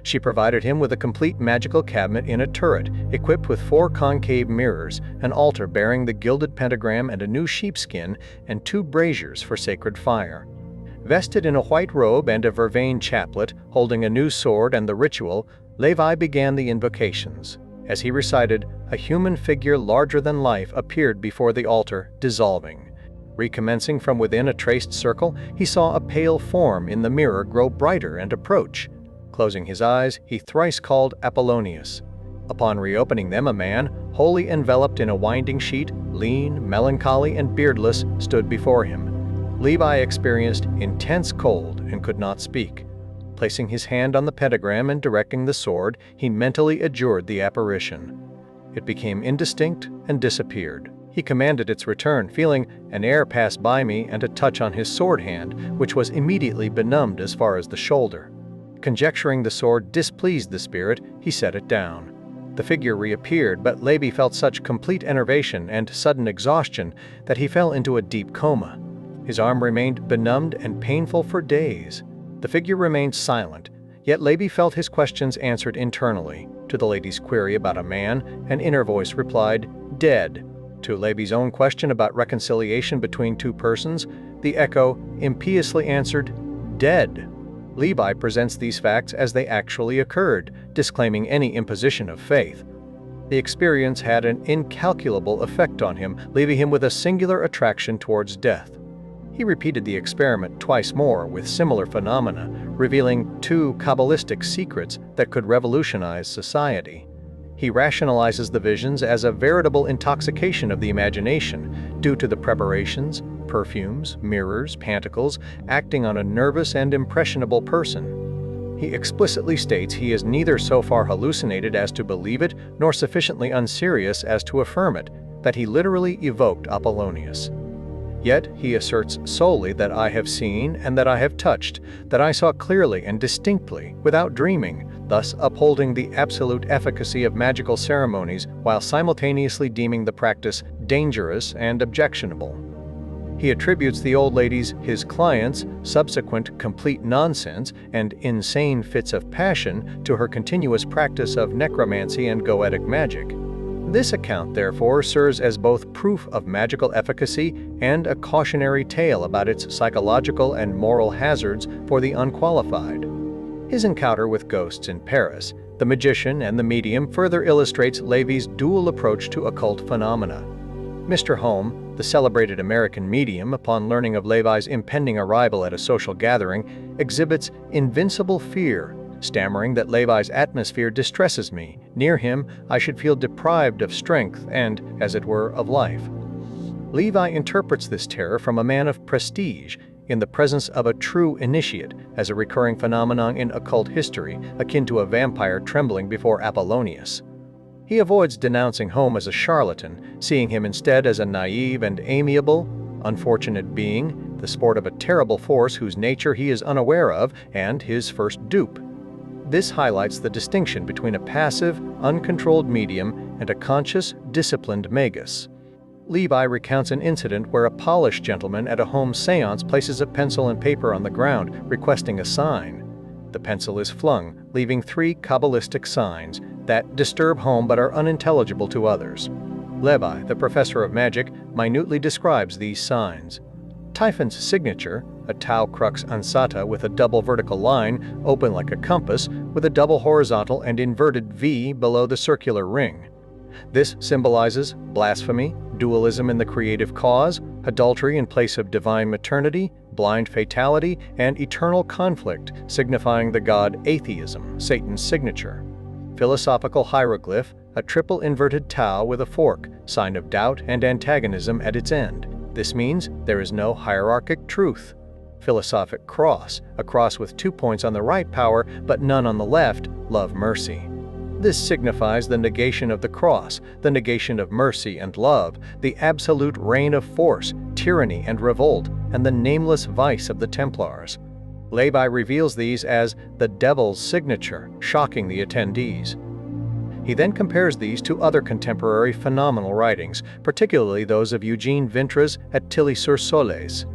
She provided him with a complete magical cabinet in a turret, equipped with 4 concave mirrors, an altar bearing the gilded pentagram and a new sheepskin, and 2 braziers for sacred fire. Vested in a white robe and a vervain chaplet, holding a new sword and the ritual, Lévi began the invocations. As he recited, a human figure larger than life appeared before the altar, dissolving. Recommencing from within a traced circle, he saw a pale form in the mirror grow brighter and approach. Closing his eyes, he thrice called Apollonius. Upon reopening them, a man, wholly enveloped in a winding sheet, lean, melancholy, and beardless, stood before him. Lévi experienced intense cold and could not speak. Placing his hand on the pentagram and directing the sword, he mentally adjured the apparition. It became indistinct and disappeared. He commanded its return, feeling an air pass by me and a touch on his sword hand, which was immediately benumbed as far as the shoulder. Conjecturing the sword displeased the spirit, he set it down. The figure reappeared, but Lévi felt such complete enervation and sudden exhaustion that he fell into a deep coma. His arm remained benumbed and painful for days. The figure remained silent, yet Lévi felt his questions answered internally. To the lady's query about a man, an inner voice replied, "Dead." To Lévi's own question about reconciliation between 2 persons, the echo impiously answered, "Dead." Lévi presents these facts as they actually occurred, disclaiming any imposition of faith. The experience had an incalculable effect on him, leaving him with a singular attraction towards death. He repeated the experiment twice more with similar phenomena, revealing 2 Kabbalistic secrets that could revolutionize society. He rationalizes the visions as a veritable intoxication of the imagination due to the preparations, perfumes, mirrors, pantacles, acting on a nervous and impressionable person. He explicitly states he is neither so far hallucinated as to believe it, nor sufficiently unserious as to affirm it, that he literally evoked Apollonius. Yet he asserts solely that I have seen and that I have touched, that I saw clearly and distinctly, without dreaming, thus upholding the absolute efficacy of magical ceremonies while simultaneously deeming the practice dangerous and objectionable. He attributes the old lady's, his client's, subsequent complete nonsense and insane fits of passion to her continuous practice of necromancy and goetic magic. This account, therefore, serves as both proof of magical efficacy and a cautionary tale about its psychological and moral hazards for the unqualified. His encounter with ghosts in Paris, the magician and the medium, further illustrates Lévi's dual approach to occult phenomena. Mr. Home, the celebrated American medium, upon learning of Lévi's impending arrival at a social gathering, exhibits invincible fear, stammering that Lévi's atmosphere distresses me. Near him, I should feel deprived of strength and, as it were, of life. Lévi interprets this terror from a man of prestige, in the presence of a true initiate, as a recurring phenomenon in occult history, akin to a vampire trembling before Apollonius. He avoids denouncing Home as a charlatan, seeing him instead as a naive and amiable, unfortunate being, the sport of a terrible force whose nature he is unaware of, and his first dupe. This highlights the distinction between a passive, uncontrolled medium and a conscious, disciplined magus. Lévi recounts an incident where a polished gentleman at a home séance places a pencil and paper on the ground, requesting a sign. The pencil is flung, leaving 3 Kabbalistic signs that disturb Home but are unintelligible to others. Lévi, the professor of magic, minutely describes these signs. Typhon's signature, a tau crux ansata with a double vertical line, open like a compass, with a double horizontal and inverted V below the circular ring. This symbolizes blasphemy, dualism in the creative cause, adultery in place of divine maternity, blind fatality, and eternal conflict, signifying the god atheism, Satan's signature. Philosophical hieroglyph, a triple inverted tau with a fork, sign of doubt and antagonism at its end. This means there is no hierarchic truth. Philosophic cross, a cross with 2 points on the right power but none on the left, love mercy. This signifies the negation of the cross, the negation of mercy and love, the absolute reign of force, tyranny and revolt, and the nameless vice of the Templars. Lévi reveals these as the devil's signature, shocking the attendees. He then compares these to other contemporary phenomenal writings, particularly those of Eugene Vintras at Tilly-sur-Soleys.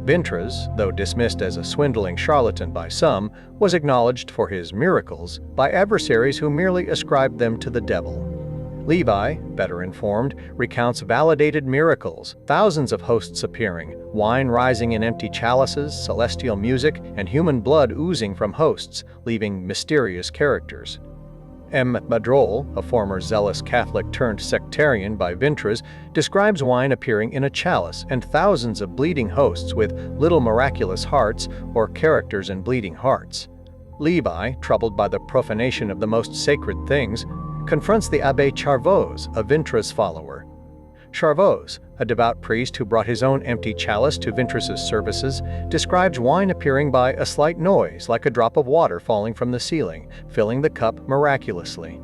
Vintras, though dismissed as a swindling charlatan by some, was acknowledged for his miracles by adversaries who merely ascribed them to the devil. Lévi, better informed, recounts validated miracles, thousands of hosts appearing, wine rising in empty chalices, celestial music, and human blood oozing from hosts, leaving mysterious characters. M. Madrol, a former zealous Catholic turned sectarian by Vintras, describes wine appearing in a chalice and thousands of bleeding hosts with little miraculous hearts or characters in bleeding hearts. Lévi, troubled by the profanation of the most sacred things, confronts the Abbé Charvaux, a Vintras follower. Charvaux, a devout priest who brought his own empty chalice to Vintras's services, describes wine appearing by a slight noise like a drop of water falling from the ceiling, filling the cup miraculously.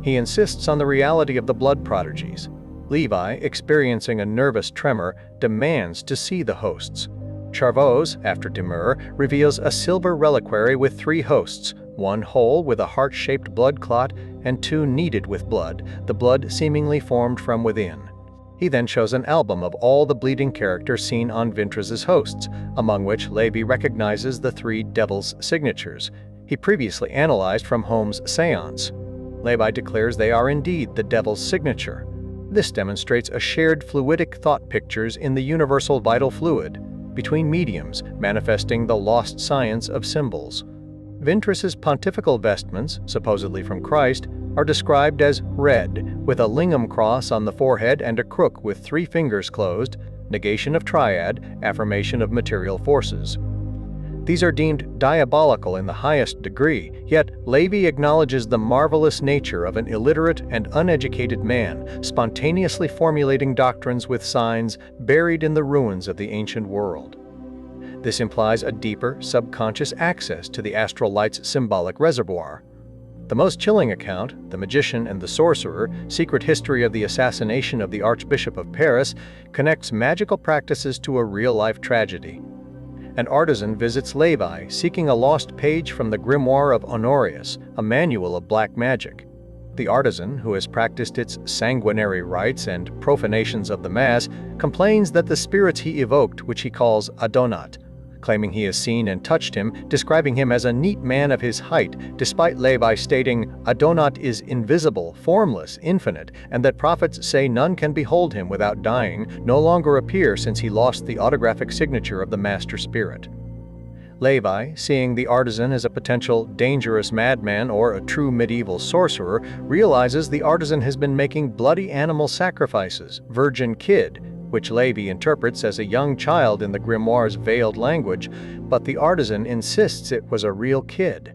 He insists on the reality of the blood prodigies. Lévi, experiencing a nervous tremor, demands to see the hosts. Charvaux, after demur, reveals a silver reliquary with 3 hosts, 1 whole with a heart-shaped blood clot and 2 kneaded with blood, the blood seemingly formed from within. He then shows an album of all the bleeding characters seen on Vintras's hosts, among which Lévi recognizes the 3 devil's signatures he previously analyzed from Home's séance. Lévi declares they are indeed the devil's signature. This demonstrates a shared fluidic thought pictures in the universal vital fluid, between mediums manifesting the lost science of symbols. Vintras's pontifical vestments, supposedly from Christ, are described as red, with a lingam cross on the forehead and a crook with 3 fingers closed, negation of triad, affirmation of material forces. These are deemed diabolical in the highest degree, yet Lévi acknowledges the marvelous nature of an illiterate and uneducated man, spontaneously formulating doctrines with signs buried in the ruins of the ancient world. This implies a deeper, subconscious access to the astral light's symbolic reservoir. The most chilling account, The Magician and the Sorcerer, Secret History of the Assassination of the Archbishop of Paris, connects magical practices to a real-life tragedy. An artisan visits Lévi, seeking a lost page from the Grimoire of Honorius, a manual of black magic. The artisan, who has practiced its sanguinary rites and profanations of the Mass, complains that the spirits he evoked, which he calls Adonat, claiming he has seen and touched him, describing him as a neat man of his height, despite Lévi stating Adonat is invisible, formless, infinite, and that prophets say none can behold him without dying, no longer appear since he lost the autographic signature of the master spirit. Lévi, seeing the artisan as a potential dangerous madman or a true medieval sorcerer, realizes the artisan has been making bloody animal sacrifices, virgin kid, which Lévi interprets as a young child in the grimoire's veiled language, but the artisan insists it was a real kid.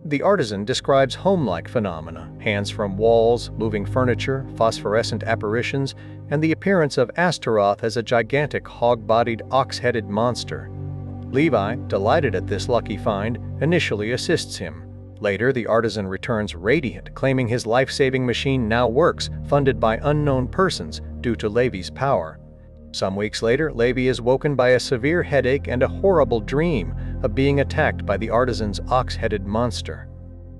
The artisan describes home-like phenomena, hands from walls, moving furniture, phosphorescent apparitions, and the appearance of Astaroth as a gigantic hog-bodied, ox-headed monster. Lévi, delighted at this lucky find, initially assists him. Later, the artisan returns radiant, claiming his life-saving machine now works, funded by unknown persons, due to Lévi's power. Some weeks later, Lévi is woken by a severe headache and a horrible dream of being attacked by the artisan's ox-headed monster.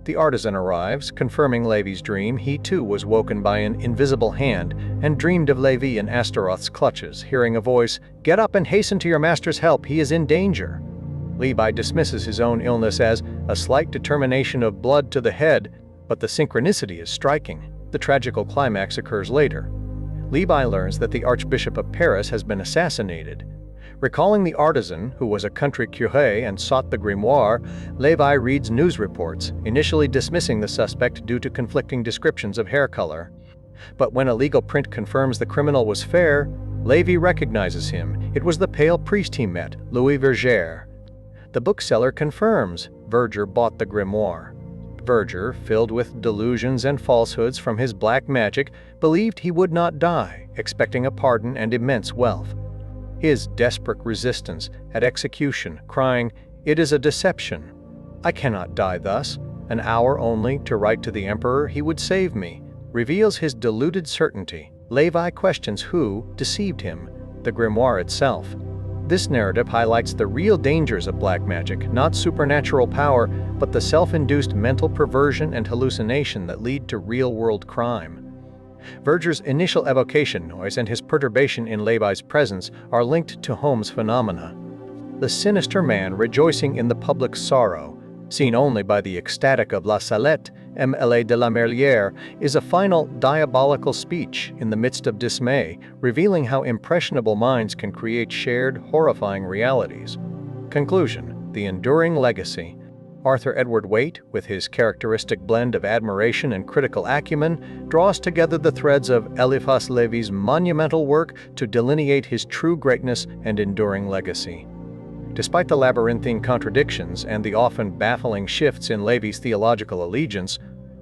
The artisan arrives, confirming Lévi's dream. He too was woken by an invisible hand and dreamed of Lévi in Astaroth's clutches, hearing a voice, "Get up and hasten to your master's help, he is in danger." Lévi dismisses his own illness as a slight determination of blood to the head, but the synchronicity is striking. The tragical climax occurs later. Lévi learns that the Archbishop of Paris has been assassinated. Recalling the artisan, who was a country curé and sought the grimoire, Lévi reads news reports, initially dismissing the suspect due to conflicting descriptions of hair color. But when a legal print confirms the criminal was fair, Lévi recognizes him. It was the pale priest he met, Louis Verger. The bookseller confirms Verger bought the grimoire. Verger, filled with delusions and falsehoods from his black magic, believed he would not die, expecting a pardon and immense wealth. His desperate resistance at execution, crying, "It is a deception. I cannot die thus. An hour only to write to the emperor, he would save me," reveals his deluded certainty. Lévi questions who deceived him, the grimoire itself. This narrative highlights the real dangers of black magic, not supernatural power, but the self-induced mental perversion and hallucination that lead to real-world crime. Verger's initial evocation noise and his perturbation in Lévi's presence are linked to Holmes' phenomena. The sinister man rejoicing in the public sorrow, seen only by the ecstatic of La Salette, M.L.A. de la Merlière, is a final diabolical speech in the midst of dismay, revealing how impressionable minds can create shared, horrifying realities. Conclusion: the enduring legacy. Arthur Edward Waite, with his characteristic blend of admiration and critical acumen, draws together the threads of Éliphas Lévi's monumental work to delineate his true greatness and enduring legacy. Despite the labyrinthine contradictions and the often baffling shifts in Lévi's theological allegiance,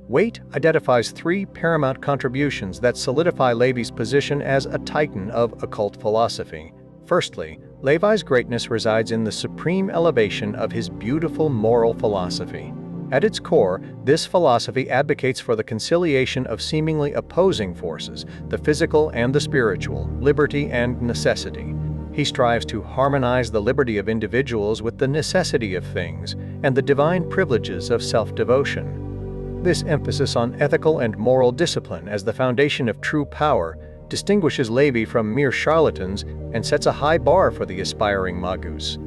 Waite identifies three paramount contributions that solidify Lévi's position as a titan of occult philosophy. Firstly, Lévi's greatness resides in the supreme elevation of his beautiful moral philosophy. At its core, this philosophy advocates for the conciliation of seemingly opposing forces, the physical and the spiritual, liberty and necessity. He strives to harmonize the liberty of individuals with the necessity of things and the divine privileges of self-devotion. This emphasis on ethical and moral discipline as the foundation of true power distinguishes Lévi from mere charlatans and sets a high bar for the aspiring magus.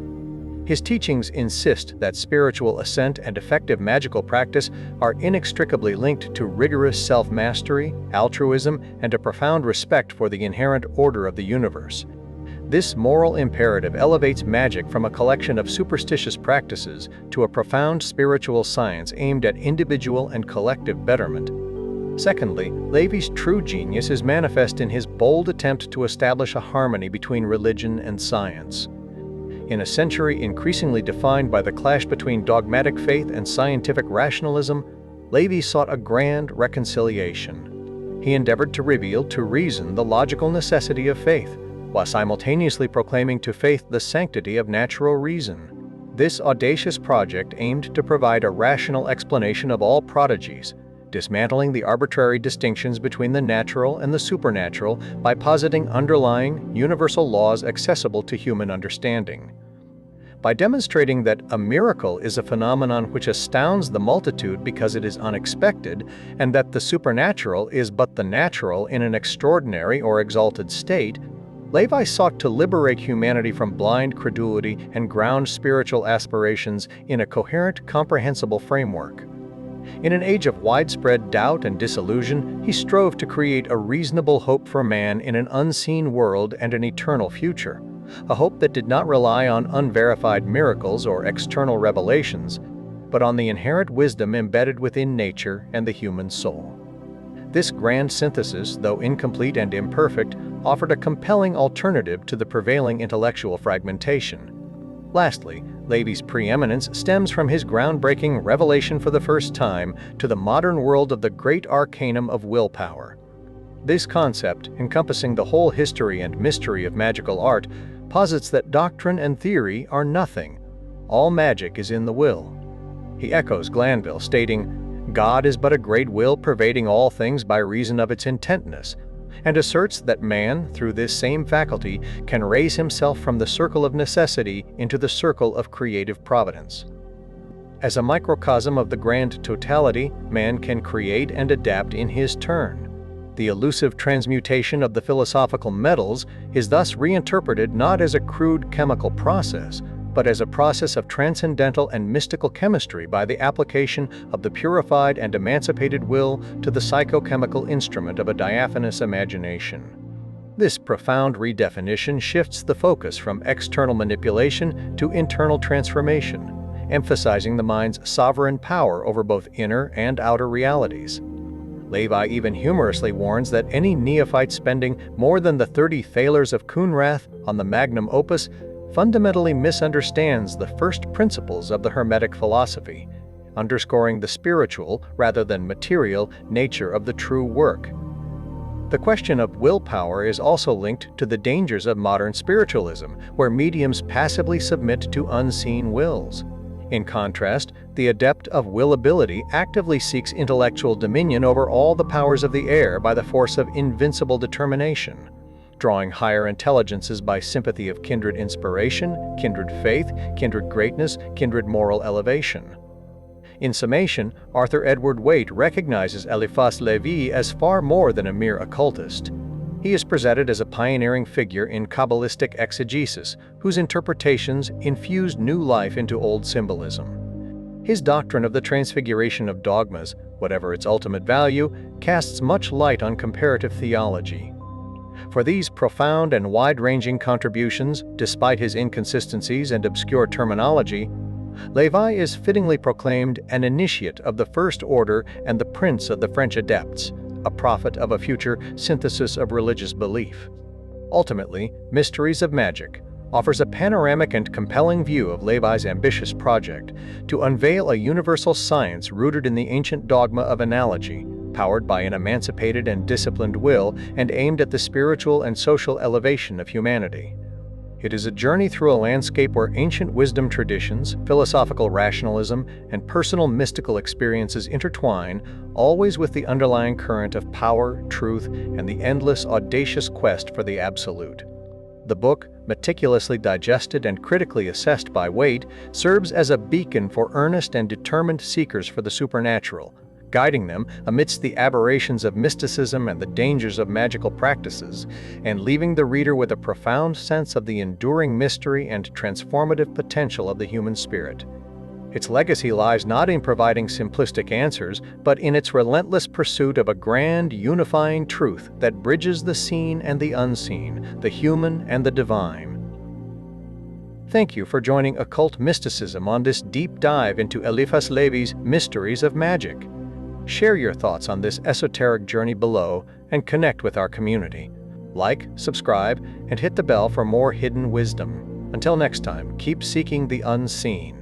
His teachings insist that spiritual ascent and effective magical practice are inextricably linked to rigorous self-mastery, altruism, and a profound respect for the inherent order of the universe. This moral imperative elevates magic from a collection of superstitious practices to a profound spiritual science aimed at individual and collective betterment. Secondly, Lévi's true genius is manifest in his bold attempt to establish a harmony between religion and science. In a century increasingly defined by the clash between dogmatic faith and scientific rationalism, Lévi sought a grand reconciliation. He endeavored to reveal to reason the logical necessity of faith, while simultaneously proclaiming to faith the sanctity of natural reason. This audacious project aimed to provide a rational explanation of all prodigies, dismantling the arbitrary distinctions between the natural and the supernatural by positing underlying, universal laws accessible to human understanding. By demonstrating that a miracle is a phenomenon which astounds the multitude because it is unexpected, and that the supernatural is but the natural in an extraordinary or exalted state, Lévi sought to liberate humanity from blind credulity and ground spiritual aspirations in a coherent, comprehensible framework. In an age of widespread doubt and disillusion, he strove to create a reasonable hope for man in an unseen world and an eternal future, a hope that did not rely on unverified miracles or external revelations, but on the inherent wisdom embedded within nature and the human soul. This grand synthesis, though incomplete and imperfect, offered a compelling alternative to the prevailing intellectual fragmentation. Lastly, Lévi's preeminence stems from his groundbreaking revelation for the first time to the modern world of the great arcanum of willpower. This concept, encompassing the whole history and mystery of magical art, posits that doctrine and theory are nothing. All magic is in the will. He echoes Glanville, stating, "God is but a great will pervading all things by reason of its intentness," and asserts that man, through this same faculty, can raise himself from the circle of necessity into the circle of creative providence. As a microcosm of the grand totality, man can create and adapt in his turn. The elusive transmutation of the philosophical metals is thus reinterpreted not as a crude chemical process, but as a process of transcendental and mystical chemistry by the application of the purified and emancipated will to the psychochemical instrument of a diaphanous imagination. This profound redefinition shifts the focus from external manipulation to internal transformation, emphasizing the mind's sovereign power over both inner and outer realities. Lévi even humorously warns that any neophyte spending more than the 30 thalers of Coonrath on the magnum opus fundamentally misunderstands the first principles of the Hermetic philosophy, underscoring the spiritual rather than material nature of the true work. The question of willpower is also linked to the dangers of modern spiritualism, where mediums passively submit to unseen wills. In contrast, the adept of willability actively seeks intellectual dominion over all the powers of the air by the force of invincible determination, drawing higher intelligences by sympathy of kindred inspiration, kindred faith, kindred greatness, kindred moral elevation. In summation, Arthur Edward Waite recognizes Éliphas Lévi as far more than a mere occultist. He is presented as a pioneering figure in Kabbalistic exegesis, whose interpretations infused new life into old symbolism. His doctrine of the transfiguration of dogmas, whatever its ultimate value, casts much light on comparative theology. For these profound and wide-ranging contributions, despite his inconsistencies and obscure terminology, Lévi is fittingly proclaimed an initiate of the First Order and the prince of the French adepts, a prophet of a future synthesis of religious belief. Ultimately, Mysteries of Magic offers a panoramic and compelling view of Lévi's ambitious project to unveil a universal science rooted in the ancient dogma of analogy, powered by an emancipated and disciplined will and aimed at the spiritual and social elevation of humanity. It is a journey through a landscape where ancient wisdom traditions, philosophical rationalism, and personal mystical experiences intertwine, always with the underlying current of power, truth, and the endless, audacious quest for the absolute. The book, meticulously digested and critically assessed by Waite, serves as a beacon for earnest and determined seekers for the supernatural, guiding them amidst the aberrations of mysticism and the dangers of magical practices, and leaving the reader with a profound sense of the enduring mystery and transformative potential of the human spirit. Its legacy lies not in providing simplistic answers, but in its relentless pursuit of a grand, unifying truth that bridges the seen and the unseen, the human and the divine. Thank you for joining Occult Mysticism on this deep dive into Éliphas Lévi's Mysteries of Magic. Share your thoughts on this esoteric journey below and connect with our community. Like, subscribe, and hit the bell for more hidden wisdom. Until next time, keep seeking the unseen.